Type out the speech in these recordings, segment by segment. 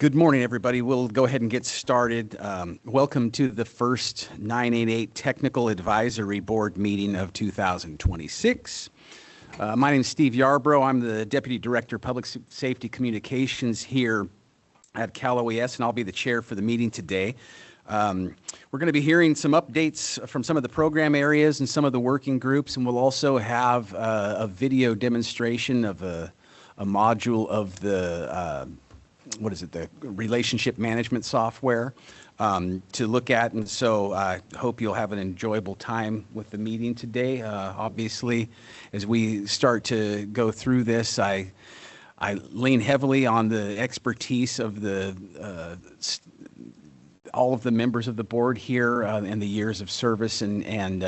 Good morning, everybody. We'll go ahead and get started. Welcome to the first 988 Technical Advisory Board meeting of 2026. My name is Steve Yarbrough. I'm the Deputy Director of Public Safety Communications here at Cal OES, and I'll be the chair for the meeting today. We're going to be hearing some updates from some of the program areas and some of the working groups, and we'll also have a video demonstration of a module of the the relationship management software to look at. And so I hope you'll have an enjoyable time with the meeting today. Obviously, as we start to go through this, I lean heavily on the expertise of the all of the members of the board here and the years of service and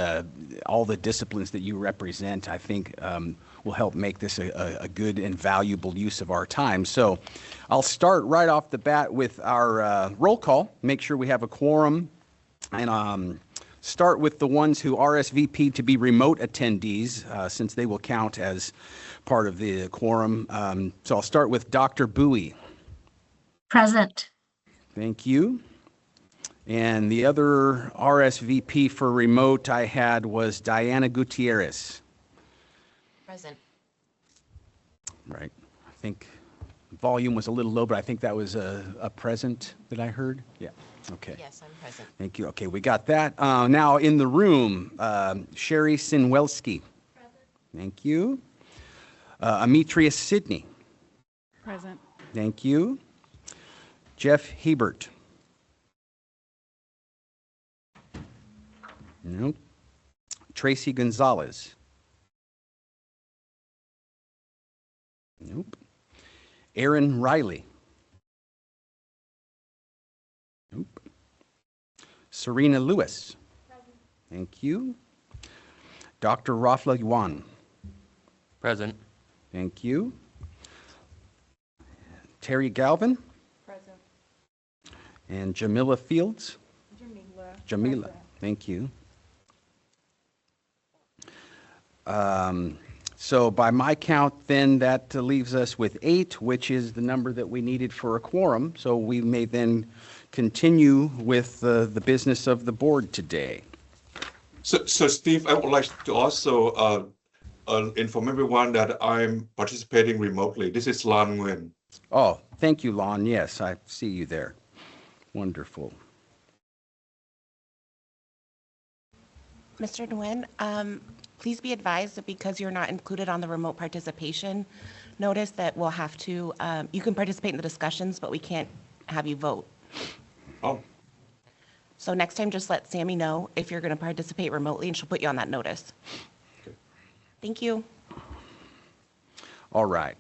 all the disciplines that you represent, I think will help make this a good and valuable use of our time. So I'll start right off the bat with our roll call, make sure we have a quorum, and start with the ones who RSVP'd to be remote attendees, since they will count as part of the quorum. So I'll start with Dr. Bowie. Present. Thank you. And the other RSVP for remote I had was Diana Gutierrez. Present. Right. I think volume was a little low, but I think that was a present that I heard. Yeah. Okay. Yes, I'm present. Thank you. Okay, we got that. Now in the room, Sherry Sinwelski. Present. Thank you. Ametria Sidney. Present. Thank you. Jeff Hebert. Nope. Tracy Gonzalez. Nope. Aaron Riley. Nope. Serena Lewis. Present. Thank you. Dr. Rafla Yuan. Present. Thank you. Terry Galvin. Present. And Jamila Fields. Jamila. Present. Thank you. So by my count, then that leaves us with 8, which is the number that we needed for a quorum. So we may then continue with the business of the board today. So Steve, I would like to also inform everyone that I'm participating remotely. This is Lan Nguyen. Oh, thank you, Lon. Yes, I see you there. Wonderful. Mr. Nguyen, please be advised that because you're not included on the remote participation notice that we'll have to, you can participate in the discussions, but we can't have you vote. Oh, So next time, just let Sammy know if you're going to participate remotely and she'll put you on that notice. okay. Thank you. All right.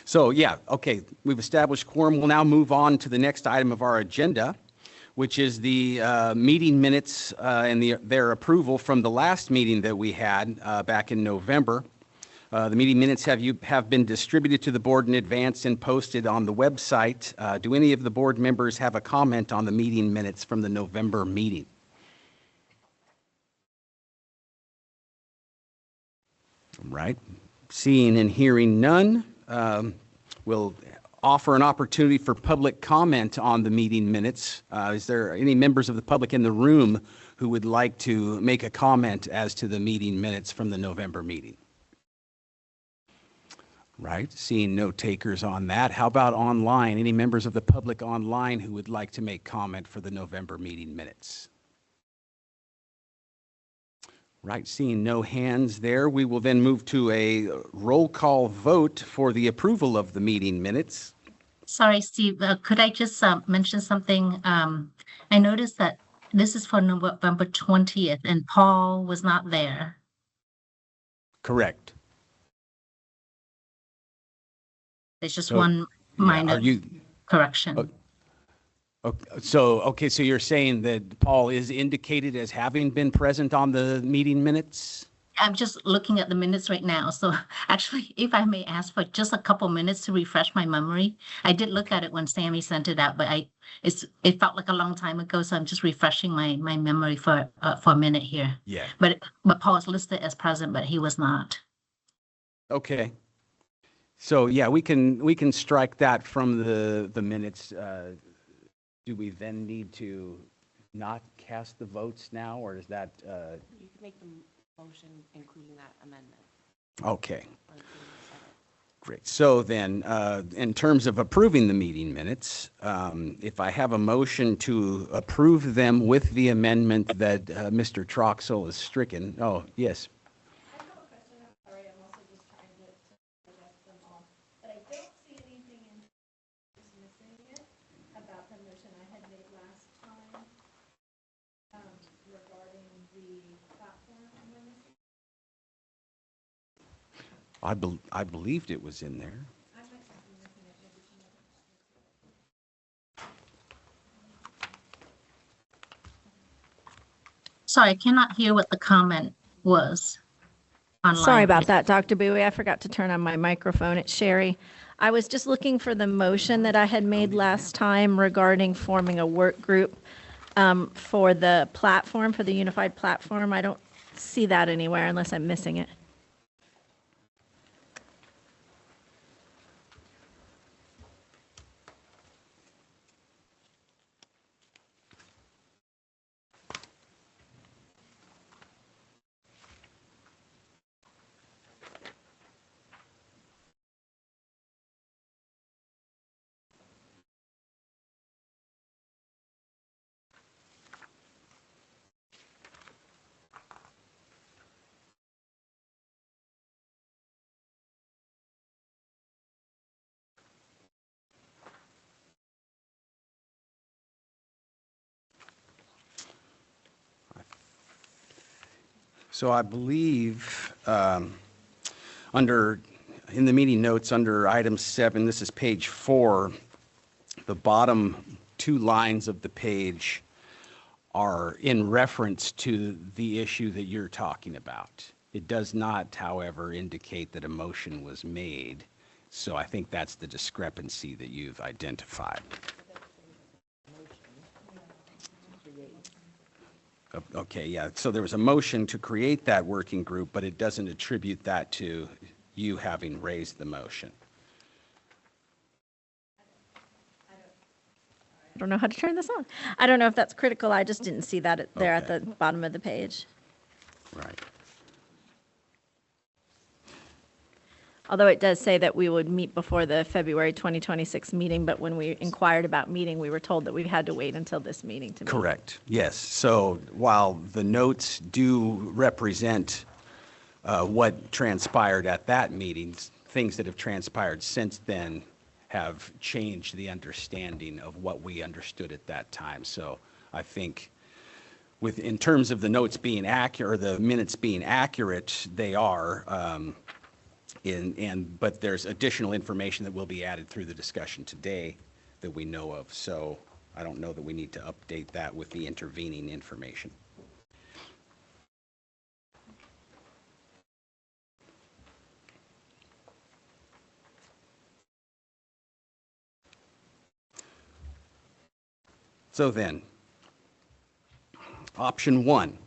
So yeah, okay, we've established quorum. We'll now move on to the next item of our agenda, which is the meeting minutes and their approval from the last meeting that we had back in November. The meeting minutes have been distributed to the board in advance and posted on the website. Do any of the board members have a comment on the meeting minutes from the November meeting? All right. Seeing and hearing none, we'll offer an opportunity for public comment on the meeting minutes. Is there any members of the public in the room who would like to make a comment as to the meeting minutes from the November meeting? Right, seeing no takers on that. How about online? Any members of the public online who would like to make comment for the November meeting minutes? Right, seeing no hands there, we will then move to a roll call vote for the approval of the meeting minutes. Sorry, Steve, could I just mention something? I noticed that this is for November 20th and Paul was not there. Correct. There's just So, one minor Are you, correction. okay, so you're saying that Paul is indicated as having been present on the meeting minutes? I'm just looking at the minutes right now. So actually, if I may ask for just a couple minutes to refresh my memory. I did look at it when Sammy sent it out, but it felt like a long time ago. So I'm just refreshing my memory for a minute here. Yeah. But Paul is listed as present, but he was not. Okay. So yeah, we can strike that from the minutes. Do we then need to not cast the votes now, or is that, You can make the motion including that amendment. okay, Or including the edit. great. So then, in terms of approving the meeting minutes, if I have a motion to approve them with the amendment that Mr. Troxel has stricken, oh, yes. I have a question. I'm sorry, I'm also just trying to digest them all. But I don't see anything in who's missing it about the motion I had made last time regarding the platform. Am I missing? I believed it was in there. I might just be missing it. Maybe some other. Sorry, I cannot hear what the comment was online. Sorry about that, Dr. Bowie. I forgot to turn on my microphone. It's Sherry. I was just looking for the motion that I had made last time regarding forming a work group for the platform, for the unified platform. I don't see that anywhere unless I'm missing it. So I believe in the meeting notes, under item 7, this is page 4, the bottom 2 lines of the page are in reference to the issue that you're talking about. It does not, however, indicate that a motion was made. So I think that's the discrepancy that you've identified. Okay, yeah, so there was a motion to create that working group, but it doesn't attribute that to you having raised the motion. I don't know how to turn this on. I don't know if that's critical. I just didn't see that there at Okay. the bottom of the page. Right. Although it does say that we would meet before the February 2026 meeting, but when we inquired about meeting, we were told that we had to wait until this meeting to meet. Correct, yes. So while the notes do represent what transpired at that meeting, things that have transpired since then have changed the understanding of what we understood at that time. So I think in terms of the notes being accurate, or the minutes being accurate, they are, but there's additional information that will be added through the discussion today that we know of. So I don't know that we need to update that with the intervening information. So then, option 1.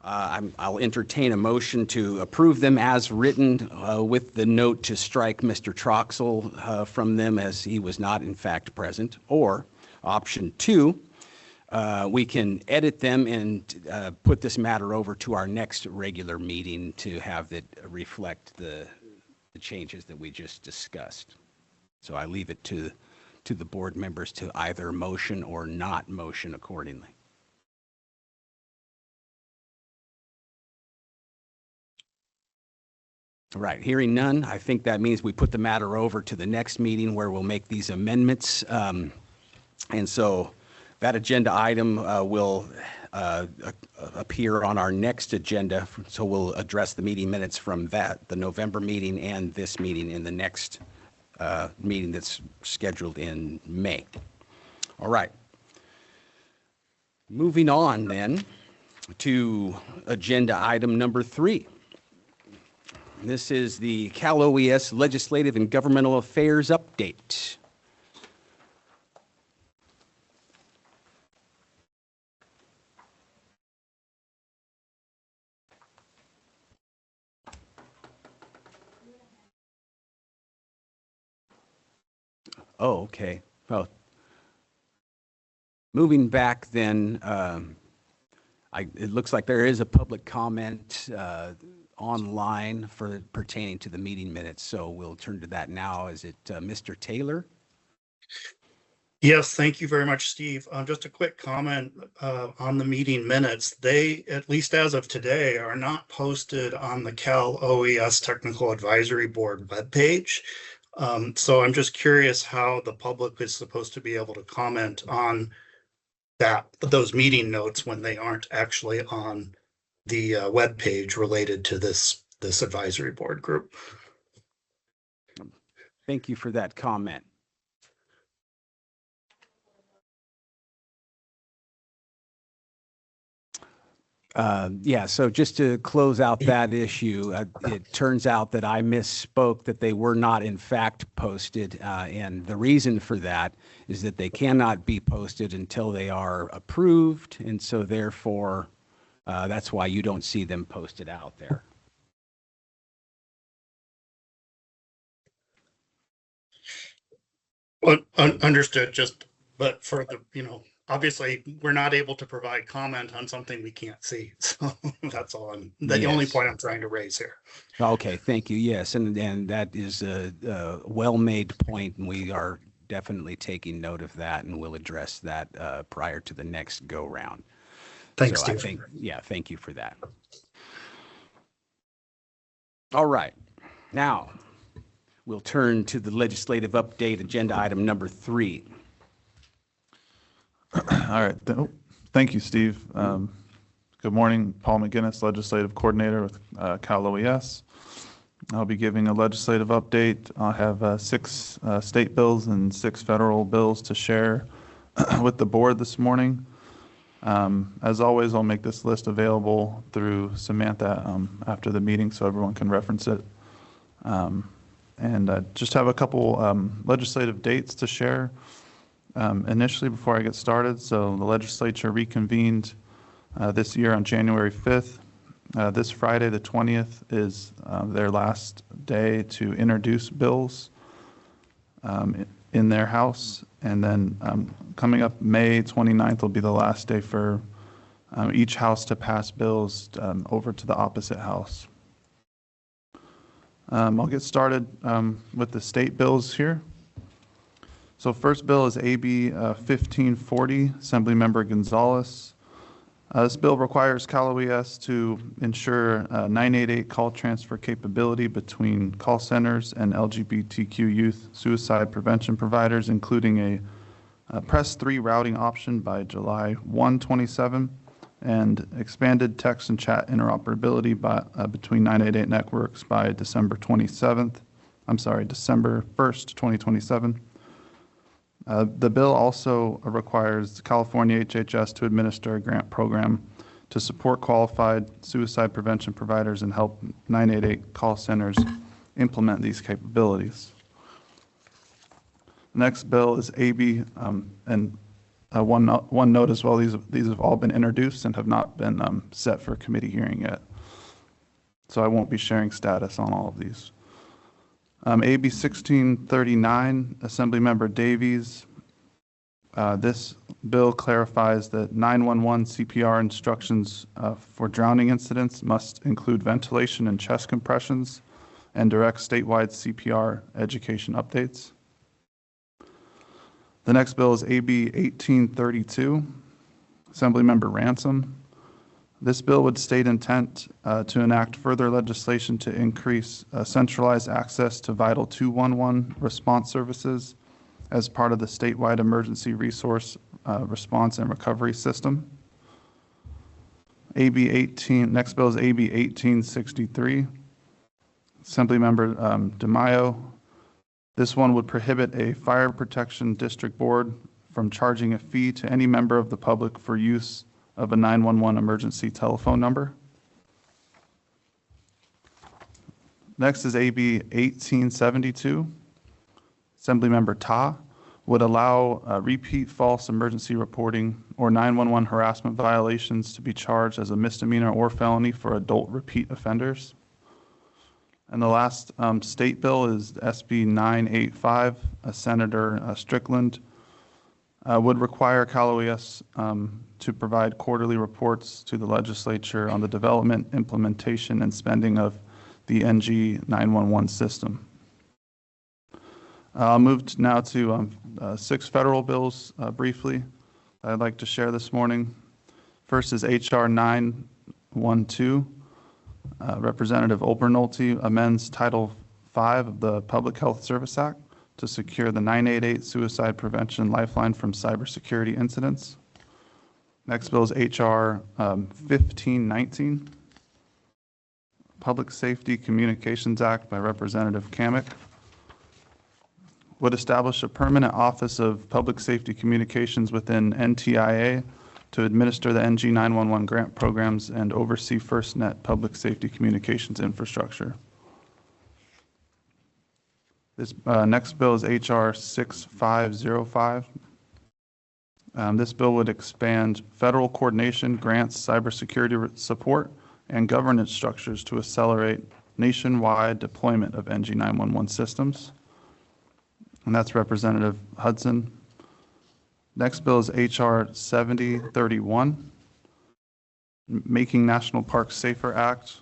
I'll entertain a motion to approve them as written with the note to strike Mr. Troxel from them as he was not in fact present. Or option 2, we can edit them and put this matter over to our next regular meeting to have it reflect the changes that we just discussed. So I leave it to the board members to either motion or not motion accordingly. Right, hearing none, I think that means we put the matter over to the next meeting where we'll make these amendments. And so that agenda item will appear on our next agenda. So we'll address the meeting minutes from the November meeting and this meeting in the next meeting that's scheduled in May. All right. Moving on then to agenda item number 3. This is the Cal OES Legislative and Governmental Affairs Update. Oh, okay. Well, moving back then, it looks like there is a public comment online for pertaining to the meeting minutes, so we'll turn to that now. Is it Mr. Taylor? Yes, thank you very much, Steve. Just a quick comment on the meeting minutes. They, at least as of today, are not posted on the Cal OES Technical Advisory Board webpage. So I'm just curious how the public is supposed to be able to comment on those meeting notes when they aren't actually on the webpage related to this advisory board group. Thank you for that comment. Yeah, so just to close out that issue, it turns out that I misspoke, that they were not in fact posted. And the reason for that is that they cannot be posted until they are approved. And so therefore, that's why you don't see them posted out there. Well, understood, but for the, obviously, we're not able to provide comment on something we can't see. So that's all the only point I'm trying to raise here. Okay, thank you. Yes, and that is a well-made point, and we are definitely taking note of that, and we'll address that prior to the next go-round. Thanks, So Steve. thank you for that. All right, now we'll turn to the legislative update, agenda item number 3. All right. Thank you, Steve. Good morning. Paul McGinnis, Legislative Coordinator with Cal OES. I'll be giving a legislative update. I'll have 6 state bills and 6 federal bills to share with the board this morning. As always, I'll make this list available through Samantha after the meeting so everyone can reference it. And just have a couple legislative dates to share. Initially, before I get started, so the legislature reconvened this year on January 5th. This Friday, the 20th, is their last day to introduce bills in their house. And then coming up May 29th will be the last day for each house to pass bills over to the opposite house. I'll get started with the state bills here. So first bill is AB 1540, Assemblymember Gonzalez. This bill requires Cal OES to ensure 988 call transfer capability between call centers and LGBTQ youth suicide prevention providers, including a Press 3 routing option by July 1, 27, and expanded text and chat interoperability between 988 networks by December 1st, 2027. The bill also requires California HHS to administer a grant program to support qualified suicide prevention providers and help 988 call centers implement these capabilities. The next bill is AB, and one note as well, these have all been introduced and have not been set for committee hearing yet. So I won't be sharing status on all of these. AB 1639, Assemblymember Davies. This bill clarifies that 911 CPR instructions for drowning incidents must include ventilation and chest compressions and directs statewide CPR education updates. The next bill is AB 1832, Assemblymember Ransom. This bill would state intent to enact further legislation to increase centralized access to Vital 211 response services as part of the statewide emergency resource response and recovery system. Next bill is AB 1863. Assemblymember DeMaio. This one would prohibit a fire protection district board from charging a fee to any member of the public for use of a 911 emergency telephone number. Next is AB 1872. Assemblymember Ta would allow repeat false emergency reporting or 911 harassment violations to be charged as a misdemeanor or felony for adult repeat offenders. And the last state bill is SB 985, Senator Strickland would require Cal OES to provide quarterly reports to the legislature on the development, implementation, and spending of the NG 911 system. I'll move now to 6 federal bills briefly I'd like to share this morning. First is HR 912. Representative Obernolte amends Title V of the Public Health Service Act to secure the 988 Suicide Prevention Lifeline from cybersecurity incidents. Next bill is HR 1519, Public Safety Communications Act by Representative Kamick, would establish a permanent Office of Public Safety Communications within NTIA to administer the NG 911 grant programs and oversee FirstNet public safety communications infrastructure. This next bill is HR 6505. This bill would expand federal coordination, grants, cybersecurity support, and governance structures to accelerate nationwide deployment of NG 911 systems. And that's Representative Hudson. Next bill is HR 7031, Making National Parks Safer Act.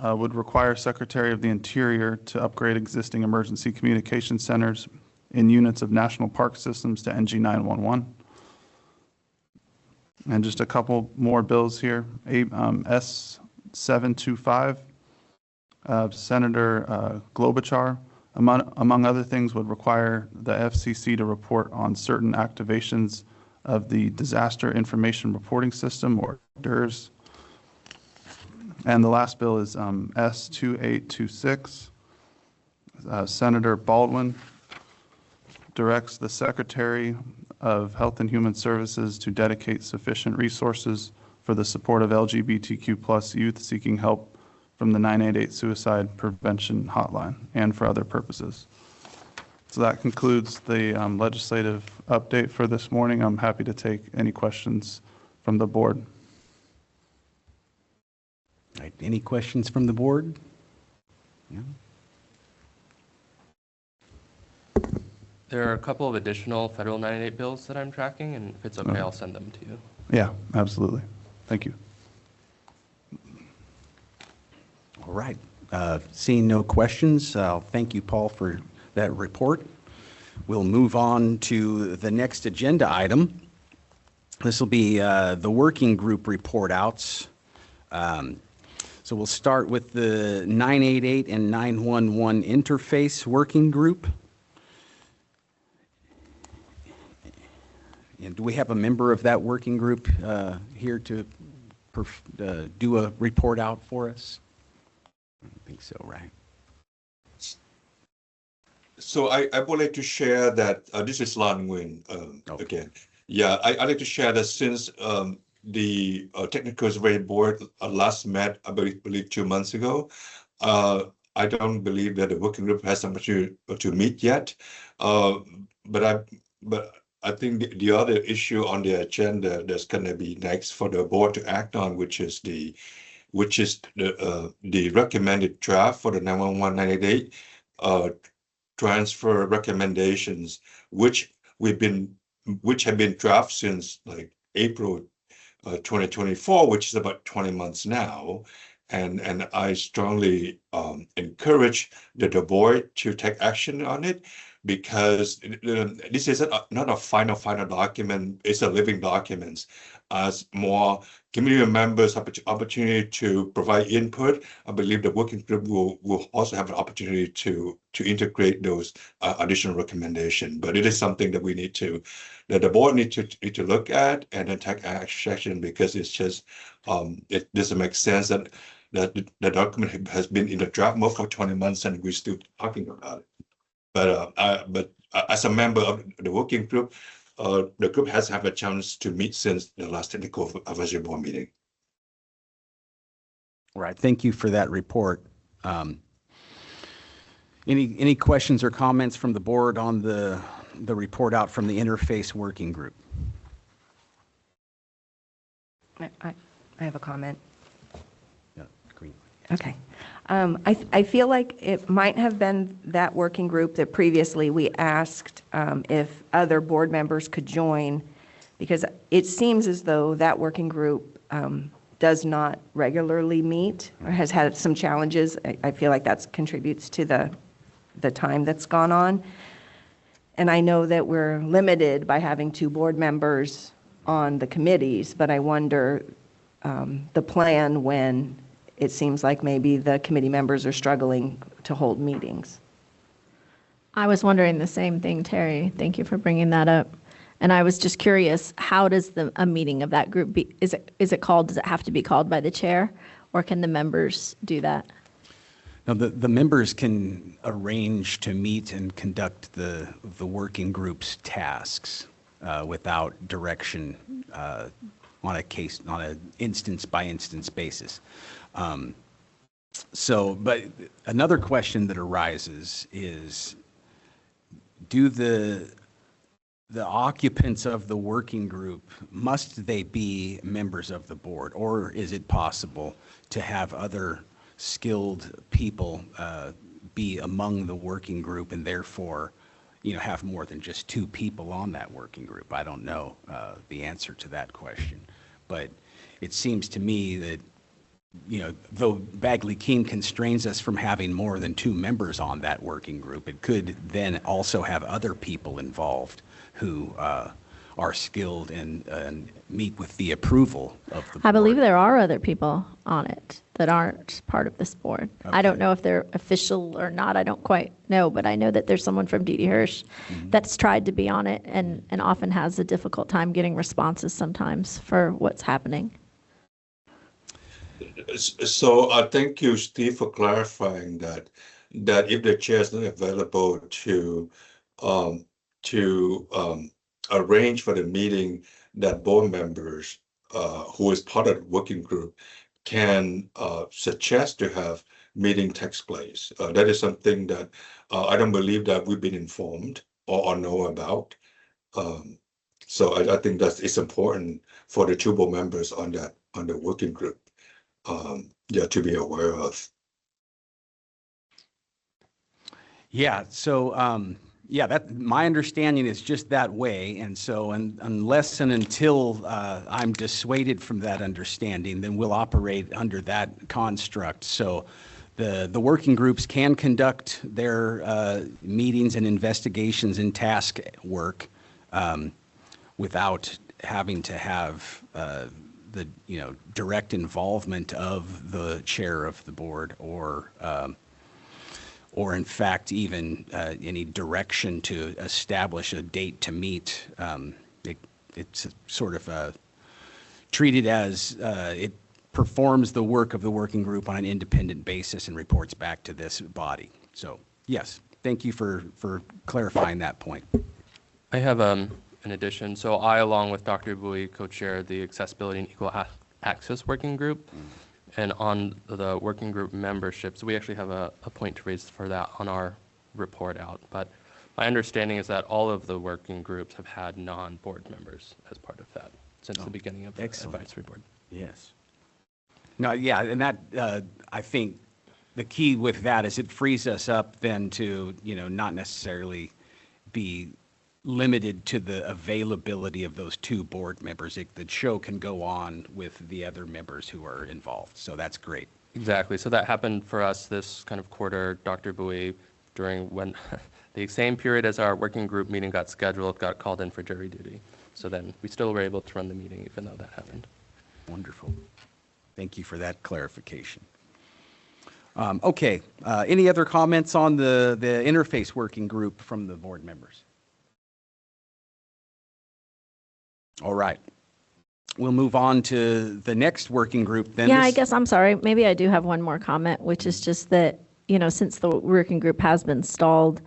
Would require Secretary of the Interior to upgrade existing emergency communication centers in units of national park systems to NG 911. And just a couple more bills here. S 725, Senator Klobuchar, among other things, would require the FCC to report on certain activations of the Disaster Information Reporting System, or DIRS. And the last bill is S 2826. Senator Baldwin directs the Secretary of Health and Human Services to dedicate sufficient resources for the support of LGBTQ+ youth seeking help from the 988 Suicide Prevention Hotline and for other purposes. So that concludes the legislative update for this morning. I'm happy to take any questions from the board. All right, any questions from the board? Yeah. There are a couple of additional federal 988 bills that I'm tracking, and if it's okay, I'll send them to you. Yeah, absolutely. Thank you. All right. Seeing no questions, thank you, Paul, for that report. We'll move on to the next agenda item. This will be the working group report outs. So we'll start with the 988 and 911 interface working group. And do we have a member of that working group here to do a report out for us? I don't think so, right? So I would like to share that this is Lan Nguyen Okay. again. Yeah, I'd like to share that since the Technical Advisory Board last met, I believe 2 months ago, I don't believe that the working group has something to meet yet. But I think the other issue on the agenda that's going to be next for the board to act on, which is the recommended draft for the 911-988 transfer recommendations, which have been drafted since like April 2024, which is about 20 months now. And I strongly encourage the board to take action on it, because this is not a final document, it's a living document. As more community members have an opportunity to provide input, I believe the working group will also have an opportunity to integrate those additional recommendations. But it is something that that the board need to look at and then take action, because it's just it doesn't make sense that the document has been in the draft mode for 20 months and we're still talking about it. But as a member of the working group, the group has had a chance to meet since the last Technical Advisory Board meeting. All right, thank you for that report. Any questions or comments from the board on the report out from the interface working group? I have a comment. Yeah, green. Okay. I feel like it might have been that working group that previously we asked if other board members could join, because it seems as though that working group does not regularly meet or has had some challenges. I feel like that contributes to the time that's gone on. And I know that we're limited by having 2 board members on the committees, but I wonder the plan when it seems like maybe the committee members are struggling to hold meetings. I was wondering the same thing, Terry. Thank you for bringing that up. And I was just curious, how does a meeting of that group be? Is it called? Does it have to be called by the chair, or can the members do that? Now, the members can arrange to meet and conduct the working group's tasks without direction on an instance by instance basis. But another question that arises is, do the occupants of the working group, must they be members of the board, or is it possible to have other skilled people be among the working group and therefore, have more than just 2 people on that working group? I don't know the answer to that question, but it seems to me that, though Bagley-Keene constrains us from having more than 2 members on that working group, it could then also have other people involved who are skilled and meet with the approval of the board. I believe there are other people on it that aren't part of this board. Okay. I don't know if they're official or not. I don't quite know, but I know that there's someone from D.D. Hirsch that's tried to be on it and often has a difficult time getting responses sometimes for what's happening. So thank you, Steve, for clarifying that if the chair is not available to arrange for the meeting, that board members who is part of the working group can suggest to have meeting takes place. That is something that I don't believe that we've been informed or know about. So I think that it's important for the 2 board members on the working group to be aware of. Yeah, so that my understanding is just that way, and so unless and until I'm dissuaded from that understanding, then we'll operate under that construct. So the working groups can conduct their meetings and investigations and task work without having to have the direct involvement of the chair of the board or in fact even any direction to establish a date to meet. It's sort of treated as it performs the work of the working group on an independent basis and reports back to this body. So yes, thank you for clarifying that point. I have an addition. So I, along with Dr. Bui, co-chair the Accessibility and Equal Access Working Group. And on the working group memberships, we actually have a point to raise for that on our report out. But my understanding is that all of the working groups have had non-board members as part of that since the beginning of the advisory board. Yes. No, yeah, and that I think the key with that is it frees us up then to, not necessarily be limited to the availability of those 2 board members. The show can go on with the other members who are involved. So that's great. Exactly. So that happened for us this kind of quarter. Dr. Bui, during when the same period as our working group meeting got scheduled, got called in for jury duty. So then we still were able to run the meeting even though that happened. Wonderful. Thank you for that clarification. Okay. Any other comments on the interface working group from the board members? All right. We'll move on to the next working group then. Yeah, I guess, I'm sorry. Maybe I do have one more comment, which is just that, since the working group has been stalled,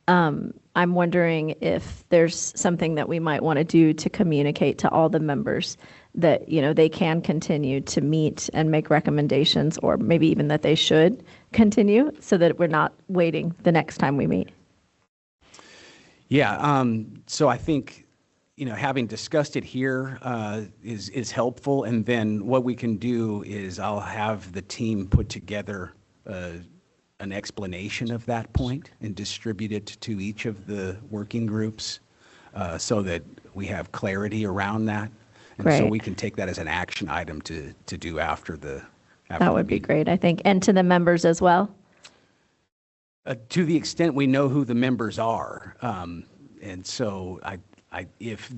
I'm wondering if there's something that we might want to do to communicate to all the members that, they can continue to meet and make recommendations, or maybe even that they should continue so that we're not waiting the next time we meet. Yeah. So I think, having discussed it here is helpful. And then what we can do is I'll have the team put together an explanation of that point and distribute it to each of the working groups so that we have clarity around that. And so Great. we can take that as an action item to do after the That would be meeting. great, I think. And to the members as well? To the extent we know who the members are. And so if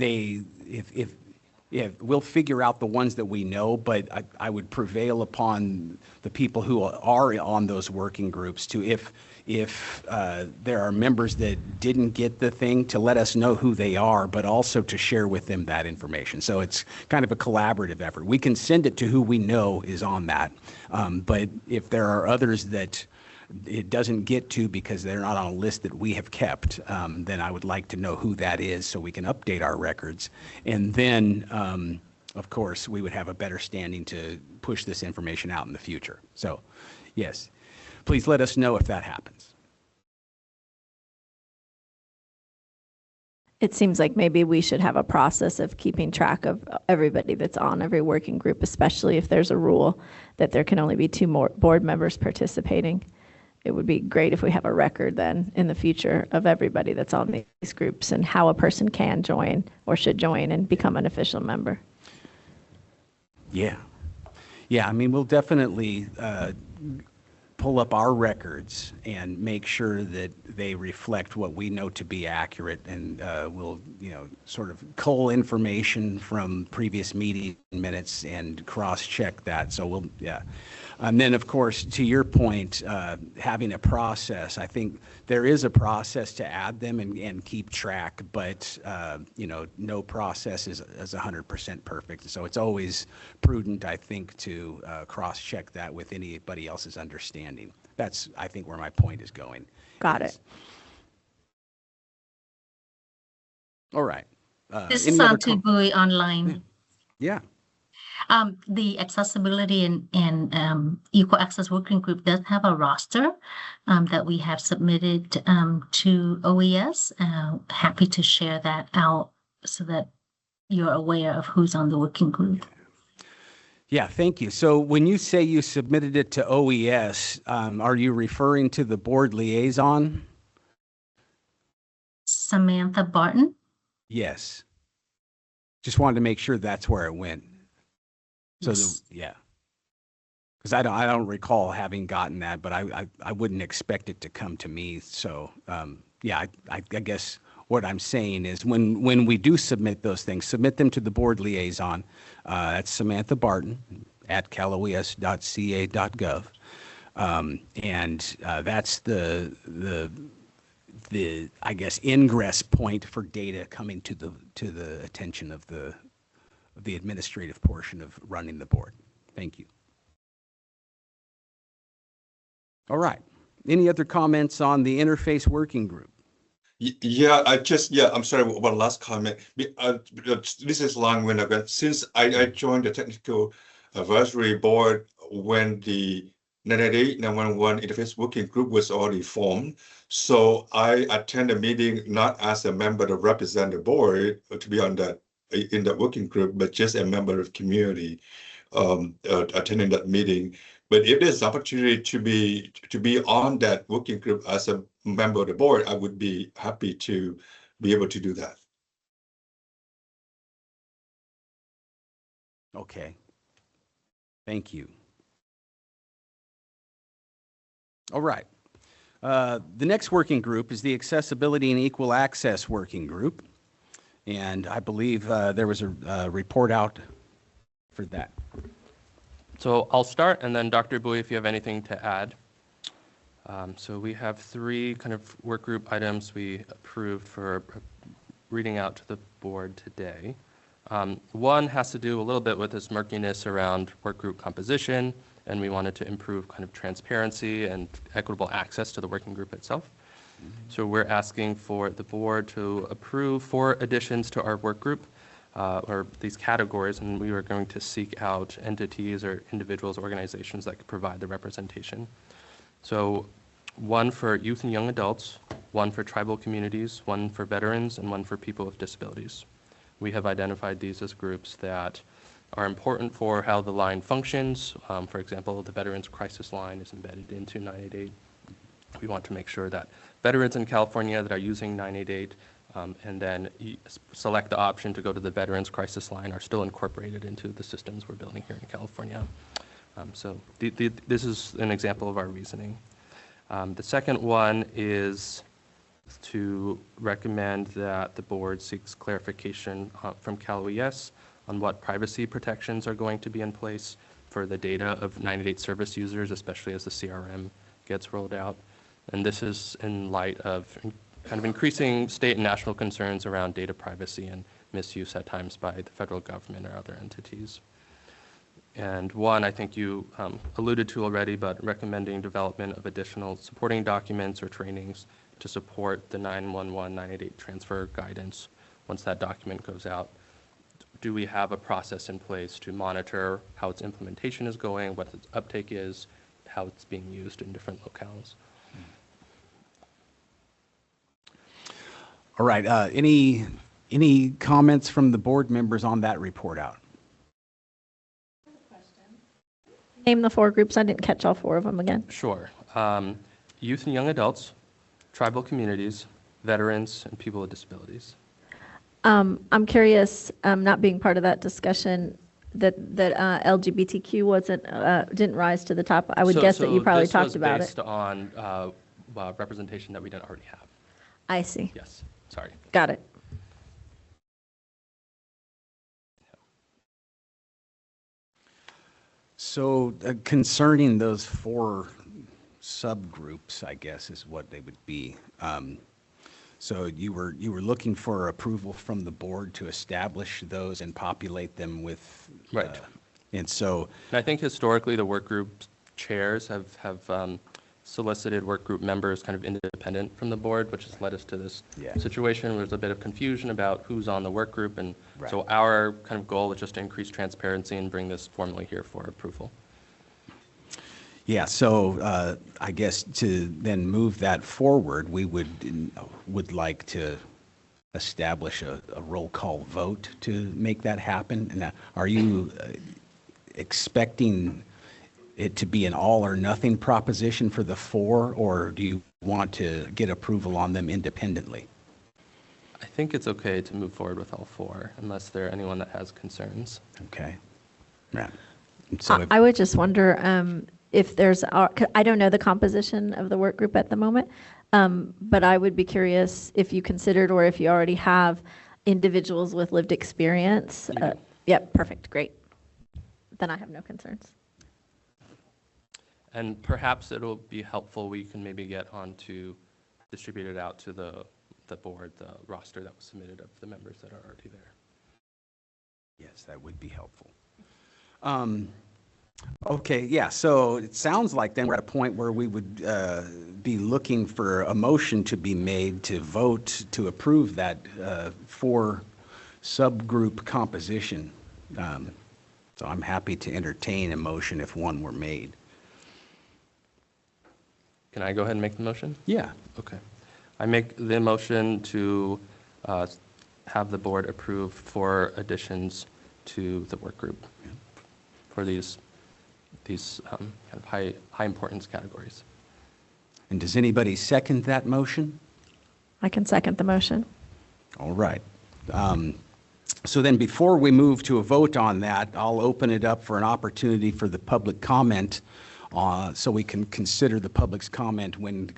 we'll figure out the ones that we know, but I would prevail upon the people who are on those working groups to, if there are members that didn't get the thing, to let us know who they are, but also to share with them that information. So it's kind of a collaborative effort. We can send it to who we know is on that. But if there are others that it doesn't get to because they're not on a list that we have kept, then I would like to know who that is so we can update our records. And then, of course, we would have a better standing to push this information out in the future. So, yes, please let us know if that happens. It seems like maybe we should have a process of keeping track of everybody that's on every working group, especially if there's a rule that there can only be 2 more board members participating. It would be great if we have a record then in the future of everybody that's on these groups and how a person can join or should join and become an official member. Yeah. Yeah, I mean, we'll definitely pull up our records and make sure that they reflect what we know to be accurate, and we'll, sort of cull information from previous meeting minutes and cross-check that. So we'll, yeah. And then, of course, to your point, having a process, I think there is a process to add them and keep track, but, no process is 100% perfect. So it's always prudent, I think, to cross-check that with anybody else's understanding. That's, I think, where my point is going. Got it. All right. This Any is other on Tubui online. Yeah. The accessibility and equal access working group does have a roster that we have submitted to OES. Happy to share that out so that you're aware of who's on the working group. Yeah, thank you. So when you say you submitted it to OES, are you referring to the board liaison? Samantha Barton? Yes. Just wanted to make sure that's where it went. So, Yes. yeah. Because I don't recall having gotten that, but I wouldn't expect it to come to me. So, yeah, I guess what I'm saying is when we do submit those things, submit them to the board liaison. That's Samantha Barton at caloes.ca.gov. And that's the I guess ingress point for data coming to the attention of the administrative portion of running the board. Thank you. All right. Any other comments on the interface working group? Yeah, I'm sorry, one last comment. This is long-winded, but since I joined the technical advisory board when the 988-911 interface working group was already formed, so I attend a meeting not as a member to represent the board to be on that in the working group, but just a member of community attending that meeting. But if there's opportunity to be on that working group as a member of the board, I would be happy to be able to do that. Okay. Thank you. All right. The next working group is the Accessibility and Equal Access Working Group. And I believe there was a report out for that. So I'll start, and then Dr. Bui, if you have anything to add. So we have 3 kind of work group items we approved for reading out to the board today. One has to do a little bit with this murkiness around work group composition, and we wanted to improve kind of transparency and equitable access to the working group itself. So we're asking for the board to approve 4 additions to our work group, or these categories, and we are going to seek out entities or individuals, organizations that could provide the representation. So 1 for youth and young adults, 1 for tribal communities, 1 for veterans, and 1 for people with disabilities. we have identified these as groups that are important for how the line functions. For example, the Veterans Crisis Line is embedded into 988. We want to make sure that veterans in California that are using 988 and then select the option to go to the Veterans Crisis Line are still incorporated into the systems we're building here in California. So this is an example of our reasoning. The second one is to recommend that the board seeks clarification from Cal OES on what privacy protections are going to be in place for the data of 988 service users, especially as the CRM gets rolled out. And this is in light of kind of increasing state and national concerns around data privacy and misuse at times by the federal government or other entities. And one, I think you alluded to already, but recommending development of additional supporting documents or trainings to support the 911-988 transfer guidance once that document goes out. Do we have a process in place to monitor how its implementation is going, what its uptake is, how it's being used in different locales? All right, any comments from the board members on that report out? Name the 4 groups. I didn't catch all 4 of them again. Sure. Youth and young adults, tribal communities, veterans, and people with disabilities. I'm curious, not being part of that discussion, that LGBTQ didn't rise to the top. I would guess that you probably talked about this it. was based on representation that we didn't already have. I see. Yes, sorry. Got it. So concerning those 4 subgroups, I guess is what they would be. So you were looking for approval from the board to establish those and populate them with. Right. And so. And I think historically the work group chairs have solicited work group members kind of independent from the board, which has led us to this situation where there's a bit of confusion about who's on the work group. And so our kind of goal is just to increase transparency and bring this formally here for approval. Yeah, so I guess to then move that forward, we would like to establish a roll call vote to make that happen. And are you expecting it to be an all or nothing proposition for the 4, or do you want to get approval on them independently? I think it's okay to move forward with all 4 unless there anyone that has concerns. Okay. Yeah. So I would just wonder if there's, I don't know the composition of the work group at the moment, but I would be curious if you considered or if you already have individuals with lived experience. Yep, perfect, great. Then I have no concerns. And perhaps it'll be helpful, we can maybe get on to distribute it out to the board, the roster that was submitted of the members that are already there. Yes, that would be helpful. Okay, yeah, so it sounds like then we're at a point where we would be looking for a motion to be made to vote to approve that 4 subgroup composition. So I'm happy to entertain a motion if one were made. Can I go ahead and make the motion? Yeah. Okay. I make the motion to have the board approve 4 additions to the work group for these kind of high importance categories. And does anybody second that motion? I can second the motion. All right. So then before we move to a vote on that, I'll open it up for an opportunity for the public comment so we can consider the public's comment when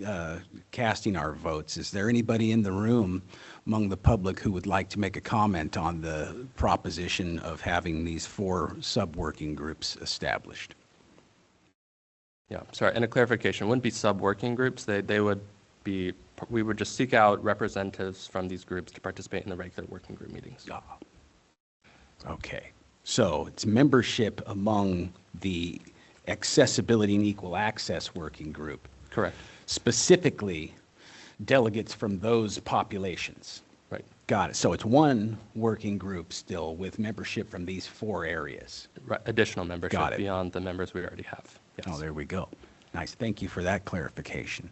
casting our votes. Is there anybody in the room among the public who would like to make a comment on the proposition of having these 4 sub-working groups established? Yeah, sorry, and a clarification, wouldn't be sub-working groups. They would be, we would just seek out representatives from these groups to participate in the regular working group meetings. Okay, so it's membership among the Accessibility and Equal Access Working Group. Correct. Specifically, delegates from those populations. Right. Got it. So it's one working group still with membership from these 4 areas. Right. Additional membership Got it. Beyond the members we already have. Yes. Oh, there we go. Nice. Thank you for that clarification.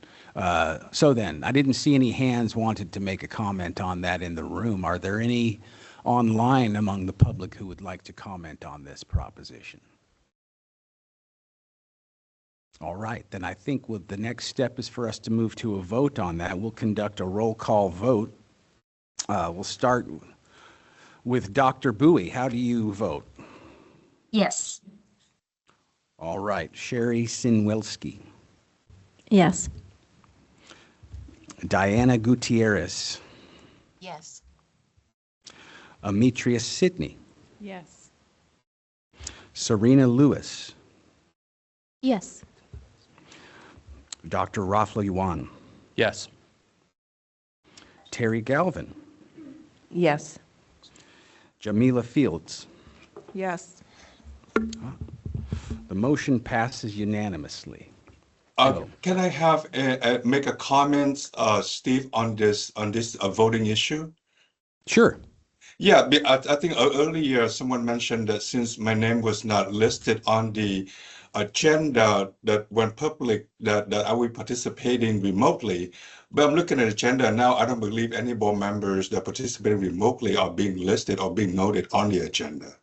So then, I didn't see any hands wanted to make a comment on that in the room. Are there any online among the public who would like to comment on this proposition? All right, then I think the next step is for us to move to a vote on that. We'll conduct a roll call vote. We'll start with Dr. Bowie. How do you vote? Yes. All right, Sherry Sinwelski, Yes. Diana Gutierrez, Yes. Ametria Sidney, Yes. Serena Lewis, Yes. Dr. Rafla Yuan, Yes. Terry Galvin, Yes. Jamila Fields. Yes. The motion passes unanimously. Can I have make a comment, Steve, on this voting issue? Sure. Yeah, I think earlier someone mentioned that since my name was not listed on the agenda, that when public that I will be participating remotely. But I'm looking at the agenda now. I don't believe any board members that participate remotely are being listed or being noted on the agenda.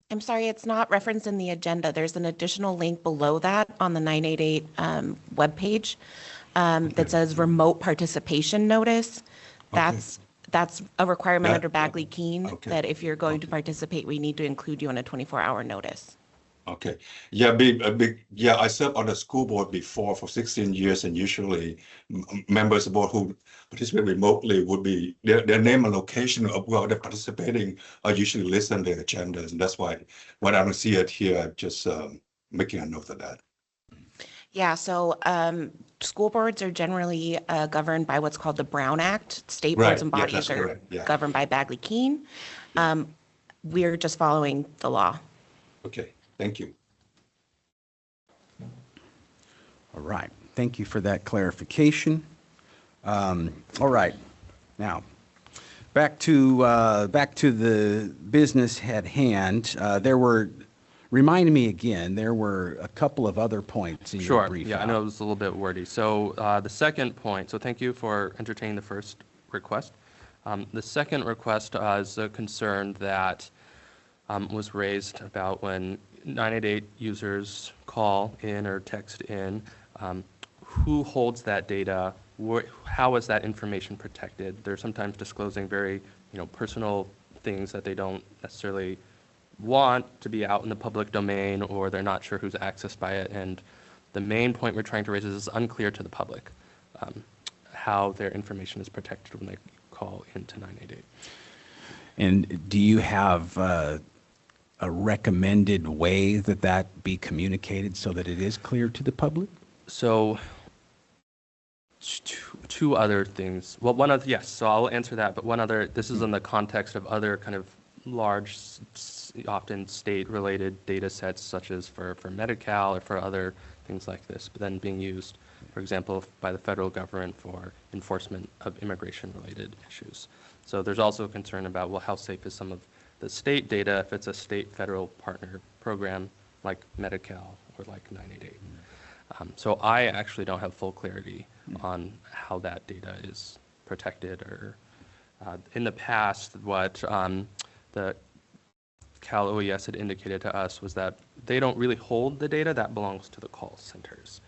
I'm sorry, it's not referenced in the agenda. There's an additional link below that on the 988 webpage that says remote participation notice. That's a requirement under Bagley-Keene that if you're going to participate, we need to include you on a 24-hour notice. Okay. Yeah, I served on the school board before for 16 years, and usually members of the board who participate remotely would be their name and location of where they're participating are usually listed on their agendas, and that's why when I don't see it here, I'm just making a note of that. Yeah, so school boards are generally governed by what's called the Brown Act. State boards and bodies are governed by Bagley-Keene. We're just following the law. Okay. Thank you. All right. Thank you for that clarification. All right. Now, back to the business at hand. Remind me again, there were a couple of other points in your brief. Yeah, I know it was a little bit wordy. So the second point, so thank you for entertaining the first request. The second request is a concern that was raised about when 988 users call in or text in, who holds that data? How is that information protected? They're sometimes disclosing very, personal things that they don't necessarily want to be out in the public domain, or they're not sure who's accessed by it. And the main point we're trying to raise is it's unclear to the public how their information is protected when they call into 988. And do you have a recommended way that be communicated so that it is clear to the public? So two other things. Well, one other, yes, so I'll answer that, but one other, this is in the context of other kind of large, often state-related data sets, such as for Medi-Cal or for other things like this, but then being used, for example, by the federal government for enforcement of immigration-related issues. So there's also a concern about, well, how safe is some of the state data if it's a state-federal partner program like Medi-Cal or like 988. So I actually don't have full clarity on how that data is protected. Or in the past, what the Cal OES had indicated to us was that they don't really hold the data, that belongs to the call centers.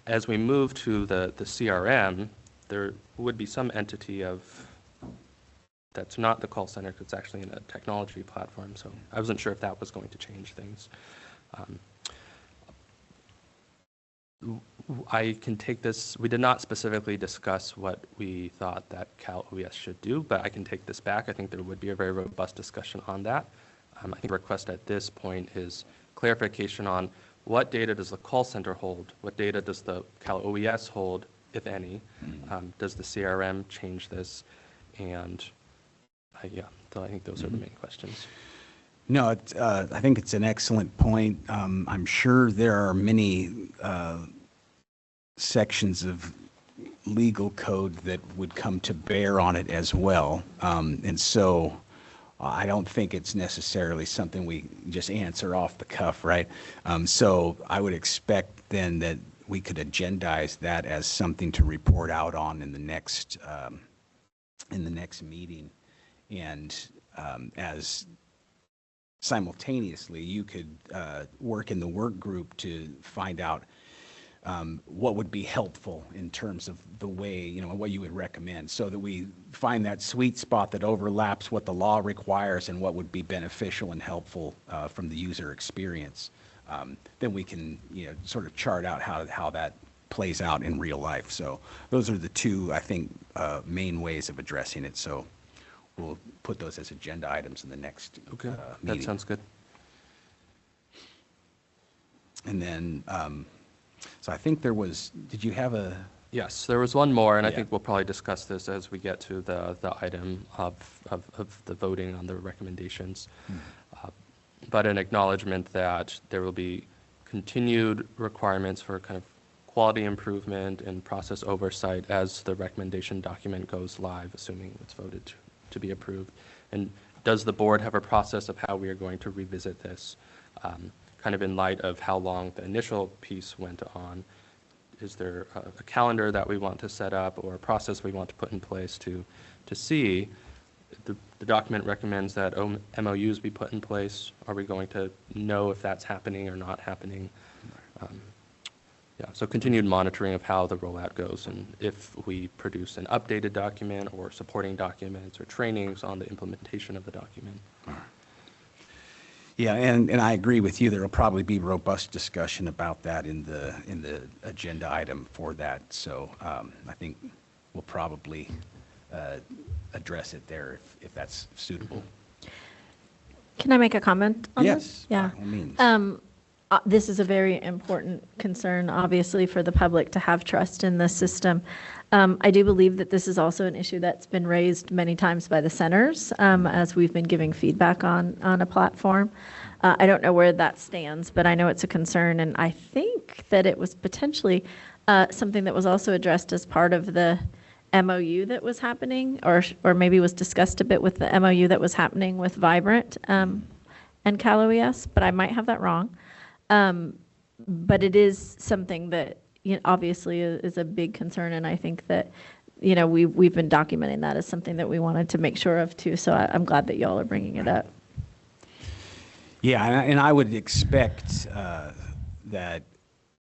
As we move to the CRM, there would be some entity that's not the call center, it's actually in a technology platform, so I wasn't sure if that was going to change things. I can take this, we did not specifically discuss what we thought that Cal OES should do, but I can take this back. I think there would be a very robust discussion on that. I think the request at this point is clarification on what data does the call center hold, what data does the Cal OES hold, if any, does the CRM change this, and so I think those are the main questions. No, I think it's an excellent point. I'm sure there are many sections of legal code that would come to bear on it as well. And so I don't think it's necessarily something we just answer off the cuff, right? So I would expect then that we could agendize that as something to report out on in the next meeting. And as simultaneously, you could work in the work group to find out what would be helpful in terms of the way, what you would recommend, so that we find that sweet spot that overlaps what the law requires and what would be beneficial and helpful from the user experience. Then we can, sort of chart out how that plays out in real life. So those are the two, I think, main ways of addressing it. So we'll put those as agenda items in the next Okay, meeting. that sounds good. And then, so I think did you have a? Yes, there was one more, and I Yeah. think we'll probably discuss this as we get to the item of the voting on the recommendations. But an acknowledgement that there will be continued requirements for kind of quality improvement and process oversight as the recommendation document goes live, assuming it's voted to be approved. And does the board have a process of how we are going to revisit this, kind of in light of how long the initial piece went on? Is there a calendar that we want to set up or a process we want to put in place to see? The document recommends that MOUs be put in place. Are we going to know if that's happening or not happening? Yeah, so continued monitoring of how the rollout goes, and if we produce an updated document or supporting documents or trainings on the implementation of the document. Yeah, and I agree with you. There will probably be robust discussion about that in the agenda item for that. So I think we'll probably address it there if that's suitable. Can I make a comment on Yes, this? Yeah. by all means. This is a very important concern, obviously, for the public to have trust in the system. I do believe that this is also an issue that's been raised many times by the centers as we've been giving feedback on a platform. I don't know where that stands, but I know it's a concern, and I think that it was potentially something that was also addressed as part of the MOU that was happening, or maybe was discussed a bit with the MOU that was happening with Vibrant and Cal OES, but I might have that wrong. But it is something that obviously is a big concern, and I think that we've been documenting that as something that we wanted to make sure of too. So I'm glad that y'all are bringing it up. Yeah, and I would expect that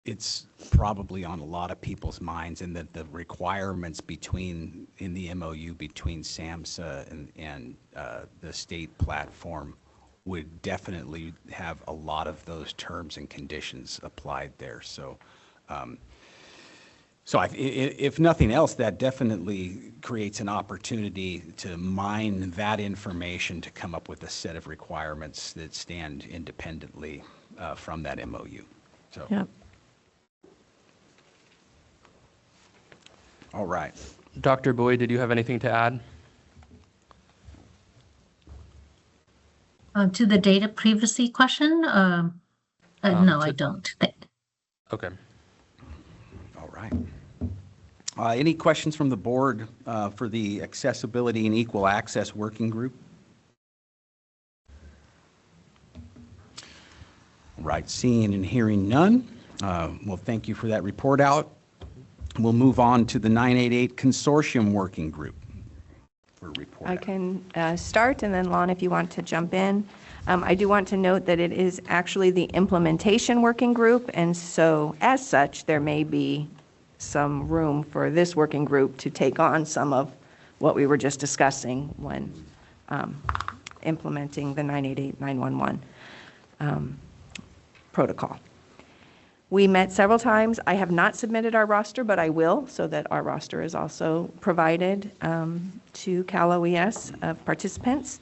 it's probably on a lot of people's minds, and that the requirements in the MOU between SAMHSA and the state platform would definitely have a lot of those terms and conditions applied there. So, if nothing else, that definitely creates an opportunity to mine that information to come up with a set of requirements that stand independently from that MOU. So, Yeah. All right. Dr. Boyd, did you have anything to add? To the data privacy question, no, I don't. Okay. All right. Any questions from the board for the Accessibility and Equal Access Working Group? All right, seeing and hearing none. Well, thank you for that report out. We'll move on to the 988 Consortium Working Group for a report I out. can start, and then Lon, if you want to jump in. I do want to note that it is actually the implementation working group, and so as such, there may be some room for this working group to take on some of what we were just discussing when implementing the 988 911 protocol. We met several times. I have not submitted our roster, but I will, so that our roster is also provided to Cal OES of participants.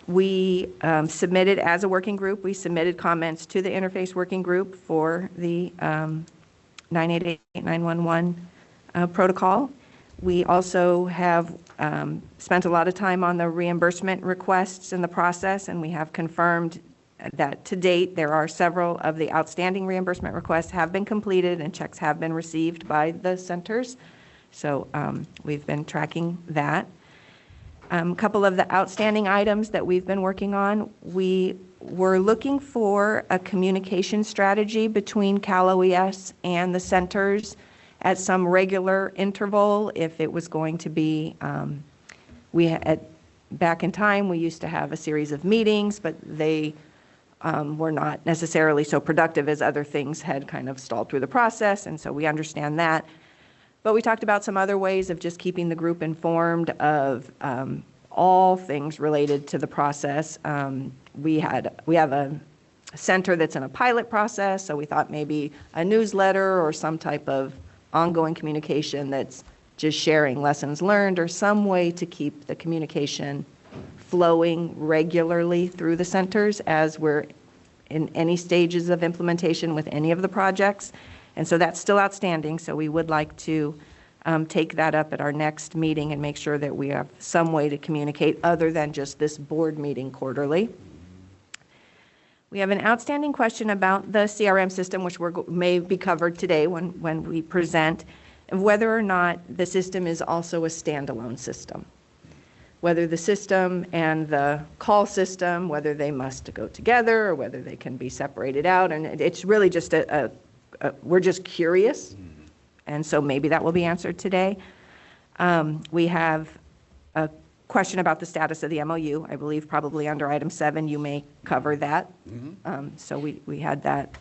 We submitted, as a working group, we submitted comments to the interface working group for the 988 911 protocol. We also have spent a lot of time on the reimbursement requests in the process, and we have confirmed that to date, there are several of the outstanding reimbursement requests have been completed and checks have been received by the centers. So we've been tracking that. A couple of the outstanding items that we've been working on, we were looking for a communication strategy between Cal OES and the centers at some regular interval, if it was going to be, back in time, we used to have a series of meetings, but they were not necessarily so productive as other things had kind of stalled through the process, and so we understand that. But we talked about some other ways of just keeping the group informed of all things related to the process. We have a center that's in a pilot process, so we thought maybe a newsletter or some type of ongoing communication that's just sharing lessons learned or some way to keep the communication flowing regularly through the centers as we're in any stages of implementation with any of the projects. And so that's still outstanding, so we would like to take that up at our next meeting and make sure that we have some way to communicate other than just this board meeting quarterly. We have an outstanding question about the CRM system, which may be covered today when we present, of whether or not the system is also a standalone system. Whether the system and the call system, whether they must go together or whether they can be separated out. And it's really just we're just curious. And so maybe that will be answered today. We have a question about the status of the MOU. I believe probably under item 7, you may cover that. So we had that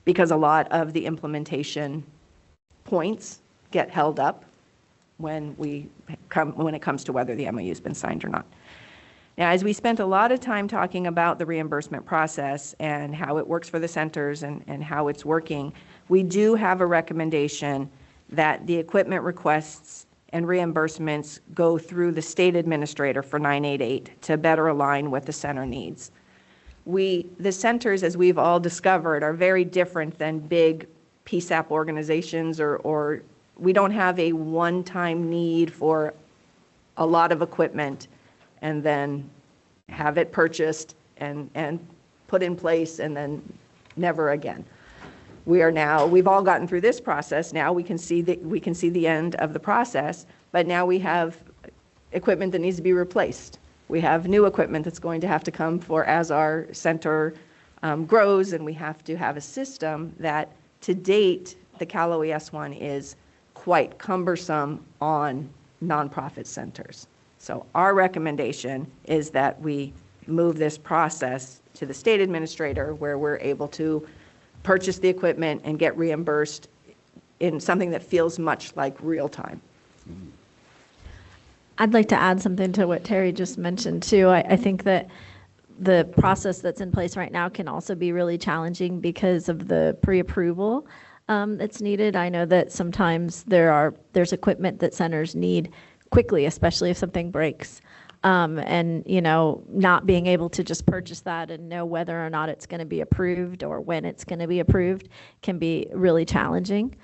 because a lot of the implementation points get held up when it comes to whether the MOU has been signed or not. Now, as we spent a lot of time talking about the reimbursement process and how it works for the centers and how it's working, we do have a recommendation that the equipment requests and reimbursements go through the state administrator for 988 to better align with the center needs. The centers, as we've all discovered, are very different than big PSAP organizations or we don't have a one-time need for a lot of equipment and then have it purchased and put in place and then never again. We've all gotten through this process. Now we can see the end of the process, but now we have equipment that needs to be replaced. We have new equipment that's going to have to come for as our center grows, and we have to have a system that, to date, the Cal OES one is quite cumbersome on nonprofit centers. So our recommendation is that we move this process to the state administrator where we're able to purchase the equipment and get reimbursed in something that feels much like real time. I'd like to add something to what Terry just mentioned too. I think that the process that's in place right now can also be really challenging because of the pre-approval that's needed. I know that sometimes there's equipment that centers need quickly, especially if something breaks. And, not being able to just purchase that and know whether or not it's going to be approved or when it's going to be approved can be really challenging.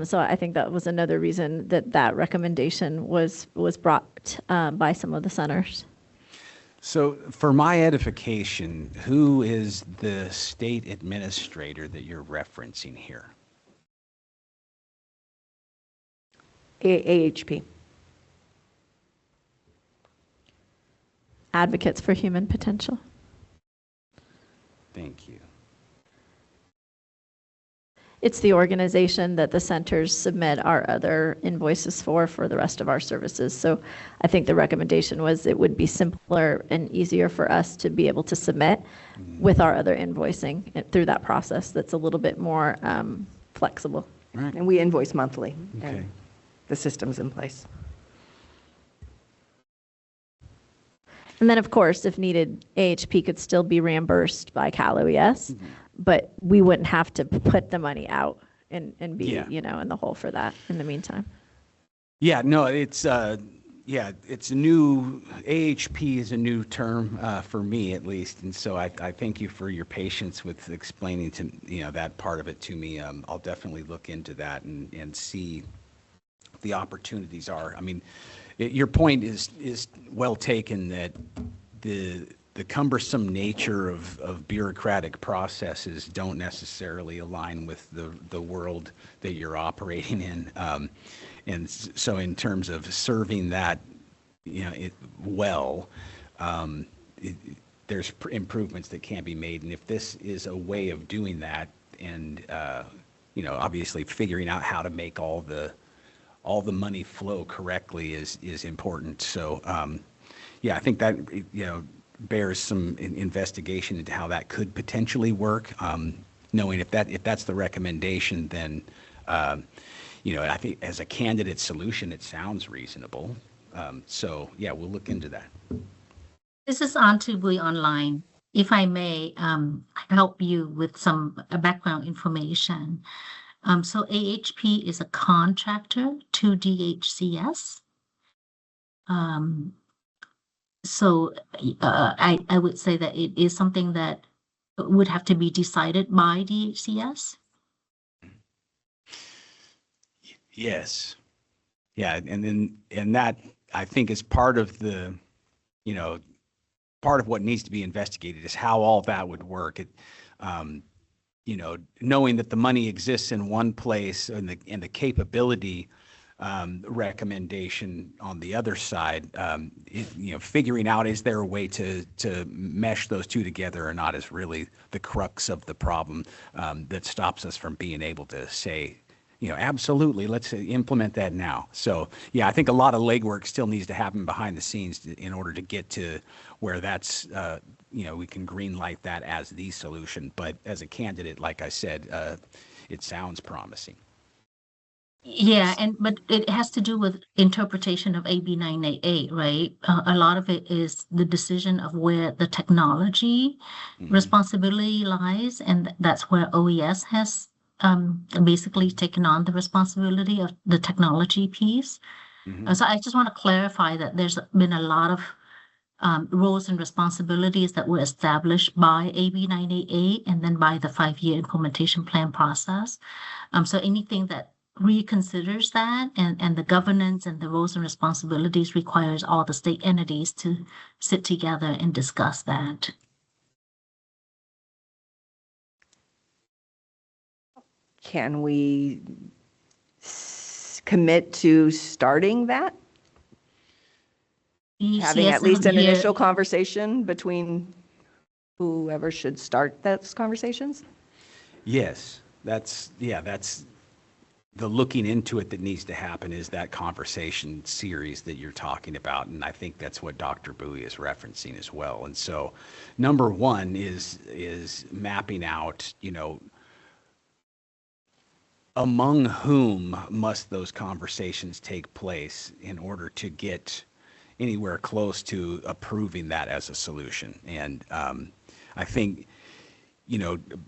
So I think that was another reason that recommendation was brought by some of the centers. So for my edification, who is the state administrator that you're referencing here? AHP. Advocates for Human Potential. Thank you. It's the organization that the centers submit our other invoices for the rest of our services. So I think the recommendation was it would be simpler and easier for us to be able to submit with our other invoicing through that process that's a little bit more flexible. Right. And we invoice monthly. Okay. And the system's in place. And then, of course, if needed, AHP could still be reimbursed by Cal OES, but we wouldn't have to put the money out and be, in the hole for that in the meantime. Yeah, no, it's a new, AHP is a new term for me at least. And so I thank you for your patience with explaining to, that part of it to me. I'll definitely look into that and see what the opportunities are. I mean, your point is well taken that the cumbersome nature of bureaucratic processes don't necessarily align with the world that you're operating in. And so in terms of serving that, there's improvements that can be made. And if this is a way of doing that and, obviously figuring out how to make all the money flow correctly is important. So, yeah, I think that, bears some investigation into how that could potentially work. Knowing if that's the recommendation, then, I think as a candidate solution, it sounds reasonable. So yeah, we'll look into that. This is Auntie Bui Online. If I may help you with some background information. So AHP is a contractor to DHCS. So I would say that it is something that would have to be decided by DHCS. Yes. Yeah, and that I think is part of the, part of what needs to be investigated is how all that would work. Knowing that the money exists in one place and the capability recommendation on the other side, figuring out is there a way to mesh those two together or not is really the crux of the problem that stops us from being able to say, absolutely, let's implement that now. So yeah, I think a lot of legwork still needs to happen behind the scenes in order to get to where that's, we can green light that as the solution. But as a candidate, like I said, it sounds promising. Yeah, but it has to do with interpretation of AB 988, right? A lot of it is the decision of where the technology responsibility lies, and that's where OES has basically taken on the responsibility of the technology piece. So I just want to clarify that there's been a lot of roles and responsibilities that were established by AB 988 and then by the 5-year implementation plan process. So anything that reconsiders that and the governance and the roles and responsibilities requires all the state entities to sit together and discuss that. Can we commit to starting that? Having at least an initial conversation between whoever should start those conversations? Yes, that's the looking into it that needs to happen is that conversation series that you're talking about. And I think that's what Dr. Bui is referencing as well. And so number one is mapping out, among whom must those conversations take place in order to get anywhere close to approving that as a solution. And I think,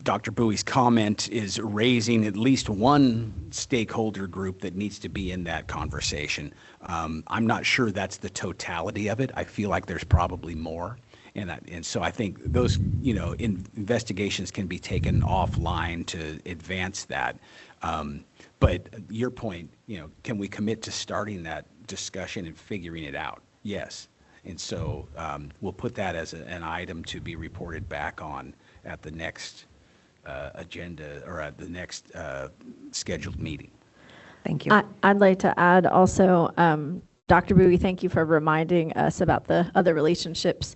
Dr. Bui's comment is raising at least one stakeholder group that needs to be in that conversation. I'm not sure that's the totality of it. I feel like there's probably more. And so I think those, investigations can be taken offline to advance that. But your point, can we commit to starting that discussion and figuring it out? Yes. And so we'll put that as an item to be reported back on at the next agenda or at the next scheduled meeting. Thank you. I'd like to add also, Dr. Bui, thank you for reminding us about the other relationships.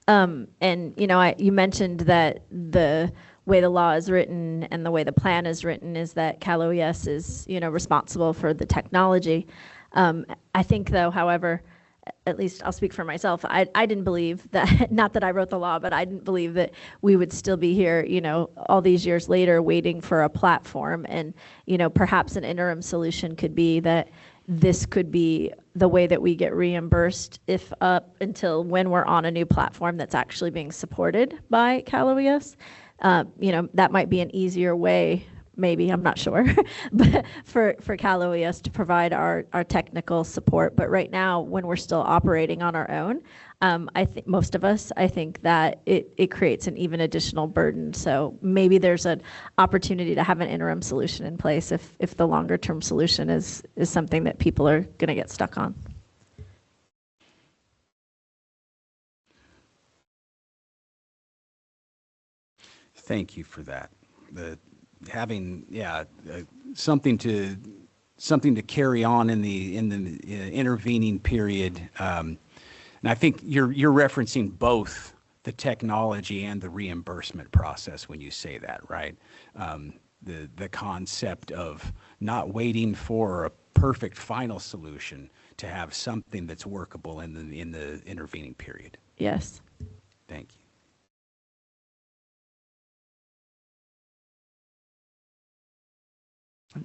And, you mentioned that the way the law is written and the way the plan is written is that Cal OES is, responsible for the technology. I think, though, however, at least I'll speak for myself, I didn't believe that, not that I wrote the law, but I didn't believe that we would still be here, all these years later waiting for a platform. And, perhaps an interim solution could be that this could be the way that we get reimbursed if up until when we're on a new platform that's actually being supported by Cal OES. That might be an easier way, maybe, I'm not sure, but for Cal OES to provide our technical support. But right now, when we're still operating on our own, I think most of us, I think that it creates an even additional burden. So maybe there's an opportunity to have an interim solution in place if the longer term solution is something that people are going to get stuck on. Thank you for that. Having something to carry on in the intervening period. And I think you're referencing both the technology and the reimbursement process when you say that, right? The concept of not waiting for a perfect final solution to have something that's workable in the intervening period. Yes. Thank you.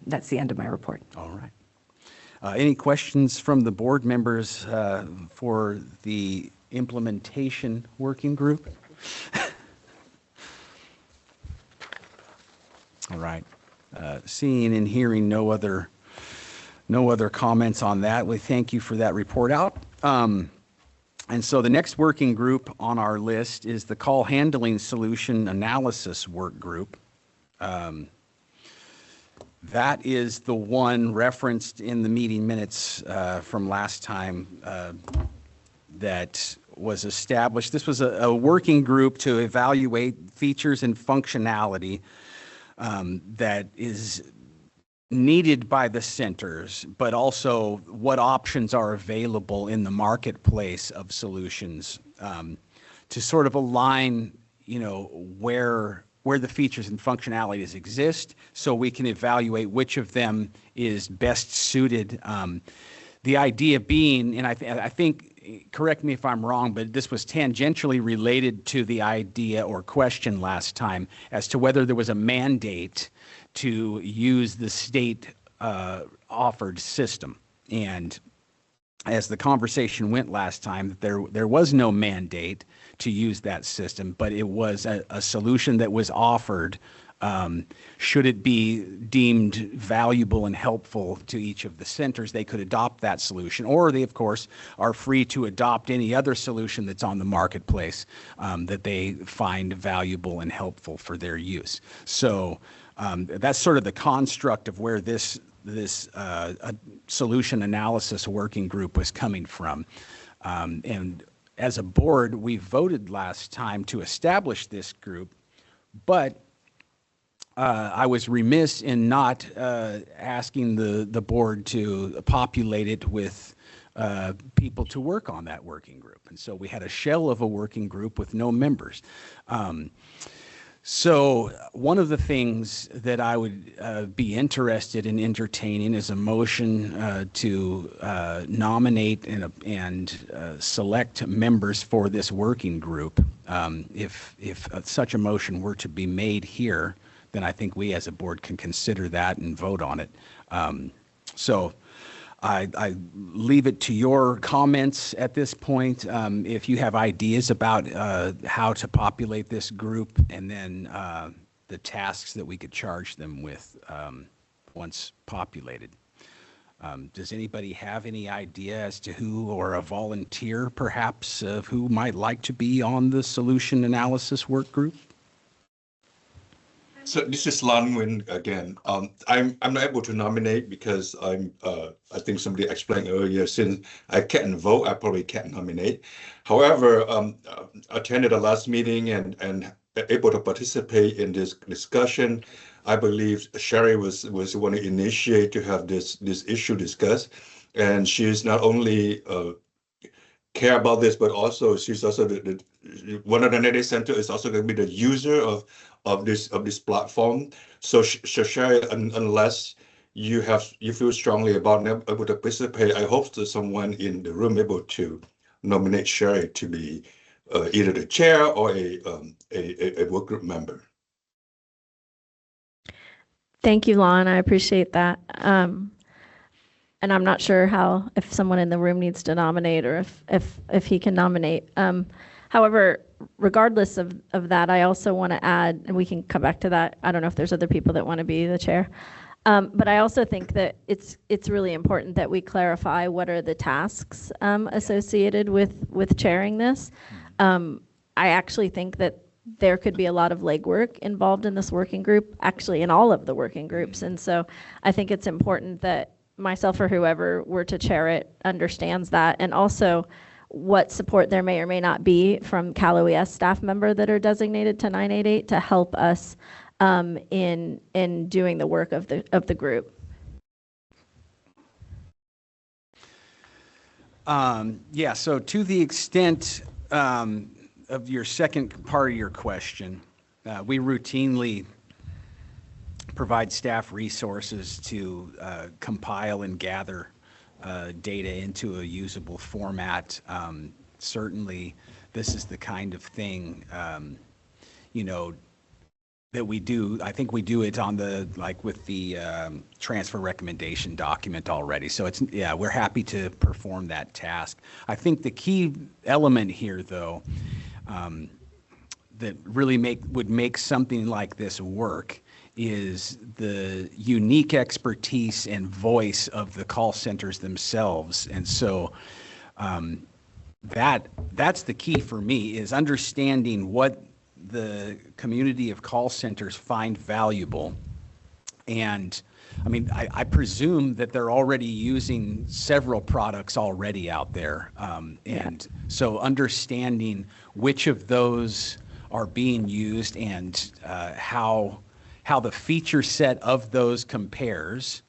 That's the end of my report. All right. Any questions from the board members for the implementation working group? All right. Seeing and hearing no other comments on that, we thank you for that report out. And so the next working group on our list is the call handling solution analysis work group. That is the one referenced in the meeting minutes from last time that was established. This was a working group to evaluate features and functionality that is needed by the centers, but also what options are available in the marketplace of solutions to sort of align, where the features and functionalities exist, so we can evaluate which of them is best suited. The idea being, and I think, correct me if I'm wrong, but this was tangentially related to the idea or question last time as to whether there was a mandate to use the state offered system. And as the conversation went last time, there was no mandate to use that system, but it was a solution that was offered should it be deemed valuable and helpful to each of the centers. They could adopt that solution, or they, of course, are free to adopt any other solution that's on the marketplace that they find valuable and helpful for their use. So that's sort of the construct of where this solution analysis working group was coming from. And as a board, we voted last time to establish this group, but I was remiss in not asking the board to populate it with people to work on that working group. And so we had a shell of a working group with no members. So one of the things that I would be interested in entertaining is a motion to nominate and select members for this working group. If such a motion were to be made here, then I think we as a board can consider that and vote on it. So I leave it to your comments at this point. If you have ideas about how to populate this group, and then the tasks that we could charge them with once populated. Does anybody have any idea as to who, or a volunteer perhaps, of who might like to be on the solution analysis work group? So this is Lan Nguyen again. I'm not able to nominate because I think somebody explained earlier, since I can't vote, I probably can't nominate. However, attended the last meeting and able to participate in this discussion. I believe Sherry was the one to initiate to have this issue discussed, and she's not only care about this, but also she's also one of the 988 Center is also going to be the user of this platform. So Sherry, unless you feel strongly about not able to participate, I hope that someone in the room able to nominate Sherry to be either the chair or a work group member. Thank you, Lon. I appreciate that. And I'm not sure if someone in the room needs to nominate, or if he can nominate. However, regardless of that, I also want to add, and we can come back to that. I don't know if there's other people that want to be the chair. But I also think that it's really important that we clarify what are the tasks associated with chairing this. I actually think that there could be a lot of legwork involved in this working group, actually in all of the working groups. And so I think it's important that myself or whoever were to chair it understands that, and also what support there may or may not be from Cal OES staff member that are designated to 988 to help us in doing the work of the group. Yeah, so to the extent of your second part of your question, we routinely provide staff resources to compile and gather data into a usable format. Certainly, this is the kind of thing, you know, that we do. I think we do it on the, like with the transfer recommendation document already. So it's, yeah, we're happy to perform that task. I think the key element here, though, that really would make something like this work is the unique expertise and voice of the call centers themselves. And so that's the key for me, is understanding what the community of call centers find valuable. And I mean, I presume that they're already using several products already out there. And so understanding which of those are being used and how the feature set of those compares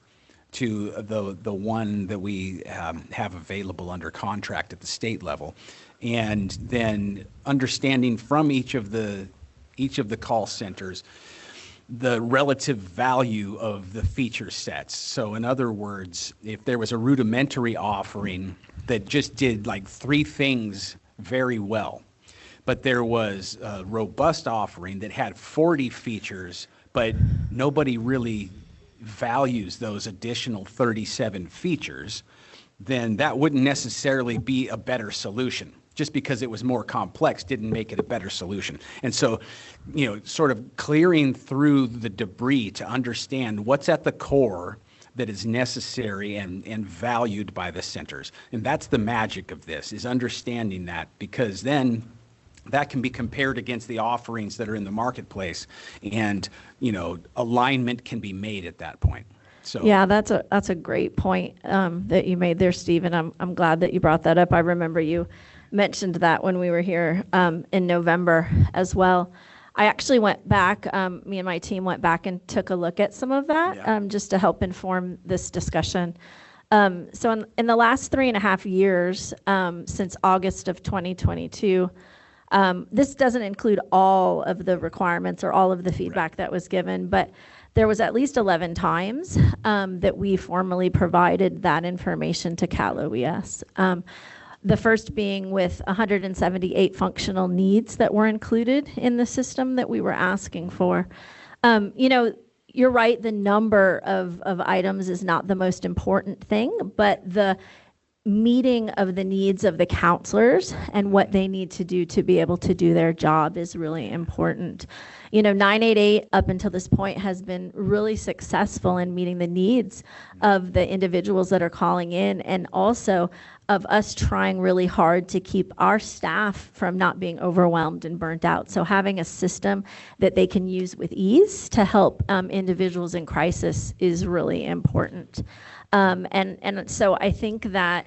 to the one that we have available under contract at the state level, and then understanding from each of the call centers the relative value of the feature sets. So in other words, if there was a rudimentary offering that just did like 3 things very well, but there was a robust offering that had 40 features, but nobody really values those additional 37 features, then that wouldn't necessarily be a better solution. Just because it was more complex didn't make it a better solution. And so, you know, sort of clearing through the debris to understand what's at the core that is necessary and valued by the centers. And that's the magic of this, is understanding that, because then that can be compared against the offerings that are in the marketplace, and, you know, alignment can be made at that point. So Yeah, that's a great point that you made there, Steve, and I'm glad that you brought that up. I remember you mentioned that when we were here in November as well. I actually went back, me and my team went back and took a look at some of that just to help inform this discussion. So in the last 3.5 years, since August of 2022, this doesn't include all of the requirements or all of the feedback that was given, but there was at least 11 times that we formally provided that information to Cal OES. The first being with 178 functional needs that were included in the system that we were asking for. You know, you're right, the number of items is not the most important thing, but the meeting of the needs of the counselors and what they need to do to be able to do their job is really important. You know, 988 up until this point has been really successful in meeting the needs of the individuals that are calling in, and also of us trying really hard to keep our staff from not being overwhelmed and burnt out. So having a system that they can use with ease to help individuals in crisis is really important. And so I think that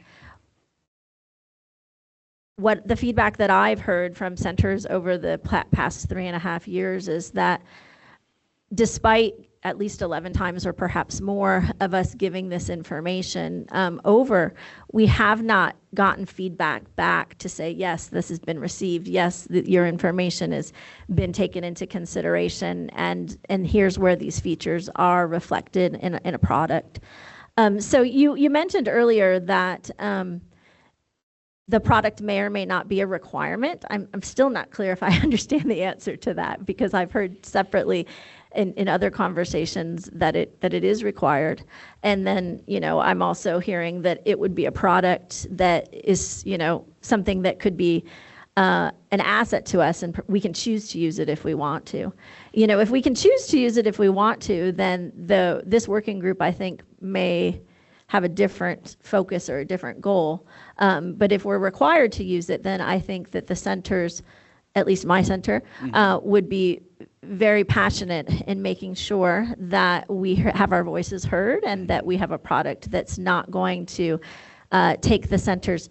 what the feedback that I've heard from centers over the past 3.5 years is that despite at least 11 times or perhaps more of us giving this information over, we have not gotten feedback back to say, yes, this has been received, yes, your information has been taken into consideration, and here's where these features are reflected in a product. So you mentioned earlier that the product may or may not be a requirement. I'm still not clear if I understand the answer to that, because I've heard separately in other conversations that it is required. And then, you know, I'm also hearing that it would be a product that is, you know, something that could be an asset to us, and we can choose to use it if we want to. You know, if we can choose to use it if we want to, then this working group, I think, may have a different focus or a different goal. But if we're required to use it, then I think that the centers, at least my center, would be very passionate in making sure that we have our voices heard and that we have a product that's not going to take the centers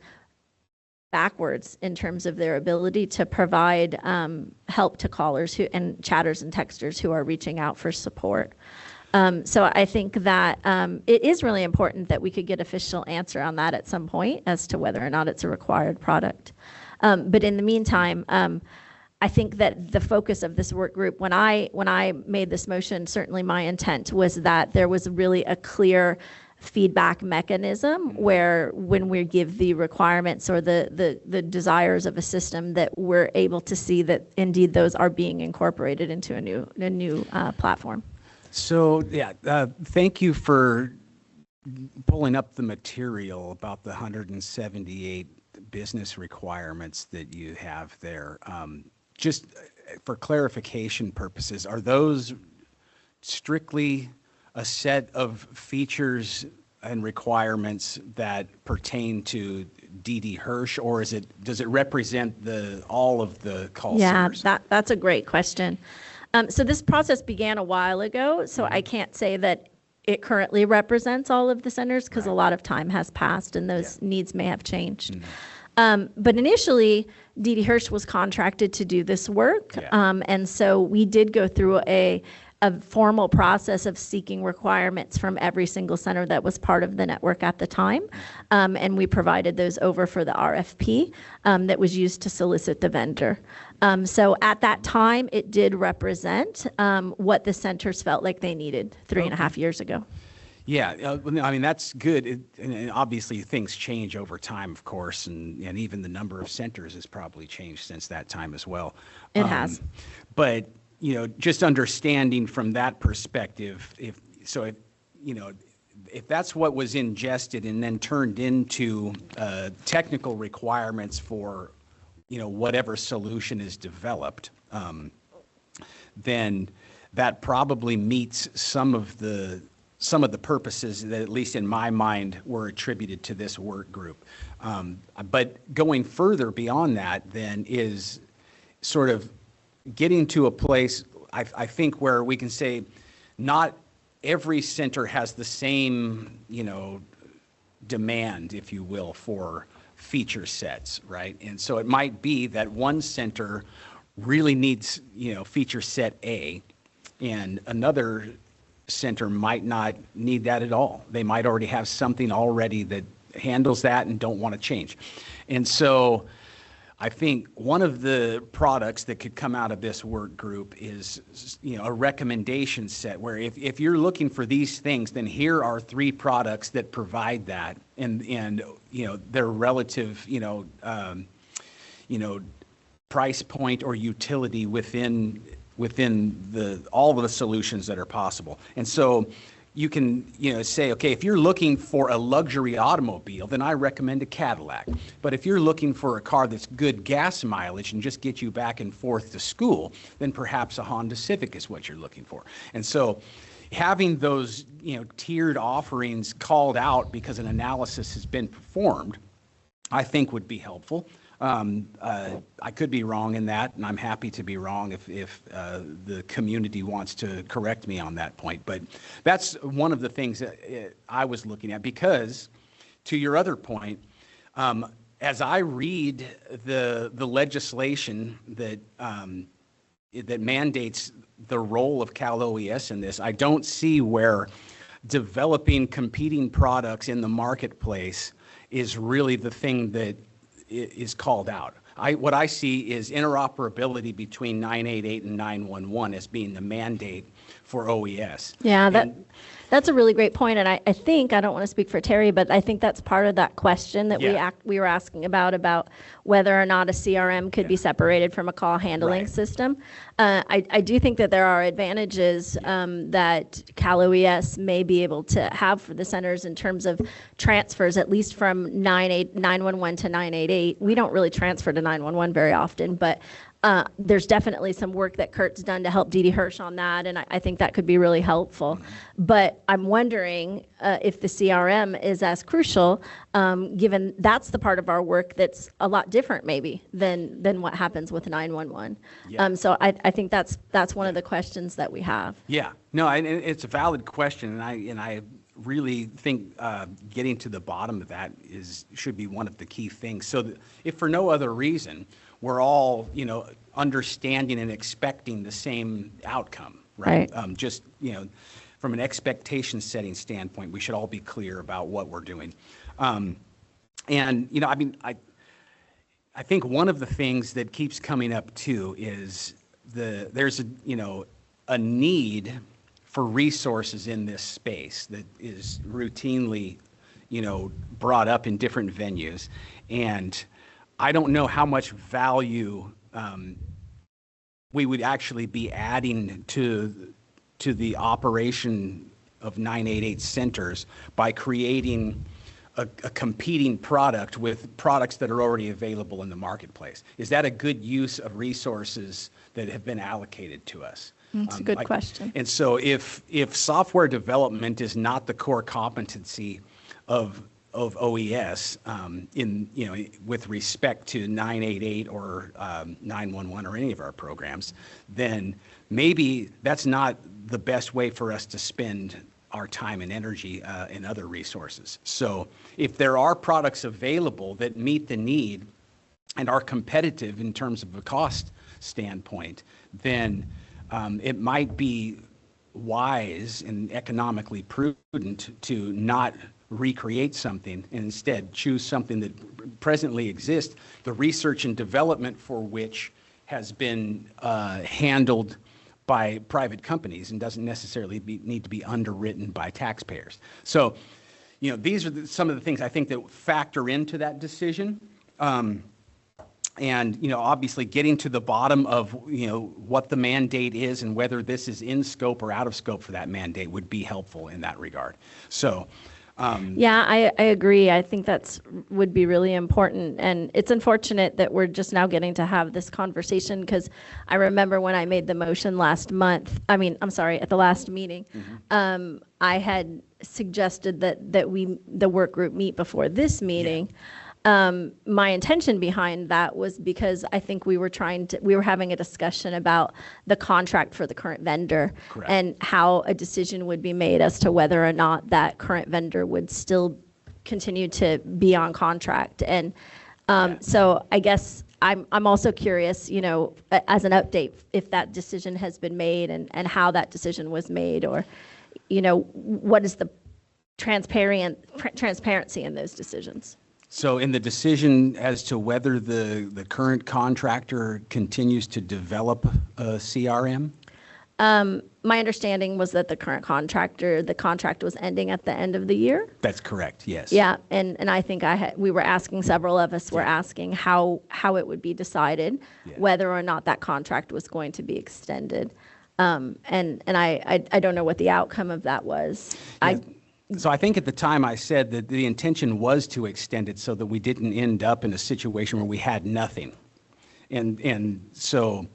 backwards in terms of their ability to provide help to callers and chatters and texters who are reaching out for support. So I think that it is really important that we could get official answer on that at some point as to whether or not it's a required product. But in the meantime, I think that the focus of this work group, when I made this motion, certainly my intent was that there was really a clear feedback mechanism where when we give the requirements or the desires of a system that we're able to see that indeed those are being incorporated into a new platform. So, yeah, thank you for pulling up the material about the 178 business requirements that you have there. Just for clarification purposes, are those strictly a set of features and requirements that pertain to D.D. Hirsch, or does it represent all of the call centers? Yeah, that's a great question. So this process began a while ago, so I can't say that it currently represents all of the centers because a lot of time has passed and those needs may have changed. But initially, D.D. Hirsch was contracted to do this work, and so we did go through a formal process of seeking requirements from every single center that was part of the network at the time, and we provided those over for the RFP that was used to solicit the vendor. So at that time, it did represent what the centers felt like they needed 3.5 years ago. Yeah, I mean, that's good. And obviously, things change over time, of course, and even the number of centers has probably changed since that time as well. It has. But, just understanding from that perspective, if that's what was ingested and then turned into technical requirements for, whatever solution is developed, then that probably meets some of the purposes that, at least in my mind, were attributed to this work group. But going further beyond that then is sort of getting to a place, I think, where we can say not every center has the same, demand, if you will, for feature sets, right? And so it might be that one center really needs, feature set A, and another center might not need that at all. They might already have something already that handles that and don't want to change. And so I think one of the products that could come out of this work group is, a recommendation set where if you're looking for these things, then here are 3 products that provide that, and their relative, price point or utility within all of the solutions that are possible. And so you can, say, okay, if you're looking for a luxury automobile, then I recommend a Cadillac. But if you're looking for a car that's good gas mileage and just get you back and forth to school, then perhaps a Honda Civic is what you're looking for. And so having those, tiered offerings called out because an analysis has been performed, I think would be helpful. I could be wrong in that, and I'm happy to be wrong if the community wants to correct me on that point. But that's one of the things that I was looking at, because to your other point, as I read the legislation that that mandates the role of Cal OES in this, I don't see where developing competing products in the marketplace is really the thing that is called out. What I see is interoperability between 988 and 911 as being the mandate for OES. Yeah, that's a really great point, and I think, I don't want to speak for Terry, but I think that's part of that question that we were asking about whether or not a CRM could be separated from a call handling system. I do think that there are advantages that Cal OES may be able to have for the centers in terms of transfers, at least from 911 to 988. We don't really transfer to 911 very often, but there's definitely some work that Kurt's done to help D.D. Hirsch on that, and I think that could be really helpful. But I'm wondering if the CRM is as crucial, given that's the part of our work that's a lot different maybe than what happens with 911. Yeah. So I think that's one of the questions that we have. Yeah, no, and it's a valid question, and I really think getting to the bottom of that should be one of the key things. So that if for no other reason, we're all, understanding and expecting the same outcome, right? Just, from an expectation setting standpoint, we should all be clear about what we're doing. And, I think one of the things that keeps coming up too is there's a need offer resources in this space that is routinely, brought up in different venues. And I don't know how much value we would actually be adding to the operation of 988 centers by creating a competing product with products that are already available in the marketplace. Is that a good use of resources that have been allocated to us? That's a good question. And so if software development is not the core competency of OES with respect to 988 or 911 or any of our programs, then maybe that's not the best way for us to spend our time and energy and other resources. So if there are products available that meet the need and are competitive in terms of a cost standpoint, then it might be wise and economically prudent to not recreate something and instead choose something that presently exists, the research and development for which has been handled by private companies and doesn't necessarily need to be underwritten by taxpayers. So, these are some of the things I think that factor into that decision. And, obviously getting to the bottom of, what the mandate is and whether this is in scope or out of scope for that mandate would be helpful in that regard. So, yeah, I agree. I think would be really important. And it's unfortunate that we're just now getting to have this conversation, because I remember when I made the motion at the last meeting, I had suggested that the work group meet before this meeting. My intention behind that was because I think we were having a discussion about the contract for the current vendor. Correct. And how a decision would be made as to whether or not that current vendor would still continue to be on contract. And so I guess I'm also curious, as an update, if that decision has been made and how that decision was made, or, what is the transparency in those decisions? So in the decision as to whether the current contractor continues to develop a CRM? My understanding was that the contract was ending at the end of the year. That's correct, yes. Yeah, and I think several of us were asking how it would be decided, whether or not that contract was going to be extended. And I don't know what the outcome of that was. So I think at the time I said that the intention was to extend it so that we didn't end up in a situation where we had nothing. And so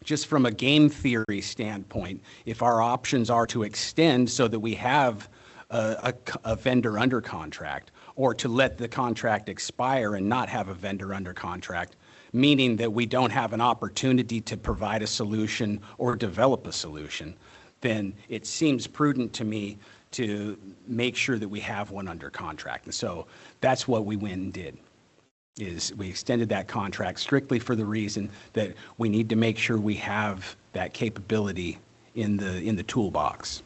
just from a game theory standpoint, if our options are to extend so that we have a vendor under contract, or to let the contract expire and not have a vendor under contract, meaning that we don't have an opportunity to provide a solution or develop a solution, then it seems prudent to me to make sure that we have one under contract. And so that's what we went and did, is we extended that contract strictly for the reason that we need to make sure we have that capability in the toolbox.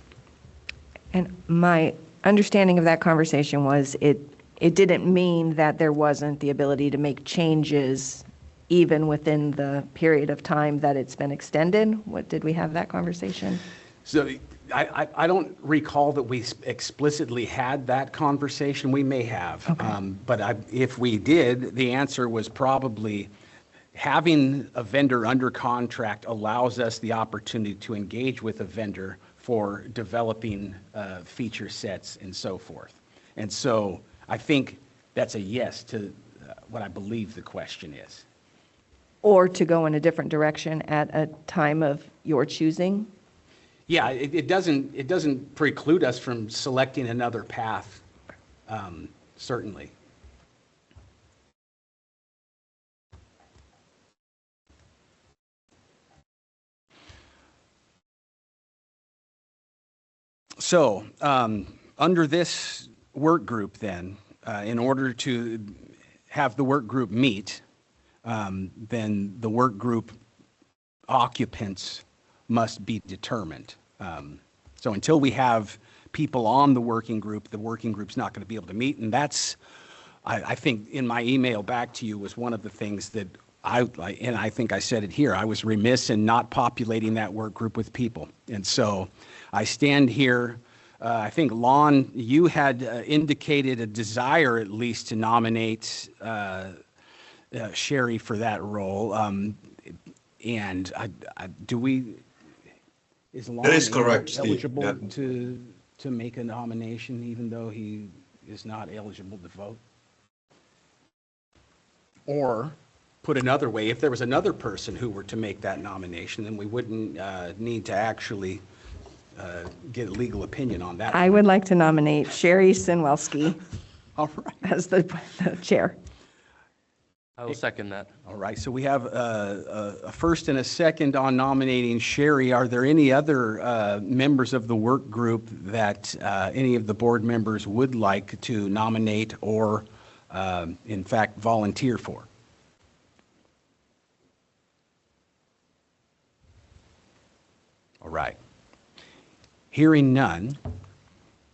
And my understanding of that conversation was it didn't mean that there wasn't the ability to make changes even within the period of time that it's been extended. What, did we have that conversation? So I don't recall that we explicitly had that conversation. We may have, Okay. But if we did, the answer was probably having a vendor under contract allows us the opportunity to engage with a vendor for developing feature sets and so forth. And so I think that's a yes to what I believe the question is. Or to go in a different direction at a time of your choosing? Yeah, it doesn't preclude us from selecting another path, certainly. So, under this work group then, in order to have the work group meet, then the work group occupants must be determined. So until we have people on the working group's not going to be able to meet. And that's, I think in my email back to you was one of the things that and I think I said it here, I was remiss in not populating that work group with people. And so I stand here. I think, Lon, you had indicated a desire at least to nominate Sherry for that role. And is Lon That is correct, Steve. eligible Yeah. to make a nomination even though he is not eligible to vote? Or, put another way, if there was another person who were to make that nomination, then we wouldn't need to actually get a legal opinion on that. I would like to nominate Sherry Sinwelski All right. as the chair. I will second that. All right, so we have a first and a second on nominating Sherry. Are there any other members of the work group that any of the board members would like to nominate or, in fact, volunteer for? All right. Hearing none.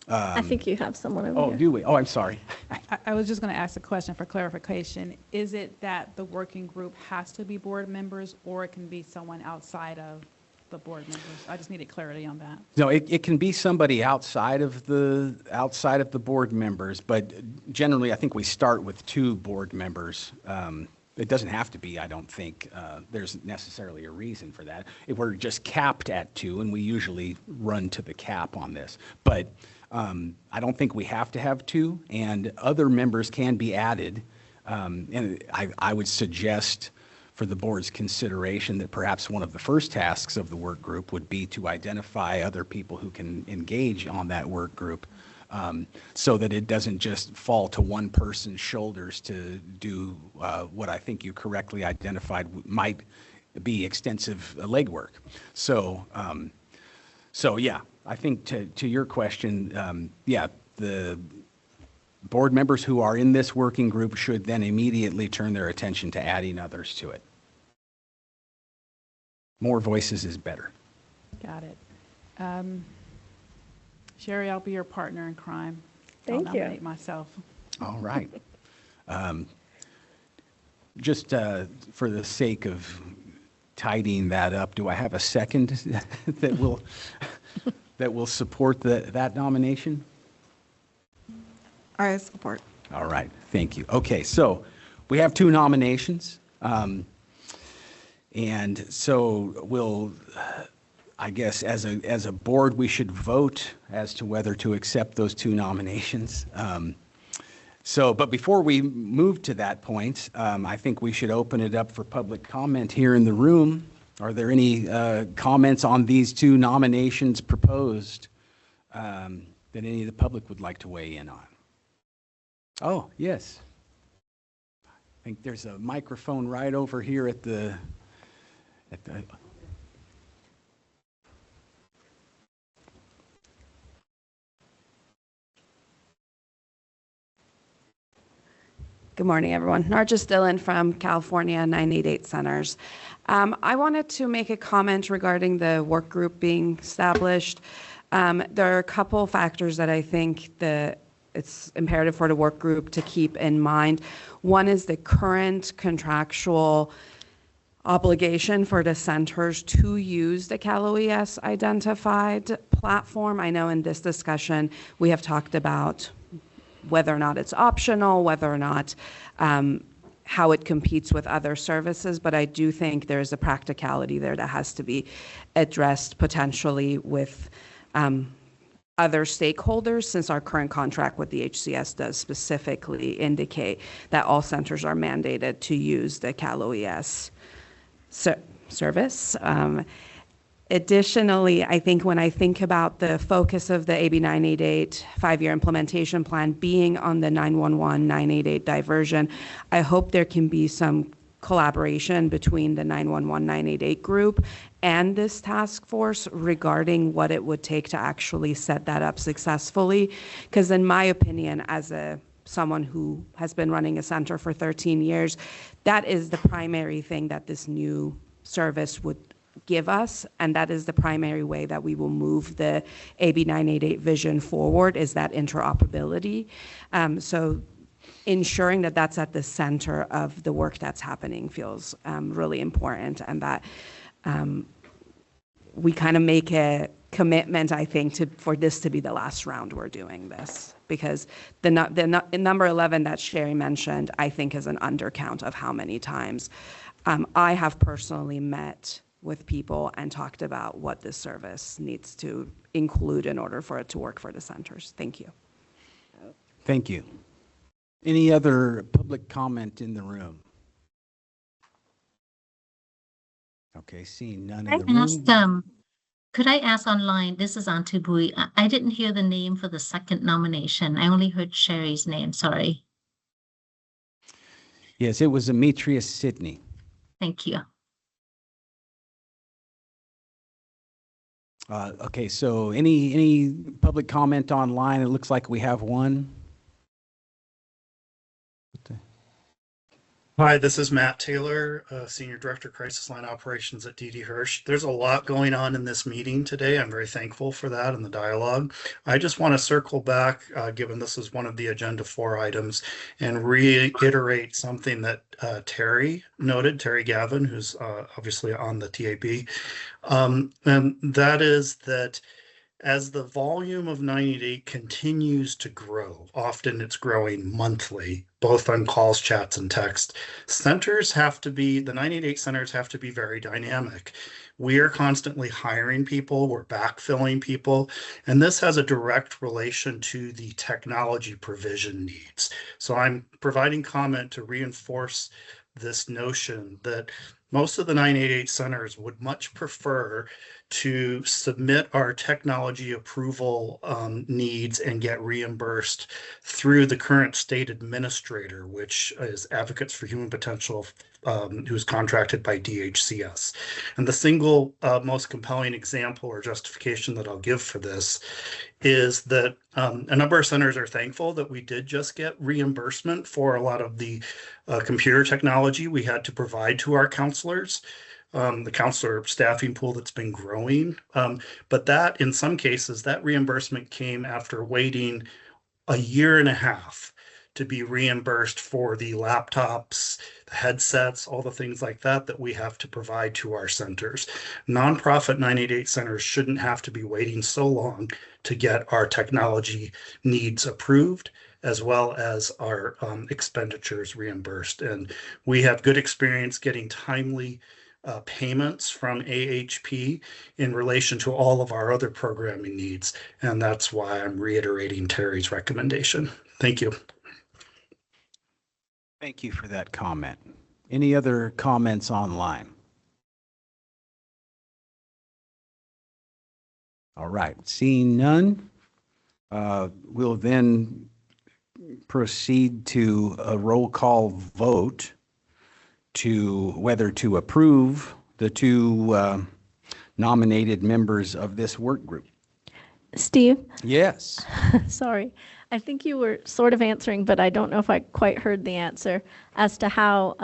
I think you have someone over Oh, here. do we? Oh, I'm sorry. I was just going to ask a question for clarification. Is it that the working group has to be board members, or it can be someone outside of the board members? I just needed clarity on that. No, it can be somebody outside of the board members, but generally, I think we start with 2 board members. It doesn't have to be, I don't think. There's necessarily a reason for that. If we're just capped at 2, and we usually run to the cap on this. But I don't think we have to have 2, and other members can be added. And I would suggest for the board's consideration that perhaps one of the first tasks of the work group would be to identify other people who can engage on that work group, so that it doesn't just fall to one person's shoulders to do what I think you correctly identified might be extensive legwork. So yeah, I think to your question, yeah, the board members who are in this working group should then immediately turn their attention to adding others to it. More voices is better. Got it. Sherry, I'll be your partner in crime. Thank I'll you. nominate myself. All right. Just for the sake of tidying that up, do I have a second that will support that nomination? I support. All right, thank you. Okay, so we have 2 nominations. And so we'll, I guess, as a board, we should vote as to whether to accept those 2 nominations. But before we move to that point, I think we should open it up for public comment here in the room. Are there any comments on these 2 nominations proposed that any of the public would like to weigh in on? Oh, yes. I think there's a microphone right over here at the Good morning, everyone. Nargis Dillon from California 988 Centers. I wanted to make a comment regarding the work group being established. There are a couple factors that I think that it's imperative for the work group to keep in mind. One is the current contractual obligation for the centers to use the Cal OES identified platform. I know in this discussion we have talked about whether or not it's optional, whether or not how it competes with other services, but I do think there's a practicality there that has to be addressed potentially with other stakeholders, since our current contract with the HCS does specifically indicate that all centers are mandated to use the Cal OES service. Additionally, I think when I think about the focus of the AB 988 5-year implementation plan being on the 911 988 diversion, I hope there can be some collaboration between the 911 988 group and this task force regarding what it would take to actually set that up successfully. Because in my opinion, as someone who has been running a center for 13 years, that is the primary thing that this new service would give us, and that is the primary way that we will move the AB 988 vision forward, is that interoperability. So ensuring that that's at the center of the work that's happening feels really important, and that we kind of make a commitment, I think, for this to be the last round we're doing this, because the number 11 that Sherry mentioned, I think, is an undercount of how many times I have personally met with people and talked about what this service needs to include in order for it to work for the centers. Thank you. Thank you. Any other public comment in the room? Okay, seeing none in the room. Could I ask online, this is Auntie Bui, I didn't hear the name for the second nomination. I only heard Sherry's name, sorry. Yes, it was Demetrius Sidney. Thank you. Okay, so any public comment online? It looks like we have one. Hi, this is Matt Taylor, Senior Director, Crisis Line Operations at DD Hirsch. There's a lot going on in this meeting today. I'm very thankful for that and the dialogue. I just want to circle back, given this is one of the Agenda 4 items, and reiterate something that Terry noted, Terry Gavin, who's obviously on the TAB, and that is that as the volume of 988 continues to grow, often it's growing monthly, both on calls, chats, and text, the 988 centers have to be very dynamic. We are constantly hiring people, we're backfilling people, and this has a direct relation to the technology provision needs. So I'm providing comment to reinforce this notion that most of the 988 centers would much prefer to submit our technology approval needs and get reimbursed through the current state administrator, which is Advocates for Human Potential, who's contracted by DHCS. And the single most compelling example or justification that I'll give for this is that a number of centers are thankful that we did just get reimbursement for a lot of the computer technology we had to provide to our counselors. The counselor staffing pool that's been growing. But that, in some cases, that reimbursement came after waiting a year and a half to be reimbursed for the laptops, the headsets, all the things like that we have to provide to our centers. Nonprofit 988 centers shouldn't have to be waiting so long to get our technology needs approved, as well as our expenditures reimbursed. And we have good experience getting timely payments from AHP in relation to all of our other programming needs. And that's why I'm reiterating Terry's recommendation. Thank you. Thank you for that comment. Any other comments online? All right, seeing none, we'll then proceed to a roll call vote to whether to approve the two nominated members of this work group. Steve? Yes. Sorry. I think you were sort of answering, but I don't know if I quite heard the answer as to how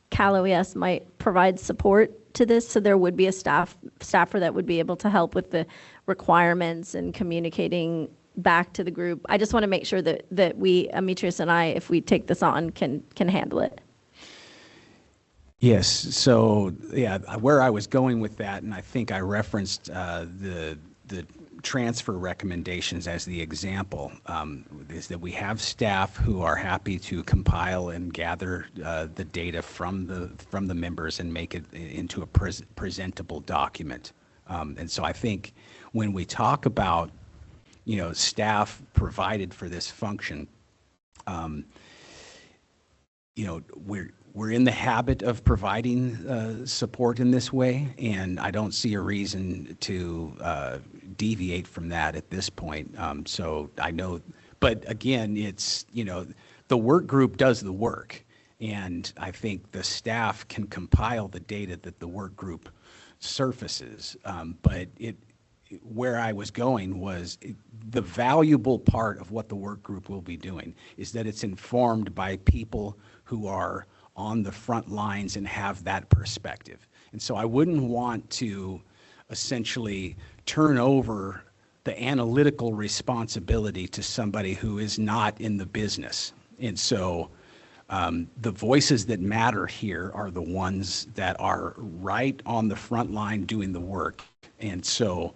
Cal OES might provide support to this. So there would be a staffer that would be able to help with the requirements and communicating back to the group. I just want to make sure that we, Demetrius and I, if we take this on, can handle it. Yes. So yeah, where I was going with that, and I think I referenced the transfer recommendations as the example, is that we have staff who are happy to compile and gather the data from the members and make it into a presentable document. And so I think when we talk about, staff provided for this function, we're in the habit of providing support in this way, and I don't see a reason to deviate from that at this point. So I know, but again, it's, the work group does the work, and I think the staff can compile the data that the work group surfaces. But where I was going was the valuable part of what the work group will be doing is that it's informed by people who are on the front lines and have that perspective. And so I wouldn't want to essentially turn over the analytical responsibility to somebody who is not in the business. And so the voices that matter here are the ones that are right on the front line doing the work. And so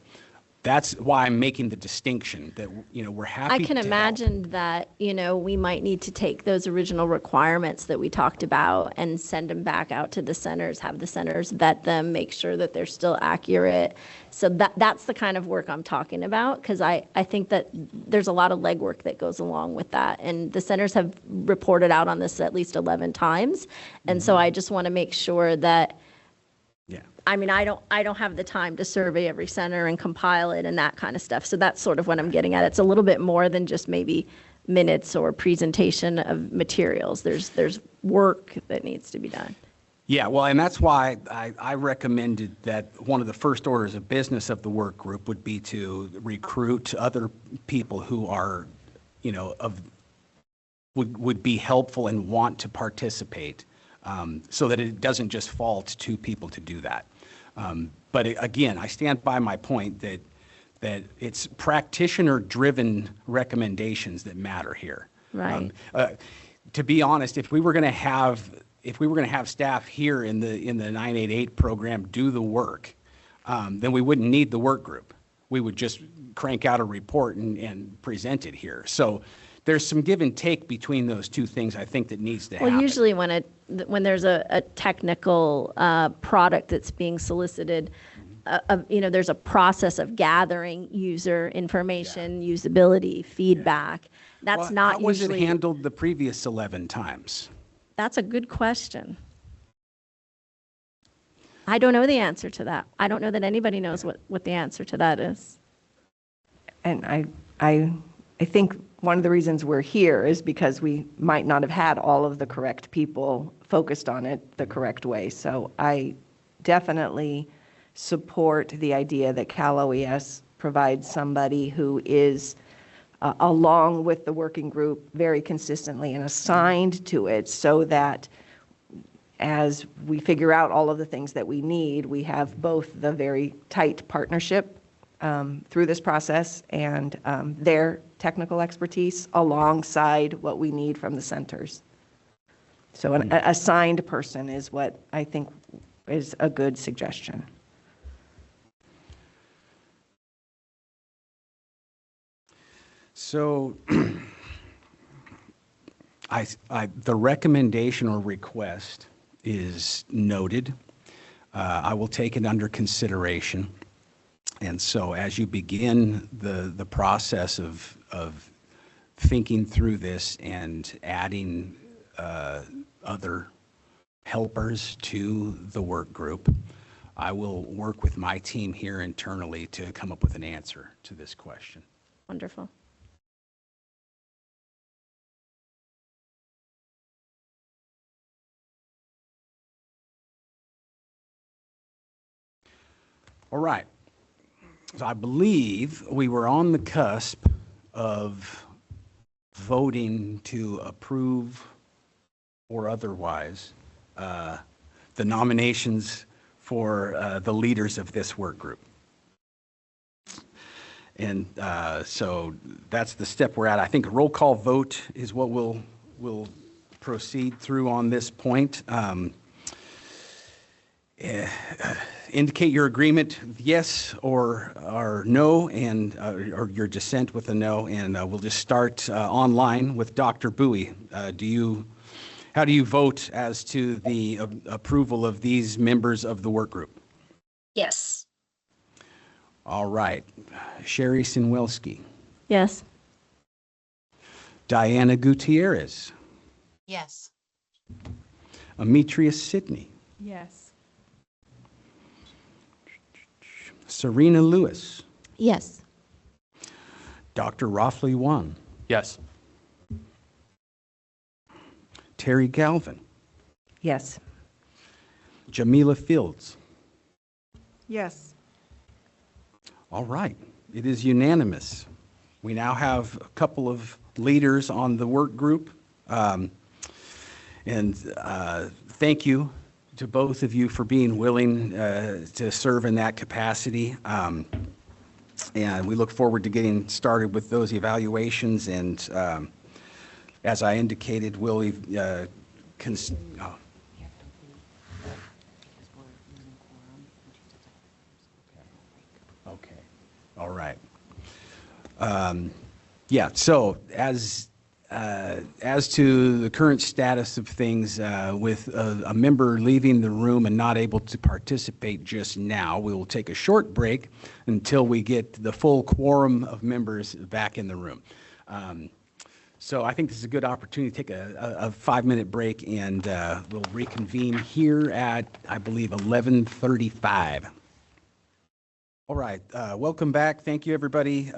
that's why I'm making the distinction that, we're happy I can to help. imagine that, we might need to take those original requirements that we talked about and send them back out to the centers, have the centers vet them, make sure that they're still accurate. So that's the kind of work I'm talking about, because I think that there's a lot of legwork that goes along with that. And the centers have reported out on this at least 11 times. And so I just want to make sure that, I mean, I don't have the time to survey every center and compile it and that kind of stuff. So that's sort of what I'm getting at. It's a little bit more than just maybe minutes or presentation of materials. There's work that needs to be done. Yeah, well, and that's why I recommended that one of the first orders of business of the work group would be to recruit other people who are, would be helpful and want to participate, so that it doesn't just fall to two people to do that. But again, I stand by my point that it's practitioner-driven recommendations that matter here. Right. To be honest, if we were going to have staff here in the 988 program do the work, then we wouldn't need the work group. We would just crank out a report and present it here. So there's some give and take between those two things, I think, that needs to happen. Well, usually when there's a technical product that's being solicited, there's a process of gathering user information, usability, feedback. That's not how was usually. It handled the previous 11 times? That's a good question. I don't know the answer to that. I don't know that anybody knows what the answer to that is. And I think one of the reasons we're here is because we might not have had all of the correct people focused on it the correct way. So I definitely support the idea that Cal OES provides somebody who is along with the working group very consistently and assigned to it, so that as we figure out all of the things that we need, we have both the very tight partnership through this process and their technical expertise alongside what we need from the centers. So an assigned person is what I think is a good suggestion. So the recommendation or request is noted. I will take it under consideration. And so as you begin the process of thinking through this and adding other helpers to the work group, I will work with my team here internally to come up with an answer to this question. Wonderful. All right. So I believe we were on the cusp of voting to approve or otherwise the nominations for the leaders of this work group. And so that's the step we're at. I think a roll call vote is what we'll proceed through on this point. Indicate your agreement with yes or no, and or your dissent with a no, and we'll just start online with Dr. Bowie. How do you vote as to the approval of these members of the work group? Yes. All right. Sherry Sinwelski. Yes. Diana Gutierrez. Yes. Ametria Sidney. Yes. Serena Lewis. Yes. Dr. Rafli Wan. Yes. Terry Galvin. Yes. Jamila Fields. Yes. All right. It is unanimous. We now have a couple of leaders on the work group. And thank you to both of you for being willing to serve in that capacity. And we look forward to getting started with those evaluations and As I indicated, we'll okay, all right. Yeah, so as to the current status of things, with a member leaving the room and not able to participate just now, we will take a short break until we get the full quorum of members back in the room. So I think this is a good opportunity to take a 5-minute break, and we'll reconvene here at, I believe, 11:35. All right, welcome back. Thank you, everybody.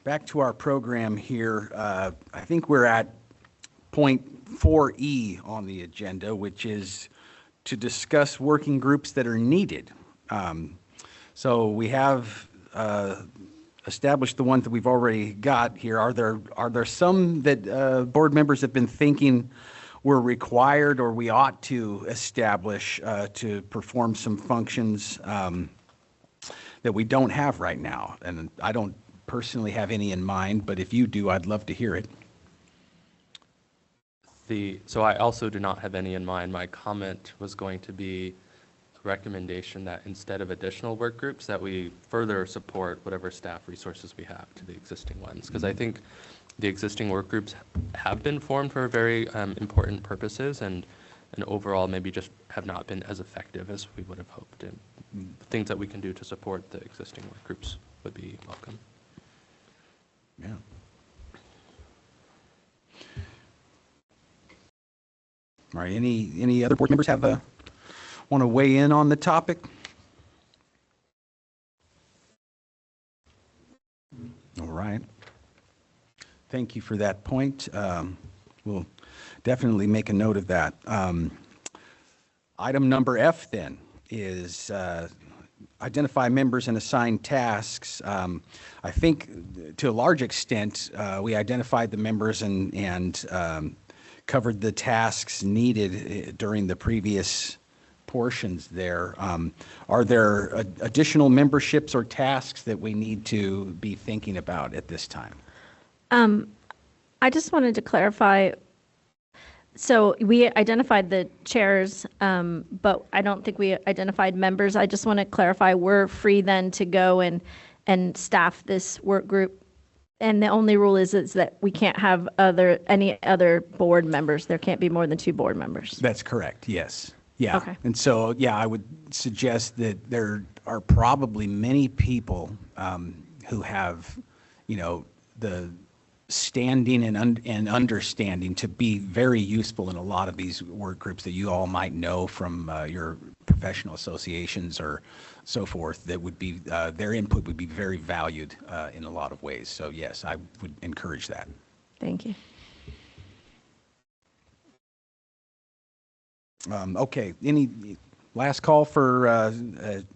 Back to our program here. I think we're at point 4E on the agenda, which is to discuss working groups that are needed. So we have established the ones that we've already got here. Are there some that board members have been thinking were required or we ought to establish to perform some functions that we don't have right now? And I don't personally have any in mind, but if you do, I'd love to hear it. So I also do not have any in mind. My comment was going to be a recommendation that instead of additional work groups, that we further support whatever staff resources we have to the existing ones. Because I think the existing work groups have been formed for very important purposes, and overall maybe just have not been as effective as we would have hoped. And things that we can do to support the existing work groups would be welcome. Yeah. All right. Any other board members want to weigh in on the topic? All right. Thank you for that point. We'll definitely make a note of that. Item number F then is identify members and assign tasks. I think to a large extent, we identified the members and covered the tasks needed during the previous portions there. Are there additional memberships or tasks that we need to be thinking about at this time? I just wanted to clarify. So we identified the chairs, but I don't think we identified members. I just want to clarify, we're free then to go and staff this work group. And the only rule is that we can't have any other board members. There can't be more than 2 board members. That's correct, yes. Yeah. Okay. And so, yeah, I would suggest that there are probably many people who have, the standing and understanding to be very useful in a lot of these work groups that you all might know from your professional associations or so forth, that would be, their input would be very valued in a lot of ways. So yes, I would encourage that. Thank you. Okay, any last call for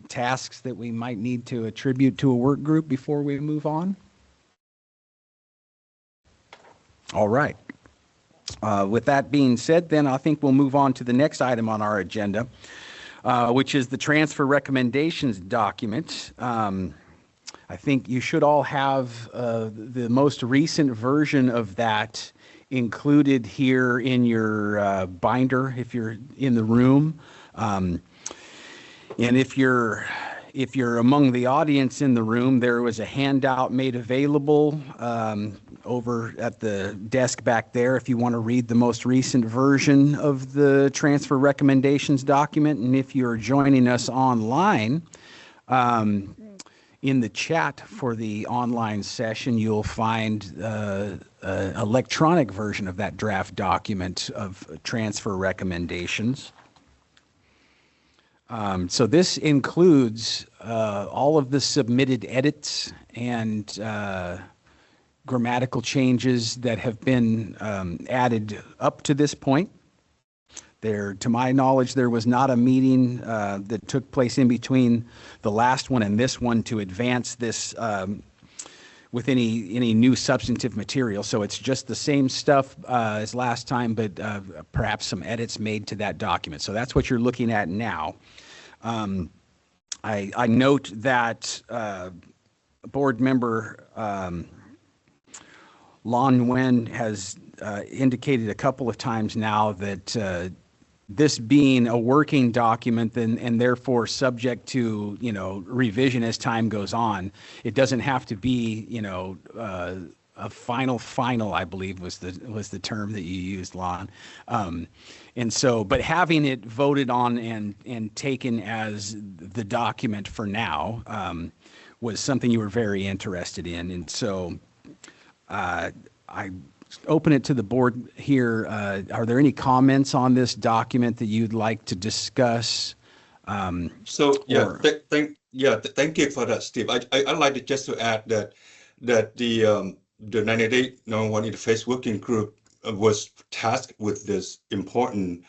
tasks that we might need to attribute to a work group before we move on? All right. With that being said, then I think we'll move on to the next item on our agenda, which is the transfer recommendations document. I think you should all have the most recent version of that included here in your binder if you're in the room. And if you're among the audience in the room, there was a handout made available over at the desk back there if you want to read the most recent version of the transfer recommendations document. And if you're joining us online, in the chat for the online session, you'll find an electronic version of that draft document of transfer recommendations. So this includes all of the submitted edits and grammatical changes that have been added up to this point. To my knowledge, there was not a meeting that took place in between the last one and this one to advance this with any new substantive material. So it's just the same stuff as last time, but perhaps some edits made to that document. So that's what you're looking at now. I note that board member Lon Nguyen has indicated a couple of times now that this being a working document and therefore subject to, revision as time goes on, it doesn't have to be, a final, I believe was the term that you used, Lon. And so, but having it voted on and taken as the document for now was something you were very interested in. And so I open it to the board here. Are there any comments on this document that you'd like to discuss? Thank you for that, Steve. I'd like to just to add that the 988-911 Interface Working Group was tasked with this important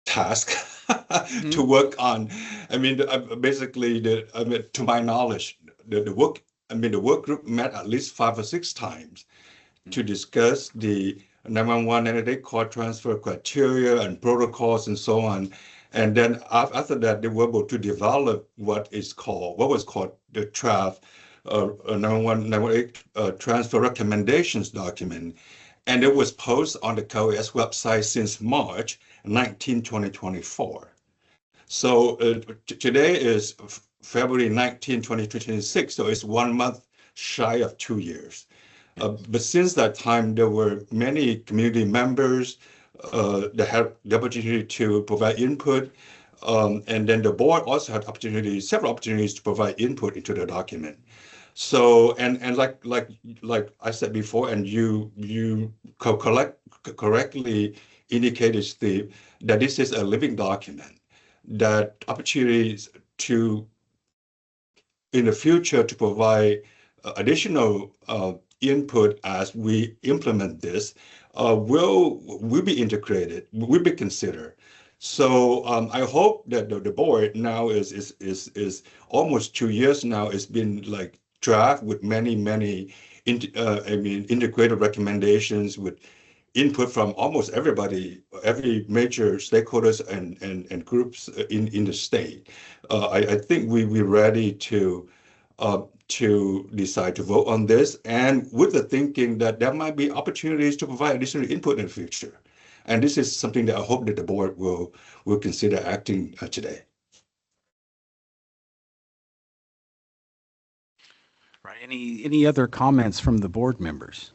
task to work on. I mean, basically, to my knowledge, the work group met at least 5 or 6 times to discuss the 911 988 call transfer criteria and protocols and so on. And then after that, they were able to develop what was called the draft 911 918 transfer recommendations document. And it was posted on the CalOES website since March 19, 2024. So today is February 19, 2026, so it's 1 month shy of 2 years. But since that time, there were many community members that had the opportunity to provide input. And then the board also had several opportunities to provide input into the document. So, and like I said before, and you correctly indicated, Steve, that this is a living document, that opportunities to, in the future, to provide additional input as we implement this will be integrated, will be considered. So I hope that the board now is almost 2 years now. It's been like draft with many integrated recommendations with input from almost everybody, every major stakeholders and groups in the state. I think we're ready to decide to vote on this, and with the thinking that there might be opportunities to provide additional input in the future. And this is something that I hope that the board will consider acting today. Right. Any other comments from the board members?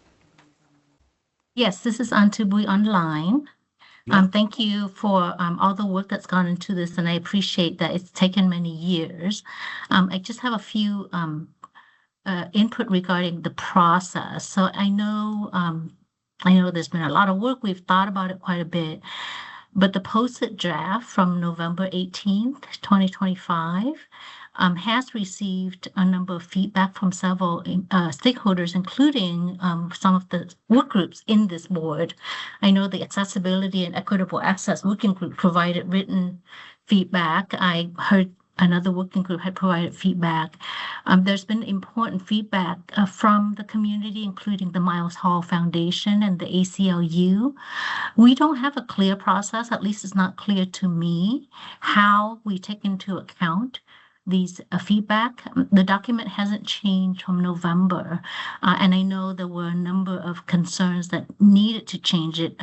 Yes, this is Antubui online. Thank you for all the work that's gone into this, and I appreciate that it's taken many years. I just have a few input regarding the process. So I know there's been a lot of work. We've thought about it quite a bit, but the posted draft from November 18th, 2025 has received a number of feedback from several stakeholders, including some of the work groups in this board. I know the Accessibility and Equitable Access Working Group provided written feedback. I heard another working group had provided feedback. There's been important feedback from the community, including the Miles Hall Foundation and the ACLU. We don't have a clear process, at least it's not clear to me, how we take into account these feedback. The document hasn't changed from November, and I know there were a number of concerns that needed to change it.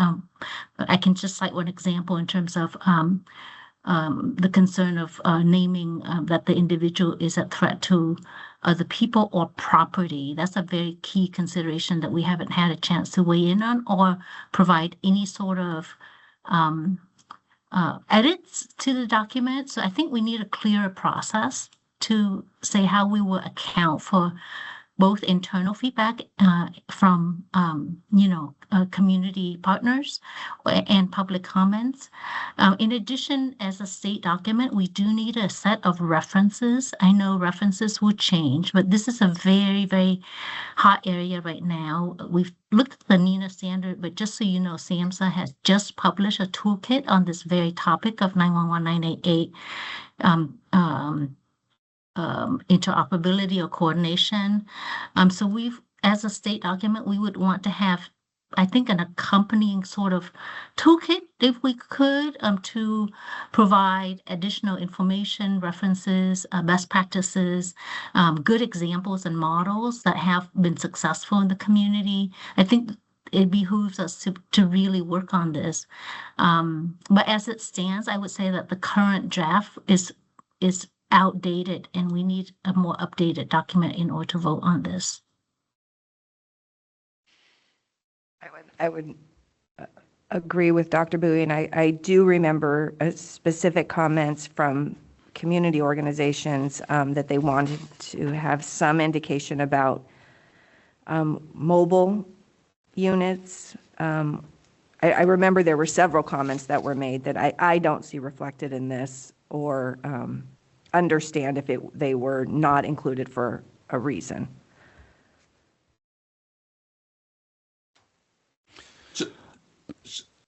I can just cite one example in terms of the concern of naming that the individual is a threat to other people or property. That's a very key consideration that we haven't had a chance to weigh in on or provide any sort of edits to the document. So I think we need a clearer process to say how we will account for both internal feedback from community partners and public comments. In addition, as a state document, we do need a set of references. I know references will change, but this is a very, very hot area right now. We've looked at the NENA standard, but just so you know, SAMHSA has just published a toolkit on this very topic of 911-988 interoperability or coordination. So as a state document, we would want to have I think, an accompanying sort of toolkit, if we could, to provide additional information, references, best practices, good examples and models that have been successful in the community. I think it behooves us to really work on this. But as it stands, I would say that the current draft is outdated, and we need a more updated document in order to vote on this. I would agree with Dr. Bowie, and I do remember specific comments from community organizations that they wanted to have some indication about mobile units. I remember there were several comments that were made that I don't see reflected in this or understand if they were not included for a reason.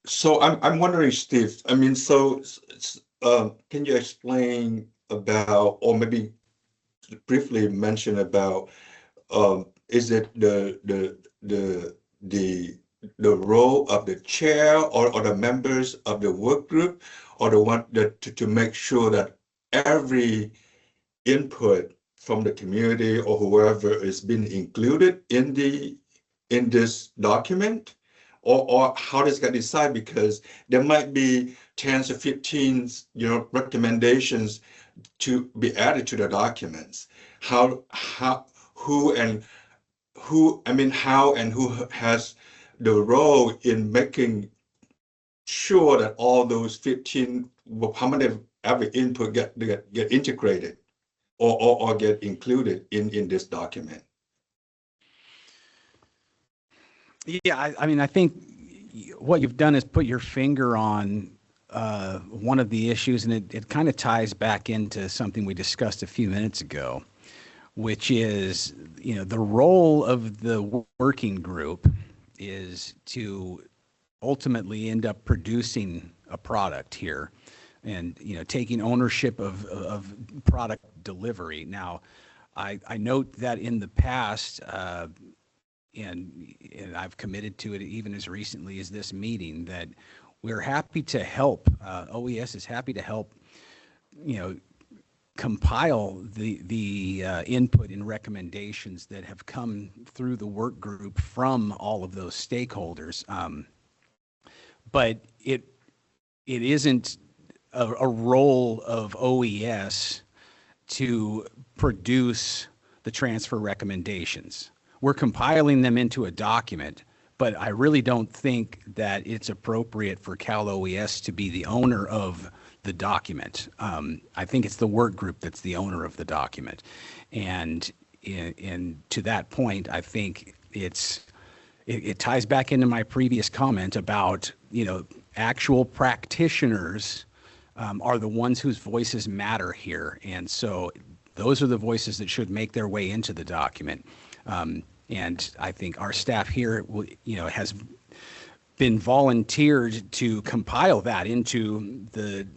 So I'm wondering, Steve, I mean, can you explain about, or maybe briefly mention about, is it the role of the chair or the members of the work group, or the one that to make sure that every input from the community or whoever is being included in this document? Or how does it get decided? Because there might be 10 to 15, recommendations to be added to the documents. How and who has the role in making sure that all those 15, how many of every input get integrated or get included in this document? Yeah, I mean, I think what you've done is put your finger on one of the issues, and it kind of ties back into something we discussed a few minutes ago, which is, the role of the working group is to ultimately end up producing a product here and, taking ownership of product delivery. Now, I note that in the past, and I've committed to it even as recently as this meeting, that we're happy to help. OES is happy to help, compile the input and recommendations that have come through the work group from all of those stakeholders. But it isn't a role of OES to produce the transfer recommendations. We're compiling them into a document, but I really don't think that it's appropriate for Cal OES to be the owner of the document. I think it's the work group that's the owner of the document. And to that point, I think it ties back into my previous comment about, actual practitioners are the ones whose voices matter here. And so those are the voices that should make their way into the document. And I think our staff here, has been volunteered to compile that into the,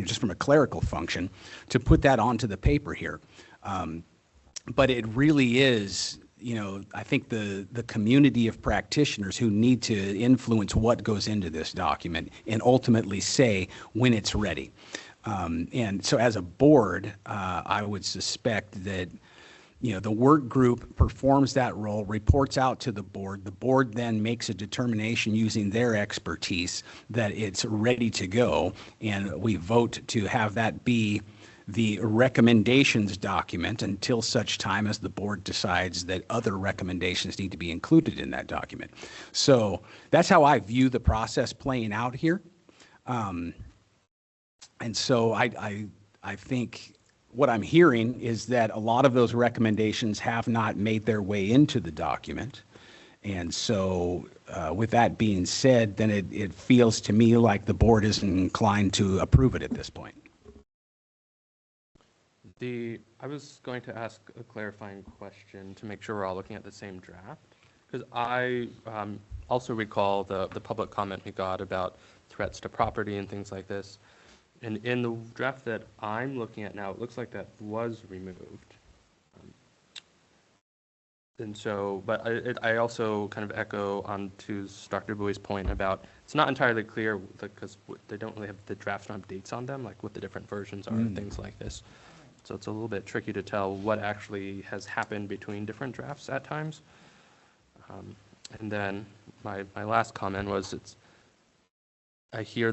just from a clerical function, to put that onto the paper here. But it really is, I think the community of practitioners who need to influence what goes into this document and ultimately say when it's ready. And so as a board, I would suspect that the work group performs that role, reports out to the board. The board then makes a determination using their expertise that it's ready to go, and we vote to have that be the recommendations document until such time as the board decides that other recommendations need to be included in that document. So that's how I view the process playing out here. And so I think what I'm hearing is that a lot of those recommendations have not made their way into the document. And so with that being said, then it feels to me like the board isn't inclined to approve it at this point. I was going to ask a clarifying question to make sure we're all looking at the same draft, because I also recall the public comment we got about threats to property and things like this. And in the draft that I'm looking at now, it looks like that was removed. And so, but I also kind of echo on to Dr. Bowie's point about it's not entirely clear because they don't really have the drafts don't have dates on them, like what the different versions are and things like this. So it's a little bit tricky to tell what actually has happened between different drafts at times. And then my last comment was I hear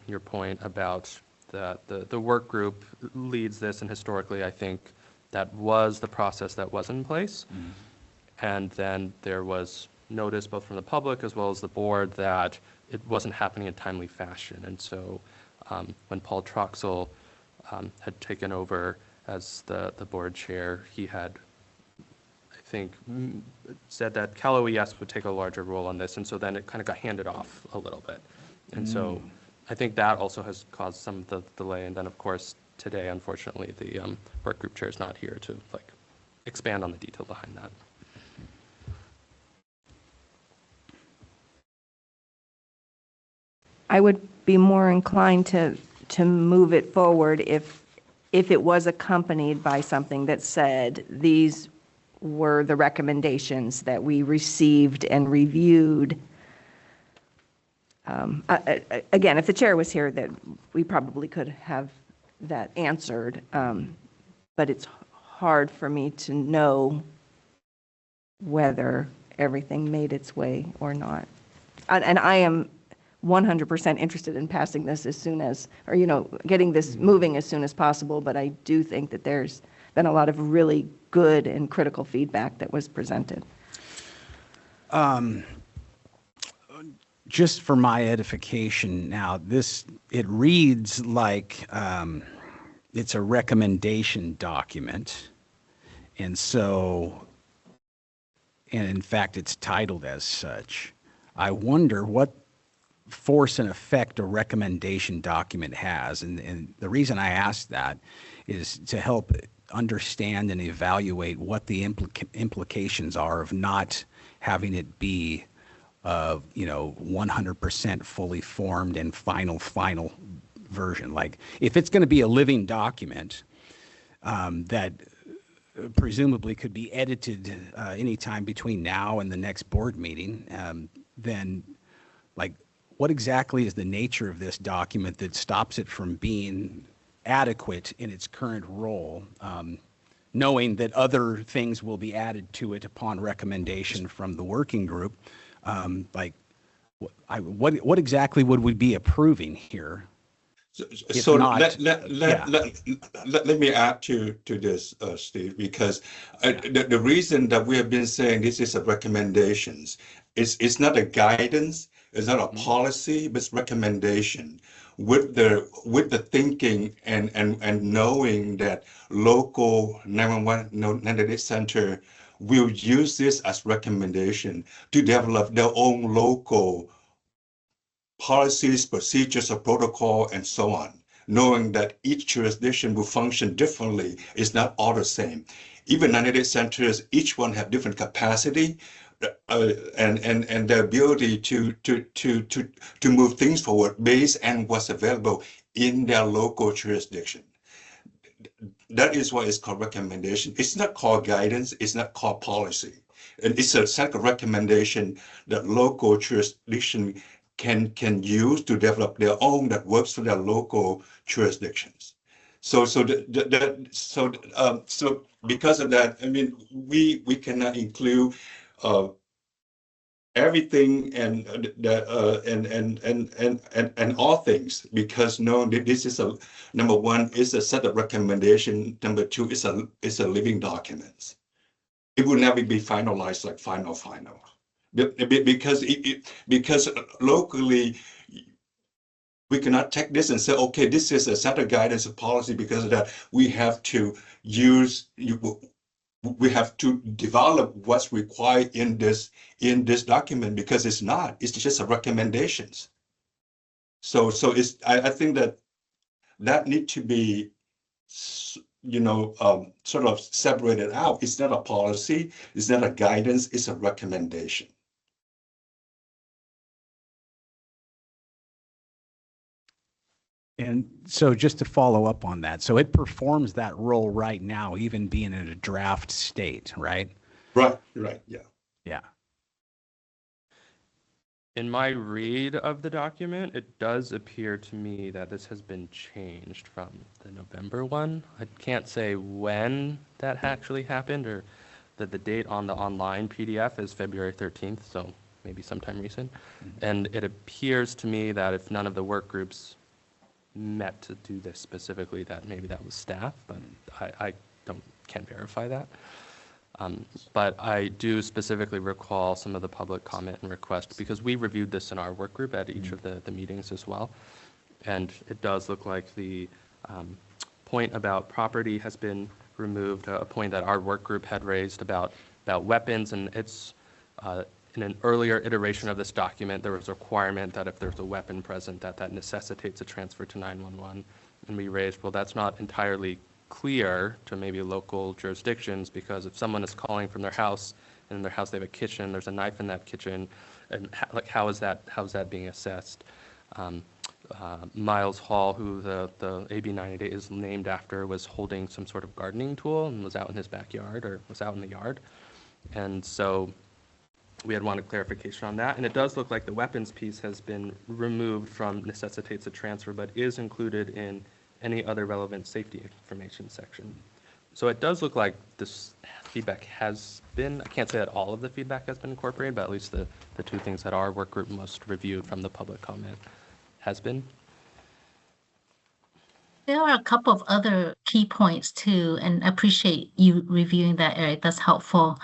your point about the work group leads this, and historically I think that was the process that was in place. And then there was notice both from the public as well as the board that it wasn't happening in timely fashion. And so when Paul Troxel had taken over as the board chair, he had, I think, said that Cal OES would take a larger role on this. And so then it kind of got handed off a little bit. And so I think that also has caused some of the delay. And then, of course, today, unfortunately, the work group chair is not here to expand on the detail behind that. I would be more inclined to move it forward if it was accompanied by something that said these were the recommendations that we received and reviewed. Again, if the chair was here, that we probably could have that answered, but it's hard for me to know whether everything made its way or not. And I am 100% interested in passing this as soon as, or, getting this moving as soon as possible, but I do think that there's been a lot of really good and critical feedback that was presented. Just for my edification now, it reads like it's a recommendation document. And so, and in fact, it's titled as such. I wonder what force and effect a recommendation document has. And the reason I ask that is to help understand and evaluate what the implications are of not having it be 100% fully formed and final version. Like if it's going to be a living document that presumably could be edited anytime between now and the next board meeting, then what exactly is the nature of this document that stops it from being adequate in its current role, knowing that other things will be added to it upon recommendation from the working group? What exactly would we be approving here? So let me add to this, Steve, because the reason that we have been saying this is a recommendations, it's not a guidance, it's not a policy, but it's recommendation with the thinking and knowing that local 911 988 center will use this as recommendation to develop their own local policies, procedures, or protocol, and so on, knowing that each jurisdiction will function differently. It's not all the same. Even 988 centers, each one have different capacity and the ability to move things forward based on what's available in their local jurisdiction. That is why it's called recommendation. It's not called guidance. It's not called policy. And it's a set of recommendation that local jurisdiction can use to develop their own that works for their local jurisdictions. So because of that, I mean, we cannot include everything and all things, because this is number one is a set of recommendation. Number two is a living documents. It will never be finalized like final. Because locally we cannot take this and say, okay, this is a set of guidance and policy. Because of that, we have to develop what's required in this document, because it's not. It's just a recommendations. So I think that need to be sort of separated out. It's not a policy. It's not a guidance. It's a recommendation. And so just to follow up on that, so it performs that role right now, even being in a draft state, right? Right, yeah. Yeah. In my read of the document, it does appear to me that this has been changed from the November one. I can't say when that actually happened, or that the date on the online PDF is February 13th, so maybe sometime recent. And it appears to me that if none of the work groups met to do this specifically, that maybe that was staff, but I can't verify that. But I do specifically recall some of the public comment and request, because we reviewed this in our work group at each of the meetings as well. And it does look like the point about property has been removed, a point that our work group had raised about weapons. And it's in an earlier iteration of this document, there was a requirement that if there's a weapon present, that necessitates a transfer to 911. And we raised, well, that's not entirely clear to maybe local jurisdictions, because if someone is calling from their house, and in their house they have a kitchen, there's a knife in that kitchen, and how is that being assessed? Miles Hall, who the AB 988 is named after, was holding some sort of gardening tool and was out in his backyard, or was out in the yard. And so we had wanted clarification on that. And it does look like the weapons piece has been removed from necessitates a transfer, but is included in any other relevant safety information section. So it does look like this feedback has been, I can't say that all of the feedback has been incorporated, but at least the two things that our work group most reviewed from the public comment has been. There are a couple of other key points too, and I appreciate you reviewing that, Eric. That's helpful.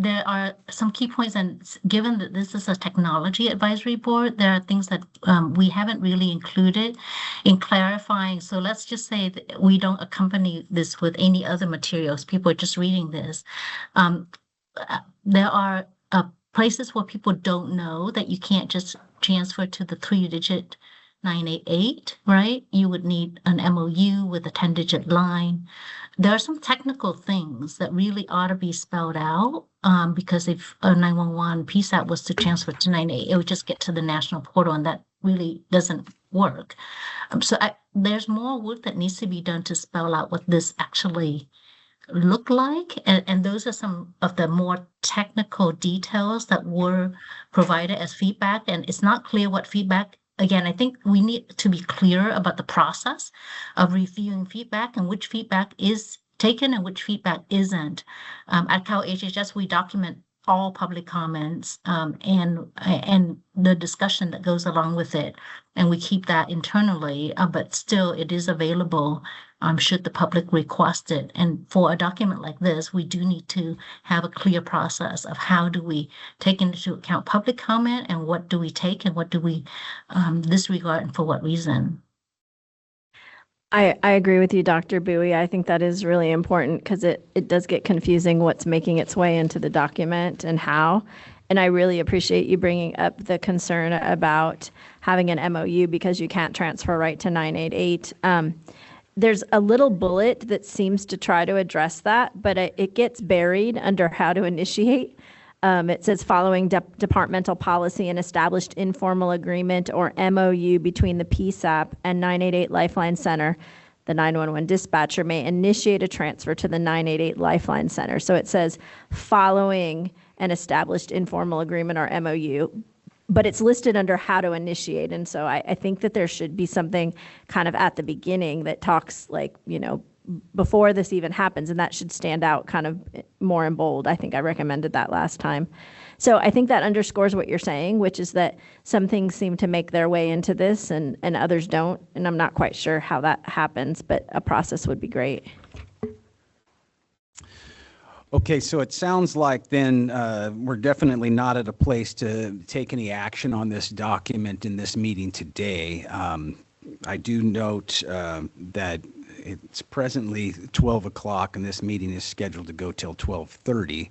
There are some key points, and given that this is a technology advisory board, there are things that we haven't really included in clarifying. So let's just say that we don't accompany this with any other materials. People are just reading this. There are places where people don't know that you can't just transfer to the 3-digit 988, right? You would need an MOU with a 10-digit line. There are some technical things that really ought to be spelled out, because if a 911 PSAP was to transfer to 988, it would just get to the national portal, and that really doesn't work. There's more work that needs to be done to spell out what this actually look like, and those are some of the more technical details that were provided as feedback, and it's not clear what feedback. Again, I think we need to be clear about the process of reviewing feedback and which feedback is taken and which feedback isn't. At Cal HHS, we document all public comments and the discussion that goes along with it, and we keep that internally, but still it is available should the public request it. And for a document like this, we do need to have a clear process of how do we take into account public comment, and what do we take and what do we disregard, and for what reason. I agree with you, Dr. Bowie. I think that is really important, because it does get confusing what's making its way into the document and how. And I really appreciate you bringing up the concern about having an MOU because you can't transfer right to 988. There's a little bullet that seems to try to address that, but it gets buried under how to initiate. It says following departmental policy and established informal agreement or MOU between the PSAP and 988 Lifeline Center, the 911 dispatcher may initiate a transfer to the 988 Lifeline Center. So it says following an established informal agreement or MOU, but it's listed under how to initiate. And so I think that there should be something kind of at the beginning that talks like, before this even happens, and that should stand out kind of more in bold. I think I recommended that last time. So I think that underscores what you're saying, which is that some things seem to make their way into this and others don't. And I'm not quite sure how that happens, but a process would be great. Okay, so it sounds like then we're definitely not at a place to take any action on this document in this meeting today. I do note that it's presently 12 o'clock and this meeting is scheduled to go till 12:30.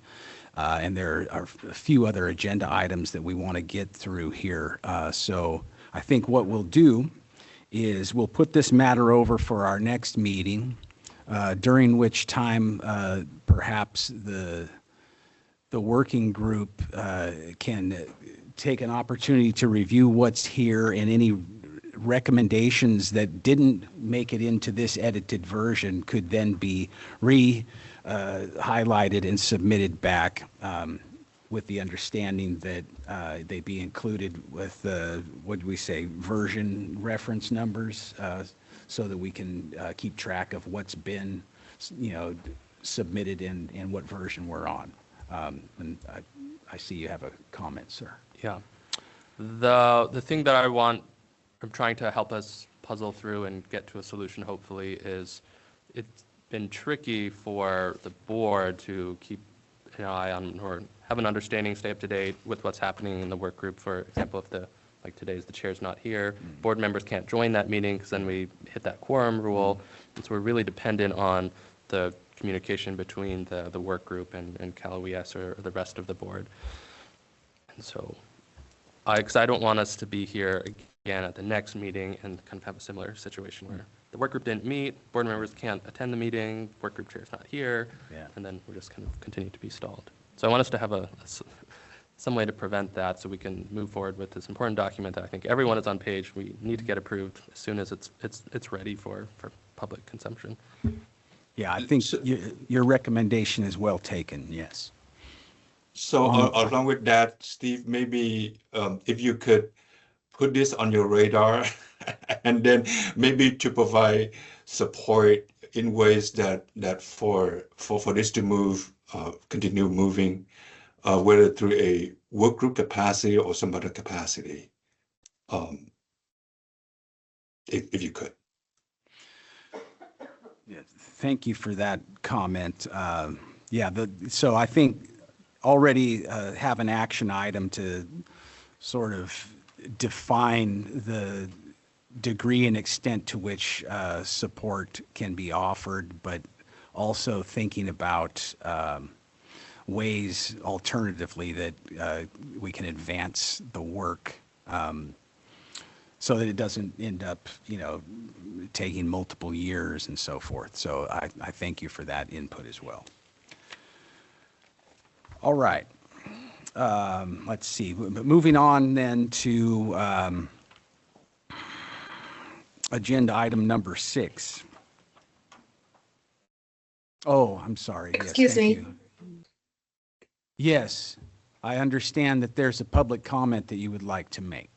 And there are a few other agenda items that we want to get through here. So I think what we'll do is we'll put this matter over for our next meeting, during which time perhaps the working group can take an opportunity to review what's here, and any recommendations that didn't make it into this edited version could then be highlighted and submitted back with the understanding that they be included with the, what do we say, version reference numbers, so that we can keep track of what's been, submitted and what version we're on. And I see you have a comment, sir. Yeah. The thing that I'm trying to help us puzzle through and get to a solution, hopefully, is it's been tricky for the board to keep an eye on or have an understanding, stay up to date with what's happening in the work group. For example, if like today's the chair's not here, board members can't join that meeting because then we hit that quorum rule. And so we're really dependent on the communication between the work group and Cal OES or the rest of the board. And so because I don't want us to be here again at the next meeting and kind of have a similar situation where the work group didn't meet, board members can't attend the meeting, work group chair's not here, and then we're just kind of continue to be stalled. So I want us to have some way to prevent that so we can move forward with this important document that I think everyone is on page. We need to get approved as soon as it's ready for public consumption. Yeah, I think your recommendation is well taken, yes. So along with that, Steve, maybe if you could put this on your radar and then maybe to provide support in ways that for this to move, continue moving, whether through a work group capacity or some other capacity, if you could. Yeah, thank you for that comment. So I think already have an action item to sort of define the degree and extent to which support can be offered, but also thinking about ways alternatively that we can advance the work so that it doesn't end up, taking multiple years and so forth. So I thank you for that input as well. All right. Let's see. Moving on then to agenda item number 6. Oh, I'm sorry. Excuse me. Yes, I understand that there's a public comment that you would like to make.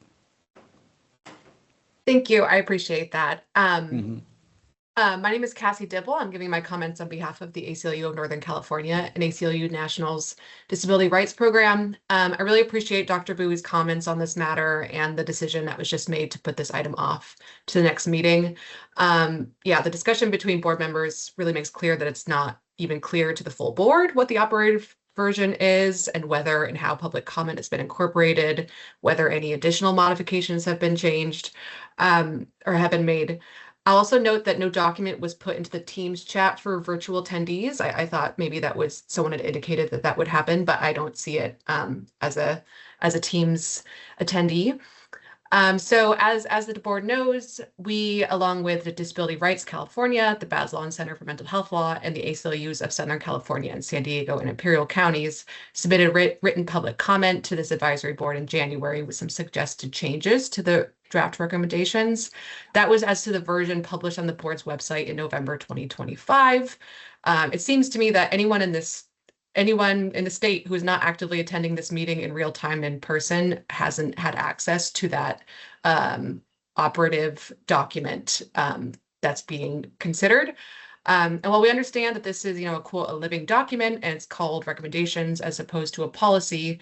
Thank you. I appreciate that. My name is Cassie Dibble. I'm giving my comments on behalf of the ACLU of Northern California and ACLU National's Disability Rights Program. I really appreciate Dr. Bowie's comments on this matter and the decision that was just made to put this item off to the next meeting. The discussion between board members really makes clear that it's not even clear to the full board what the operative version is and whether and how public comment has been incorporated, whether any additional modifications have been changed or have been made. I'll also note that no document was put into the Teams chat for virtual attendees. I thought maybe that was someone had indicated that would happen, but I don't see it as a Teams attendee. So as the board knows, we, along with the Disability Rights California, the Bazelon Center for Mental Health Law, and the ACLUs of Southern California and San Diego and Imperial counties, submitted written public comment to this advisory board in January with some suggested changes to the draft recommendations. That was as to the version published on the board's website in November 2025. It seems to me that anyone in the state who is not actively attending this meeting in real time in person hasn't had access to that operative document that's being considered. And while we understand that this is, a living document and it's called recommendations as opposed to a policy,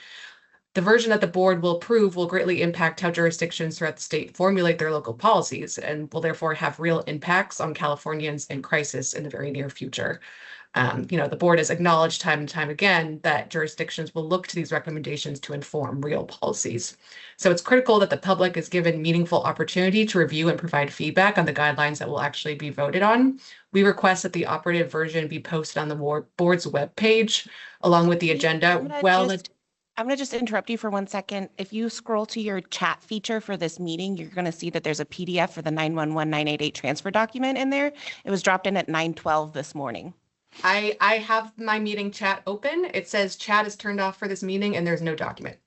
the version that the board will approve will greatly impact how jurisdictions throughout the state formulate their local policies and will therefore have real impacts on Californians in crisis in the very near future. The board has acknowledged time and time again that jurisdictions will look to these recommendations to inform real policies. So it's critical that the public is given meaningful opportunity to review and provide feedback on the guidelines that will actually be voted on. We request that the operative version be posted on the board's webpage along with the agenda. I'm going to just interrupt you for 1 second. If you scroll to your chat feature for this meeting, you're going to see that there's a PDF for the 911-988 transfer document in there. It was dropped in at 9:12 this morning. I have my meeting chat open. It says chat is turned off for this meeting and there's no document.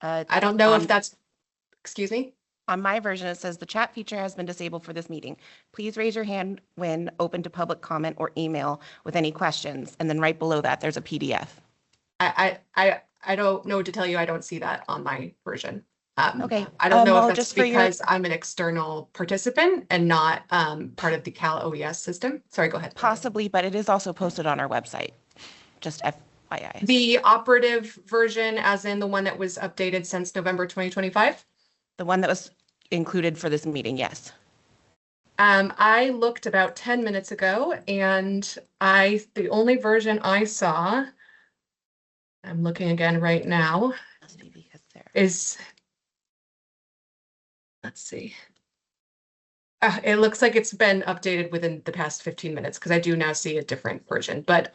I don't know if that's, excuse me? On my version, it says the chat feature has been disabled for this meeting. Please raise your hand when open to public comment or email with any questions. And then right below that, there's a PDF. I don't know what to tell you. I don't see that on my version. Okay. I don't know well, if that's just for your- because I'm an external participant and not part of the Cal OES system. Sorry, go ahead. Possibly, but it is also posted on our website. Just FYI. The operative version, as in the one that was updated since November 2025? The one that was included for this meeting, yes. I looked about 10 minutes ago and the only version I saw, I'm looking again right now, Must be because there. is, let's see. It looks like it's been updated within the past 15 minutes because I do now see a different version, but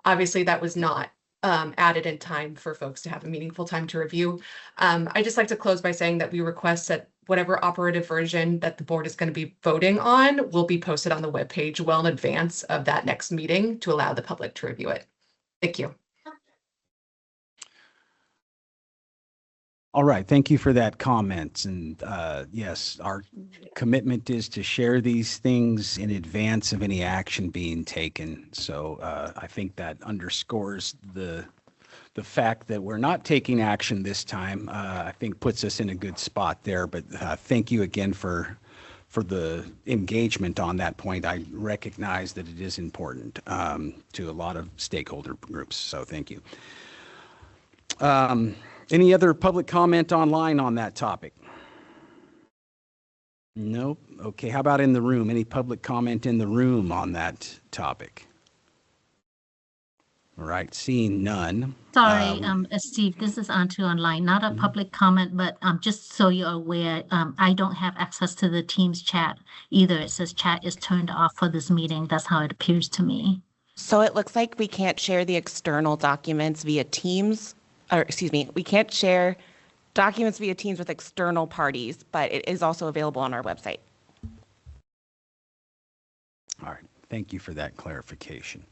obviously that was not added in time for folks to have a meaningful time to review. I just like to close by saying that we request that whatever operative version that the board is going to be voting on will be posted on the webpage well in advance of that next meeting to allow the public to review it. Thank you. All right, thank you for that comment. And yes, our commitment is to share these things in advance of any action being taken. So I think that underscores the fact that we're not taking action this time. I think puts us in a good spot there. But thank you again for the engagement on that point. I recognize that it is important to a lot of stakeholder groups. So thank you. Any other public comment online on that topic? Nope. Okay, how about in the room? Any public comment in the room on that topic? All right, seeing none. Sorry, Steve, this is Antu online, not a public comment, but just so you're aware, I don't have access to the Teams chat either. It says chat is turned off for this meeting. That's how it appears to me. So it looks like we can't share the external documents via Teams, or excuse me, we can't share documents via Teams with external parties, but it is also available on our website. All right, thank you for that clarification.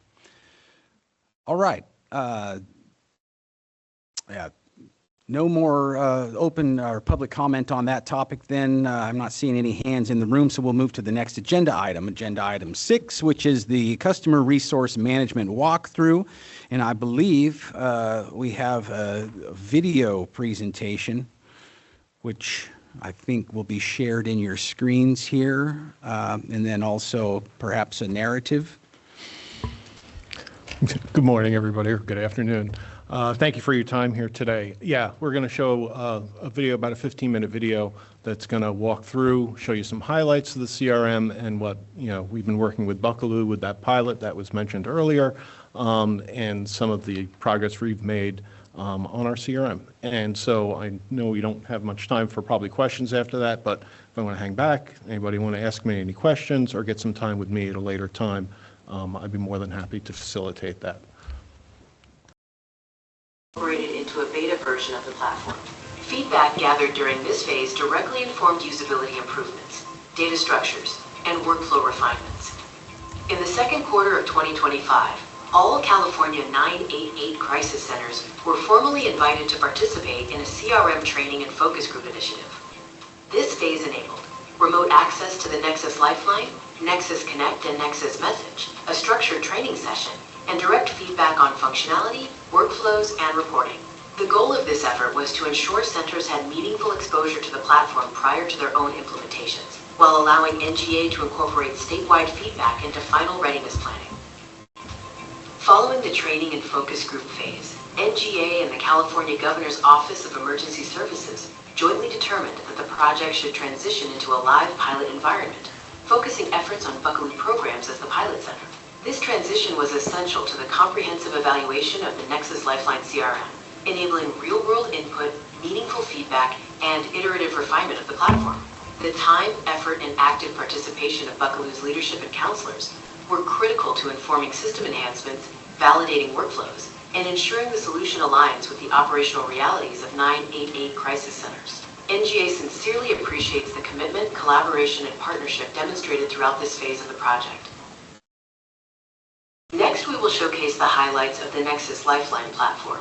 All right. Yeah, no more open or public comment on that topic then. I'm not seeing any hands in the room, so we'll move to the next agenda item 6, which is the Customer Resource Management Walkthrough. And I believe we have a video presentation, which I think will be shared in your screens here, and then also perhaps a narrative. Good morning, everybody, or good afternoon. Thank you for your time here today. Yeah, we're going to show a video, about a 15-minute video that's going to walk through, show you some highlights of the CRM and what, we've been working with Buckaloo with that pilot that was mentioned earlier, and some of the progress we've made on our CRM. And so I know we don't have much time for probably questions after that, but if I want to hang back, anybody want to ask me any questions or get some time with me at a later time, I'd be more than happy to facilitate that. Incorporated into a beta version of the platform. Feedback gathered during this phase directly informed usability improvements, data structures, and workflow refinements. In the second quarter of 2025, all California 988 crisis centers were formally invited to participate in a CRM training and focus group initiative. This phase enabled remote access to the Nexus Lifeline, Nexus Connect, and Nexus Message, a structured training session, and direct feedback on functionality, workflows, and reporting. The goal of this effort was to ensure centers had meaningful exposure to the platform prior to their own implementations, while allowing NGA to incorporate statewide feedback into final readiness planning. Following the training and focus group phase, NGA and the California Governor's Office of Emergency Services jointly determined that the project should transition into a live pilot environment, focusing efforts on Buckaloo programs as the pilot center. This transition was essential to the comprehensive evaluation of the Nexus Lifeline CRM, enabling real-world input, meaningful feedback, and iterative refinement of the platform. The time, effort, and active participation of Buckaloo's leadership and counselors were critical to informing system enhancements, validating workflows, and ensuring the solution aligns with the operational realities of 988 crisis centers. NGA sincerely appreciates the commitment, collaboration, and partnership demonstrated throughout this phase of the project. Next, we will showcase the highlights of the Nexus Lifeline platform,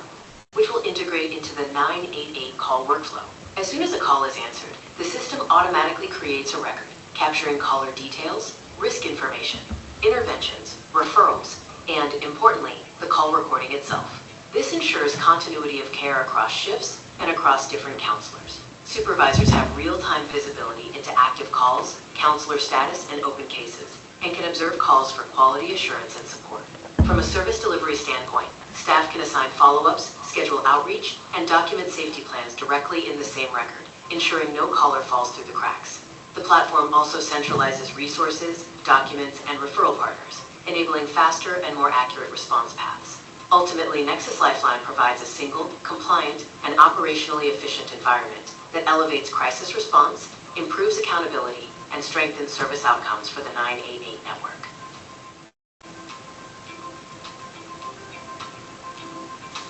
which will integrate into the 988 call workflow. As soon as a call is answered, the system automatically creates a record, capturing caller details, risk information, interventions, referrals, and, importantly, the call recording itself. This ensures continuity of care across shifts and across different counselors. Supervisors have real-time visibility into active calls, counselor status, and open cases, and can observe calls for quality assurance and support. From a service delivery standpoint, staff can assign follow-ups, schedule outreach, and document safety plans directly in the same record, ensuring no caller falls through the cracks. The platform also centralizes resources, documents, and referral partners, enabling faster and more accurate response paths. Ultimately, Nexus Lifeline provides a single, compliant, and operationally efficient environment that elevates crisis response, improves accountability, and strengthens service outcomes for the 988 network.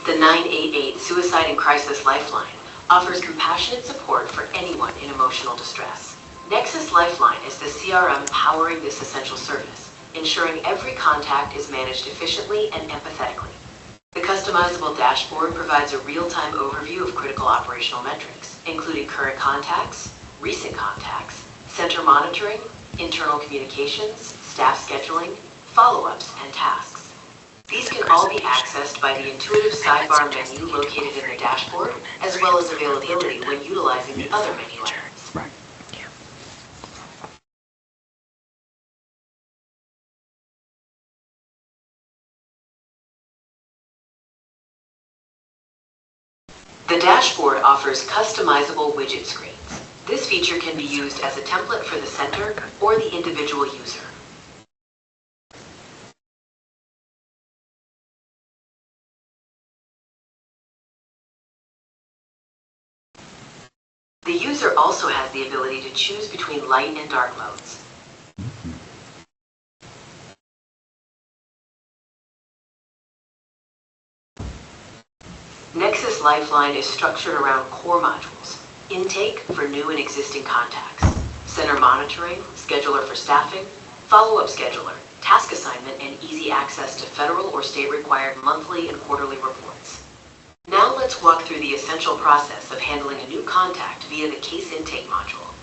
The 988 Suicide and Crisis Lifeline offers compassionate support for anyone in emotional distress. Nexus Lifeline is the CRM powering this essential service, ensuring every contact is managed efficiently and empathetically. The customizable dashboard provides a real-time overview of critical operational metrics, including current contacts, recent contacts, center monitoring, internal communications, staff scheduling, follow-ups, and tasks. These can all be accessed by the intuitive sidebar menu located in the dashboard, as well as availability when utilizing the other menu items. The dashboard offers customizable widget screens. This feature can be used as a template for the center or the individual user. The user also has the ability to choose between light and dark modes. Nexus Lifeline is structured around core modules: intake for new and existing contacts, center monitoring, scheduler for staffing, follow-up scheduler, task assignment, and easy access to federal or state required monthly and quarterly reports. Now let's walk through the essential process of handling a new contact via the case intake module.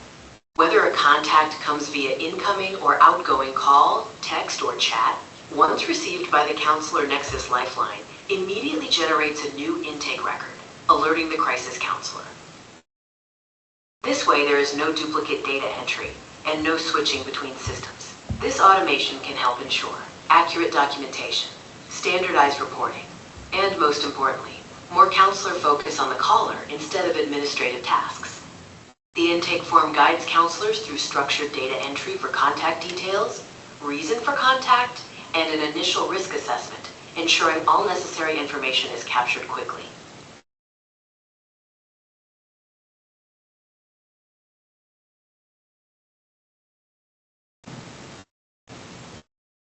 Whether a contact comes via incoming or outgoing call, text, or chat, once received by the counselor Nexus Lifeline immediately generates a new intake record, alerting the crisis counselor. This way, there is no duplicate data entry and no switching between systems. This automation can help ensure accurate documentation, standardized reporting, and most importantly, more counselor focus on the caller instead of administrative tasks. The intake form guides counselors through structured data entry for contact details, reason for contact, and an initial risk assessment, ensuring all necessary information is captured quickly.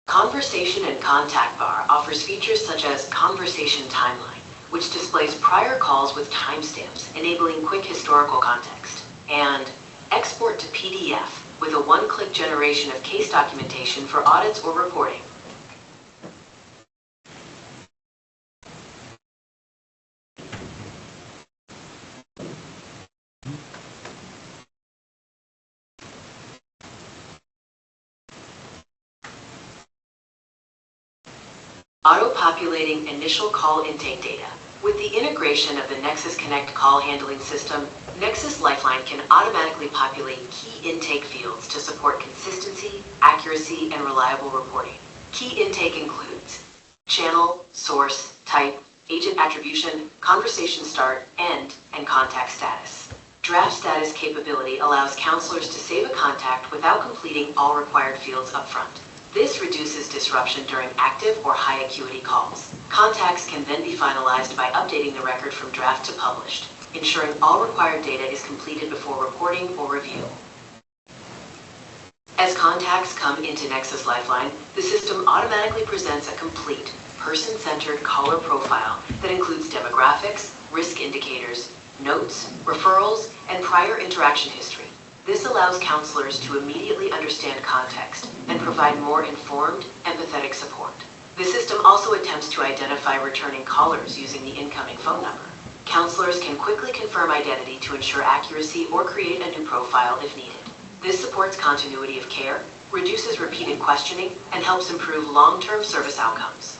Conversation and Contact Bar offers features such as Conversation Timeline, which displays prior calls with timestamps, enabling quick historical context, and Export to PDF with a one-click generation of case documentation for audits or reporting. Auto-populating initial call intake data. With the integration of the Nexus Connect call handling system, Nexus Lifeline can automatically populate key intake fields to support consistency, accuracy, and reliable reporting. Key intake includes channel, source, type, agent attribution, conversation start, end, and contact status. Draft status capability allows counselors to save a contact without completing all required fields upfront. This reduces disruption during active or high acuity calls. Contacts can then be finalized by updating the record from draft to published, ensuring all required data is completed before reporting or review. As contacts come into Nexus Lifeline, the system automatically presents a complete, person-centered caller profile that includes demographics, risk indicators, notes, referrals, and prior interaction history. This allows counselors to immediately understand context and provide more informed, empathetic support. The system also attempts to identify returning callers using the incoming phone number. Counselors can quickly confirm identity to ensure accuracy or create a new profile if needed. This supports continuity of care, reduces repeated questioning, and helps improve long-term service outcomes.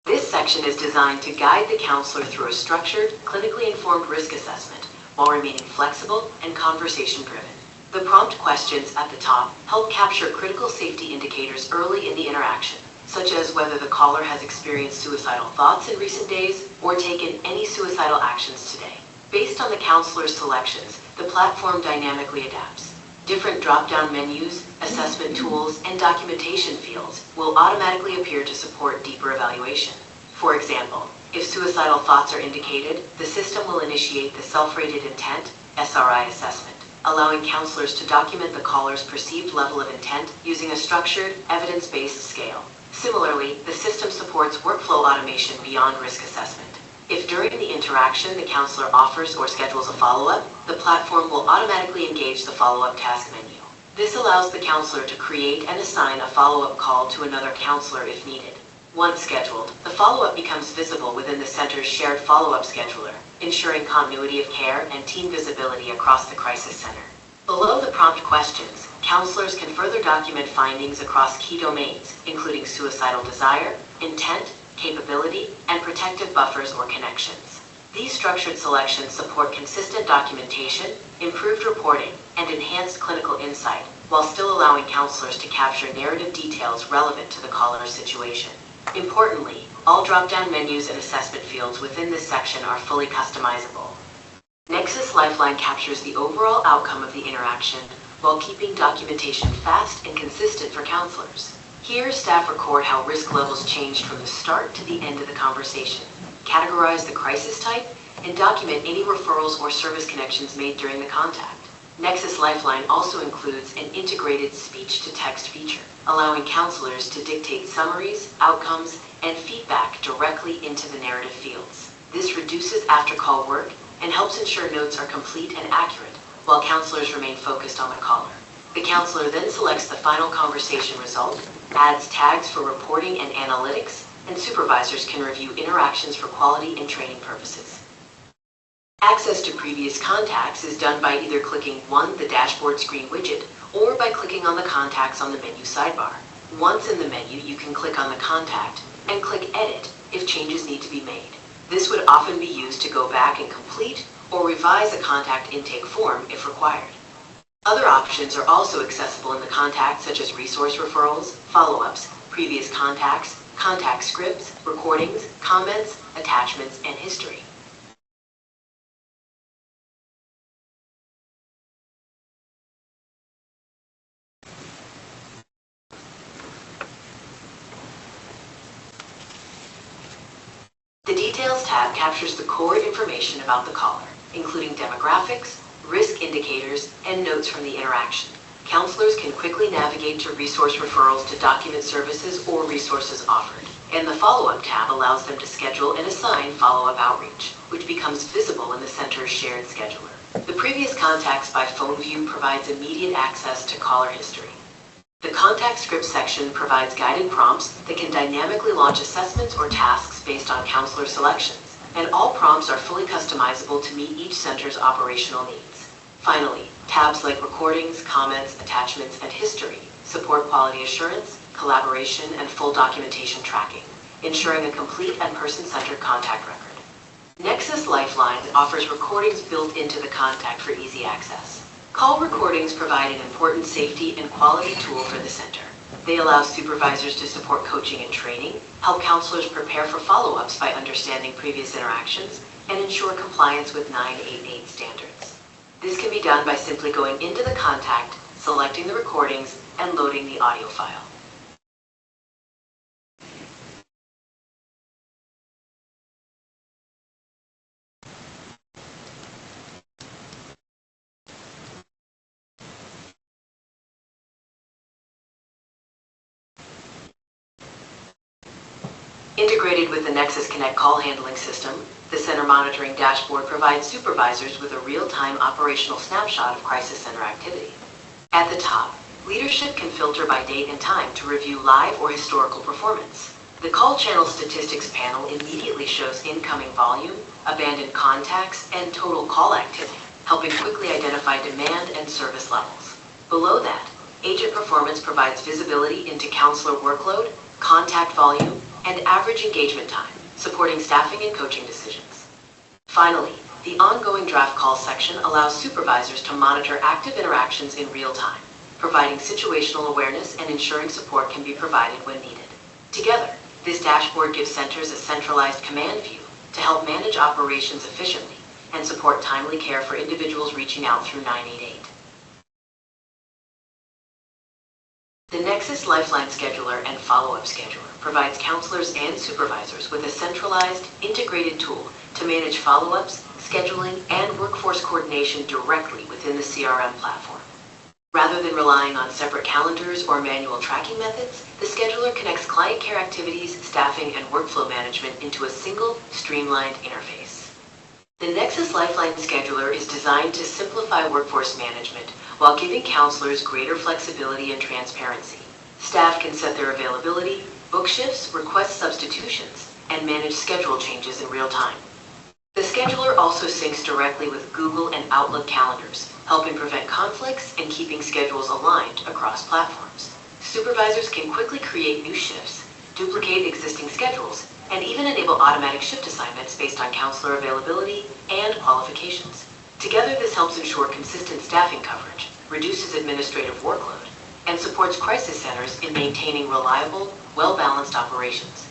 This section is designed to guide the counselor through a structured, clinically informed risk assessment while remaining flexible and conversation-driven. The prompt questions at the top help capture critical safety indicators early in the interaction, such as whether the caller has experienced suicidal thoughts in recent days or taken any suicidal actions today. Based on the counselor's selections, the platform dynamically adapts. Different drop-down menus, assessment tools, and documentation fields will automatically appear to support deeper evaluation. For example, if suicidal thoughts are indicated, the system will initiate the Self-Rated Intent (SRI) assessment, allowing counselors to document the caller's perceived level of intent using a structured, evidence-based scale. Similarly, the system supports workflow automation beyond risk assessment. If during the interaction the counselor offers or schedules a follow-up, the platform will automatically engage the follow-up task menu. This allows the counselor to create and assign a follow-up call to another counselor if needed. Once scheduled, the follow-up becomes visible within the center's shared follow-up scheduler, ensuring continuity of care and team visibility across the crisis center. Below the prompt questions, counselors can further document findings across key domains, including suicidal desire, intent, capability, and protective buffers or connections. These structured selections support consistent documentation, improved reporting, and enhanced clinical insight, while still allowing counselors to capture narrative details relevant to the caller's situation. Importantly, all drop-down menus and assessment fields within this section are fully customizable. Nexus Lifeline captures the overall outcome of the interaction while keeping documentation fast and consistent for counselors. Here, staff record how risk levels changed from the start to the end of the conversation, categorize the crisis type, and document any referrals or service connections made during the contact. Nexus Lifeline also includes an integrated speech-to-text feature, allowing counselors to dictate summaries, outcomes, and feedback directly into the narrative fields. This reduces after-call work and helps ensure notes are complete and accurate, while counselors remain focused on the caller. The counselor then selects the final conversation result, adds tags for reporting and analytics, and supervisors can review interactions for quality and training purposes. Access to previous contacts is done by either clicking the dashboard screen widget or by clicking on the contacts on the menu sidebar. Once in the menu, you can click on the contact and click Edit if changes need to be made. This would often be used to go back and complete or revise a contact intake form if required. Other options are also accessible in the contact, such as resource referrals, follow-ups, previous contacts, contact scripts, recordings, comments, attachments, and history. The Details tab captures the core information about the caller, including demographics, risk indicators, and notes from the interaction. Counselors can quickly navigate to resource referrals to document services or resources offered. And the Follow-Up tab allows them to schedule and assign follow-up outreach, which becomes visible in the center's shared scheduler. The Previous Contacts by Phone View provides immediate access to caller history. The Contact Script section provides guided prompts that can dynamically launch assessments or tasks based on counselor selections, and all prompts are fully customizable to meet each center's operational needs. Finally, tabs like Recordings, Comments, Attachments, and History support quality assurance, collaboration, and full documentation tracking, ensuring a complete and person-centered contact record. Nexus Lifeline offers recordings built into the contact for easy access. Call recordings provide an important safety and quality tool for the center. They allow supervisors to support coaching and training, help counselors prepare for follow-ups by understanding previous interactions, and ensure compliance with 988 standards. This can be done by simply going into the contact, selecting the recordings, and loading the audio file. Integrated with the Nexus Connect call handling system, the center monitoring dashboard provides supervisors with a real-time operational snapshot of crisis center activity. At the top, leadership can filter by date and time to review live or historical performance. The call channel statistics panel immediately shows incoming volume, abandoned contacts, and total call activity, helping quickly identify demand and service levels. Below that, agent performance provides visibility into counselor workload, contact volume, and average engagement time, supporting staffing and coaching decisions. Finally, the ongoing draft call section allows supervisors to monitor active interactions in real time, providing situational awareness and ensuring support can be provided when needed. Together, this dashboard gives centers a centralized command view to help manage operations efficiently and support timely care for individuals reaching out through 988. The Nexus Lifeline Scheduler and Follow-Up Scheduler provides counselors and supervisors with a centralized, integrated tool to manage follow-ups, scheduling, and workforce coordination directly within the CRM platform. Rather than relying on separate calendars or manual tracking methods, the scheduler connects client care activities, staffing, and workflow management into a single, streamlined interface. The Nexus Lifeline Scheduler is designed to simplify workforce management while giving counselors greater flexibility and transparency. Staff can set their availability, book shifts, request substitutions, and manage schedule changes in real time. The scheduler also syncs directly with Google and Outlook calendars, helping prevent conflicts and keeping schedules aligned across platforms. Supervisors can quickly create new shifts, duplicate existing schedules, and even enable automatic shift assignments based on counselor availability and qualifications. Together, this helps ensure consistent staffing coverage, reduces administrative workload, and supports crisis centers in maintaining reliable, well-balanced operations.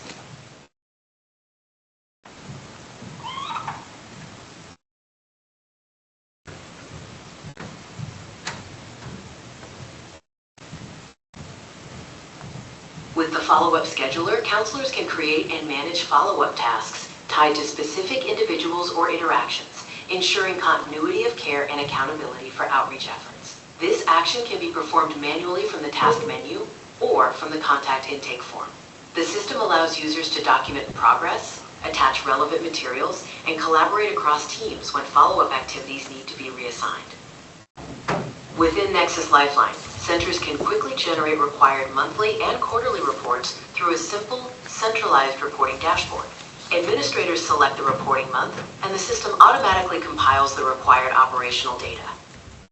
With the follow-up scheduler, counselors can create and manage follow-up tasks tied to specific individuals or interactions, ensuring continuity of care and accountability for outreach efforts. This action can be performed manually from the task menu or from the contact intake form. The system allows users to document progress, attach relevant materials, and collaborate across teams when follow-up activities need to be reassigned. Within Nexus Lifeline, centers can quickly generate required monthly and quarterly reports through a simple, centralized reporting dashboard. Administrators select the reporting month, and the system automatically compiles the required operational data.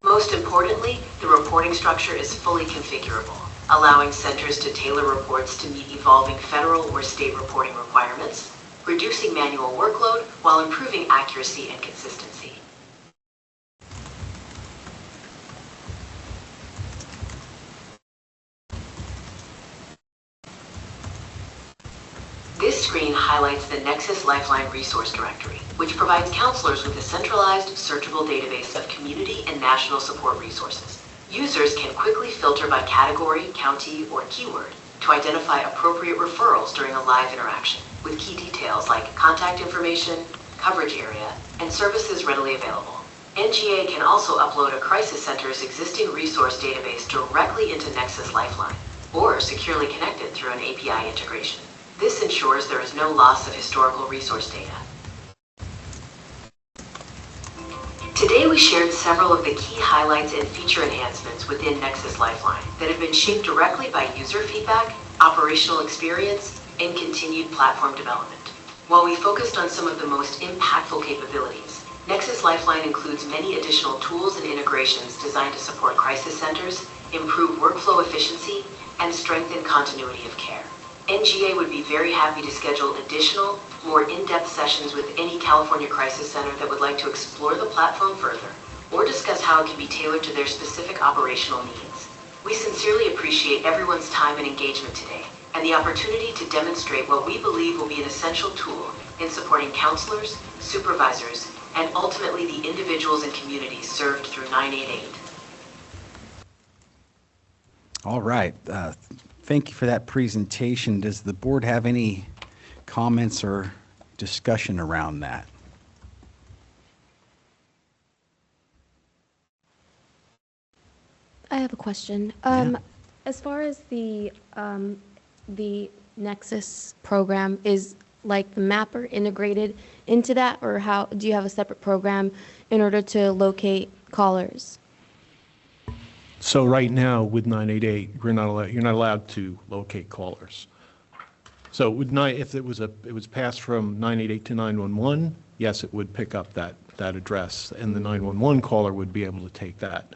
Most importantly, the reporting structure is fully configurable, allowing centers to tailor reports to meet evolving federal or state reporting requirements, reducing manual workload while improving accuracy and consistency. This screen highlights the Nexus Lifeline Resource Directory, which provides counselors with a centralized, searchable database of community and national support resources. Users can quickly filter by category, county, or keyword to identify appropriate referrals during a live interaction, with key details like contact information, coverage area, and services readily available. NGA can also upload a crisis center's existing resource database directly into Nexus Lifeline, or securely connect it through an API integration. This ensures there is no loss of historical resource data. Today we shared several of the key highlights and feature enhancements within Nexus Lifeline that have been shaped directly by user feedback, operational experience, and continued platform development. While we focused on some of the most impactful capabilities, Nexus Lifeline includes many additional tools and integrations designed to support crisis centers, improve workflow efficiency, and strengthen continuity of care. NGA would be very happy to schedule additional, more in-depth sessions with any California Crisis Center that would like to explore the platform further or discuss how it can be tailored to their specific operational needs. We sincerely appreciate everyone's time and engagement today and the opportunity to demonstrate what we believe will be an essential tool in supporting counselors, supervisors, and ultimately the individuals and communities served through 988. All right. Thank you for that presentation. Does the board have any comments or discussion around that? I have a question. As far as the Nexus program, is like the mapper integrated into that, or how do you have a separate program in order to locate callers? So right now with 988, you're not allowed to locate callers. So it would not, if it was passed from 988 to 911, yes, it would pick up that address, and the 911 caller would be able to take that.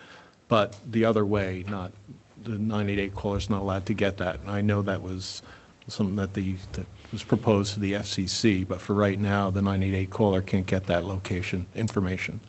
But the other way, not, the 988 caller is not allowed to get that. And I know that was something that was proposed to the FCC, but for right now, the 988 caller can't get that location information.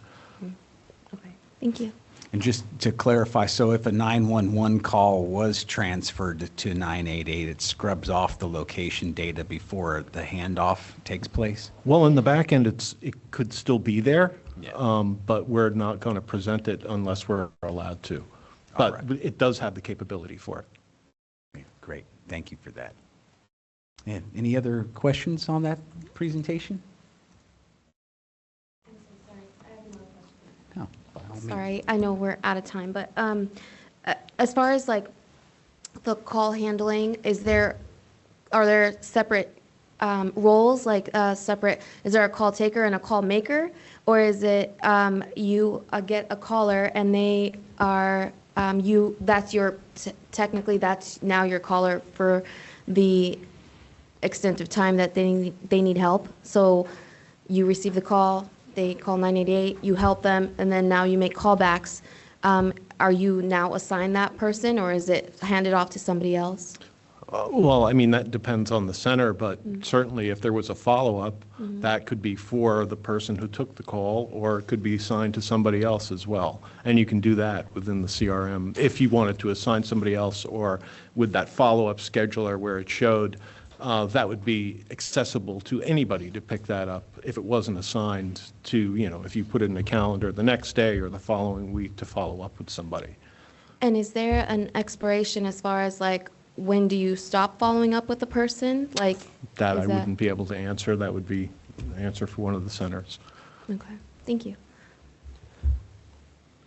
Okay, thank you. And just to clarify, so if a 911 call was transferred to 988, it scrubs off the location data before the handoff takes place? Well, in the back end, it could still be there, Yeah. but we're not going to present it unless we're allowed to. But All right. it does have the capability for it. Great, thank you for that. And any other questions on that presentation? No, by all means. Sorry, I know we're out of time, but as far as like the call handling, are there separate roles, like separate, is there a call taker and a call maker? Or is it you get a caller and they are, technically that's now your caller for the extent of time that they need help? So you receive the call, they call 988, you help them, and then now you make callbacks. Are you now assigned that person, or is it handed off to somebody else? Well, I mean, that depends on the center, but certainly if there was a follow-up, that could be for the person who took the call, or it could be assigned to somebody else as well. And you can do that within the CRM if you wanted to assign somebody else, or with that follow-up scheduler where it showed, that would be accessible to anybody to pick that up if it wasn't assigned to, if you put it in a calendar the next day or the following week to follow up with somebody. And is there an expiration as far as like, when do you stop following up with the person? Like, That I is wouldn't be able to answer. That would be an answer for one of the centers. Okay, thank you.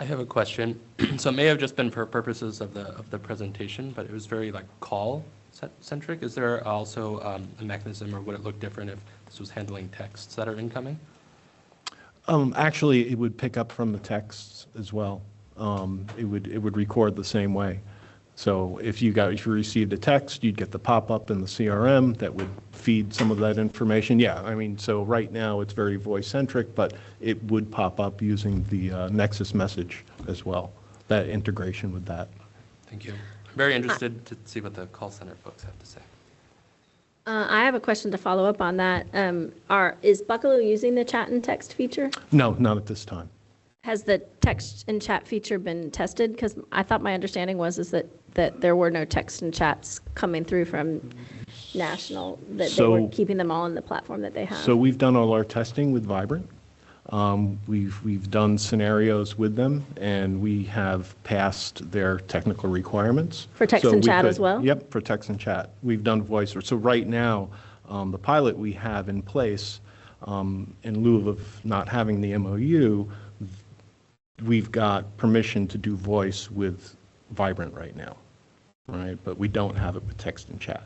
I have a question. So it may have just been for purposes of the presentation, but it was very like call centric. Is there also a mechanism, or would it look different if this was handling texts that are incoming? Actually, it would pick up from the texts as well. It would record the same way. So if you received a text, you'd get the pop-up in the CRM that would feed some of that information. Yeah, I mean, so right now it's very voice-centric, but it would pop up using the Nexus message as well, that integration with that. Thank you. I'm very interested to see what the call center folks have to say. I have a question to follow up on that. Is Buckaloo using the chat and text feature? No, not at this time. Has the text and chat feature been tested? Because I thought my understanding was that there were no text and chats coming through from National, that they were keeping them all in the platform that they have. So we've done all our testing with Vibrant. We've done scenarios with them, and we have passed their technical requirements. For text and chat as well? Yep, for text and chat. We've done voice. So right now, the pilot we have in place, in lieu of not having the MOU, we've got permission to do voice with Vibrant right now, right? But we don't have it with text and chat.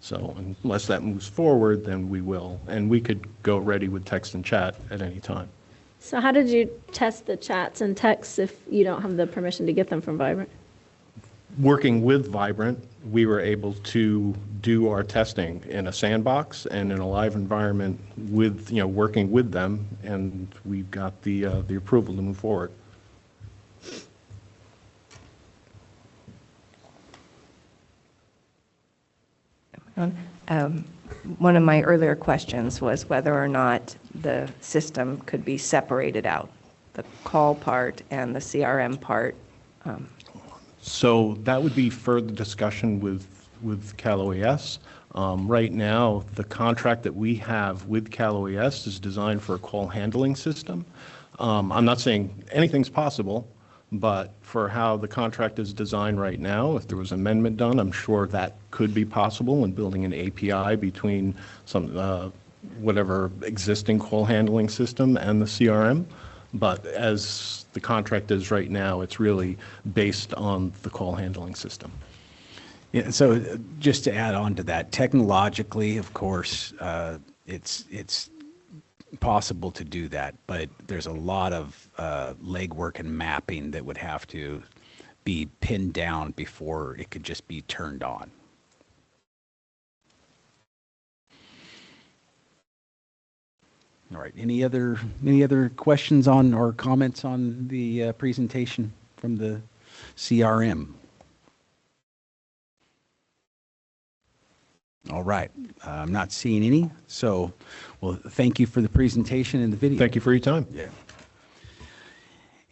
So unless that moves forward, then we will. And we could go ready with text and chat at any time. So how did you test the chats and texts if you don't have the permission to get them from Vibrant? Working with Vibrant, we were able to do our testing in a sandbox and in a live environment with, working with them, and we've got the approval to move forward. One of my earlier questions was whether or not the system could be separated out, the call part and the CRM part. So that would be further discussion with Cal OES. Right now, the contract that we have with Cal OES is designed for a call handling system. I'm not saying anything's possible, but for how the contract is designed right now, if there was amendment done, I'm sure that could be possible in building an API between some whatever existing call handling system and the CRM. But as the contract is right now, it's really based on the call handling system. Yeah, so just to add on to that, technologically, of course, it's possible to do that, but there's a lot of legwork and mapping that would have to be pinned down before it could just be turned on. All right. Any other questions on or comments on the presentation from the CRM? All right. I'm not seeing any. So, well, thank you for the presentation and the video. Thank you for your time. Yeah.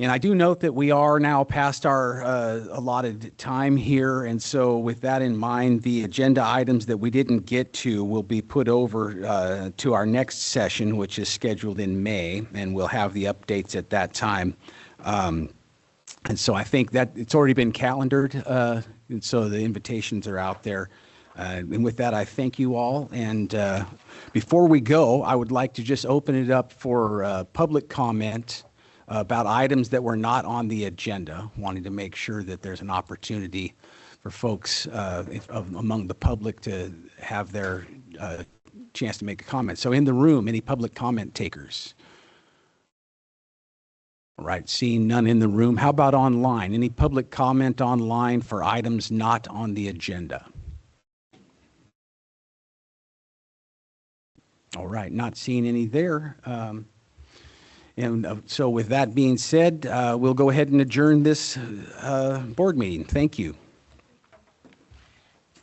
And I do note that we are now past our allotted time here, and so with that in mind, the agenda items that we didn't get to will be put over to our next session, which is scheduled in May, and we'll have the updates at that time. And so I think that it's already been calendared, and so the invitations are out there. And with that, I thank you all. And before we go, I would like to just open it up for public comment about items that were not on the agenda, wanting to make sure that there's an opportunity for folks among the public to have their chance to make a comment. So in the room, any public comment takers? All right, seeing none in the room. How about online? Any public comment online for items not on the agenda? All right, not seeing any there. And so with that being said, we'll go ahead and adjourn this board meeting. Thank you.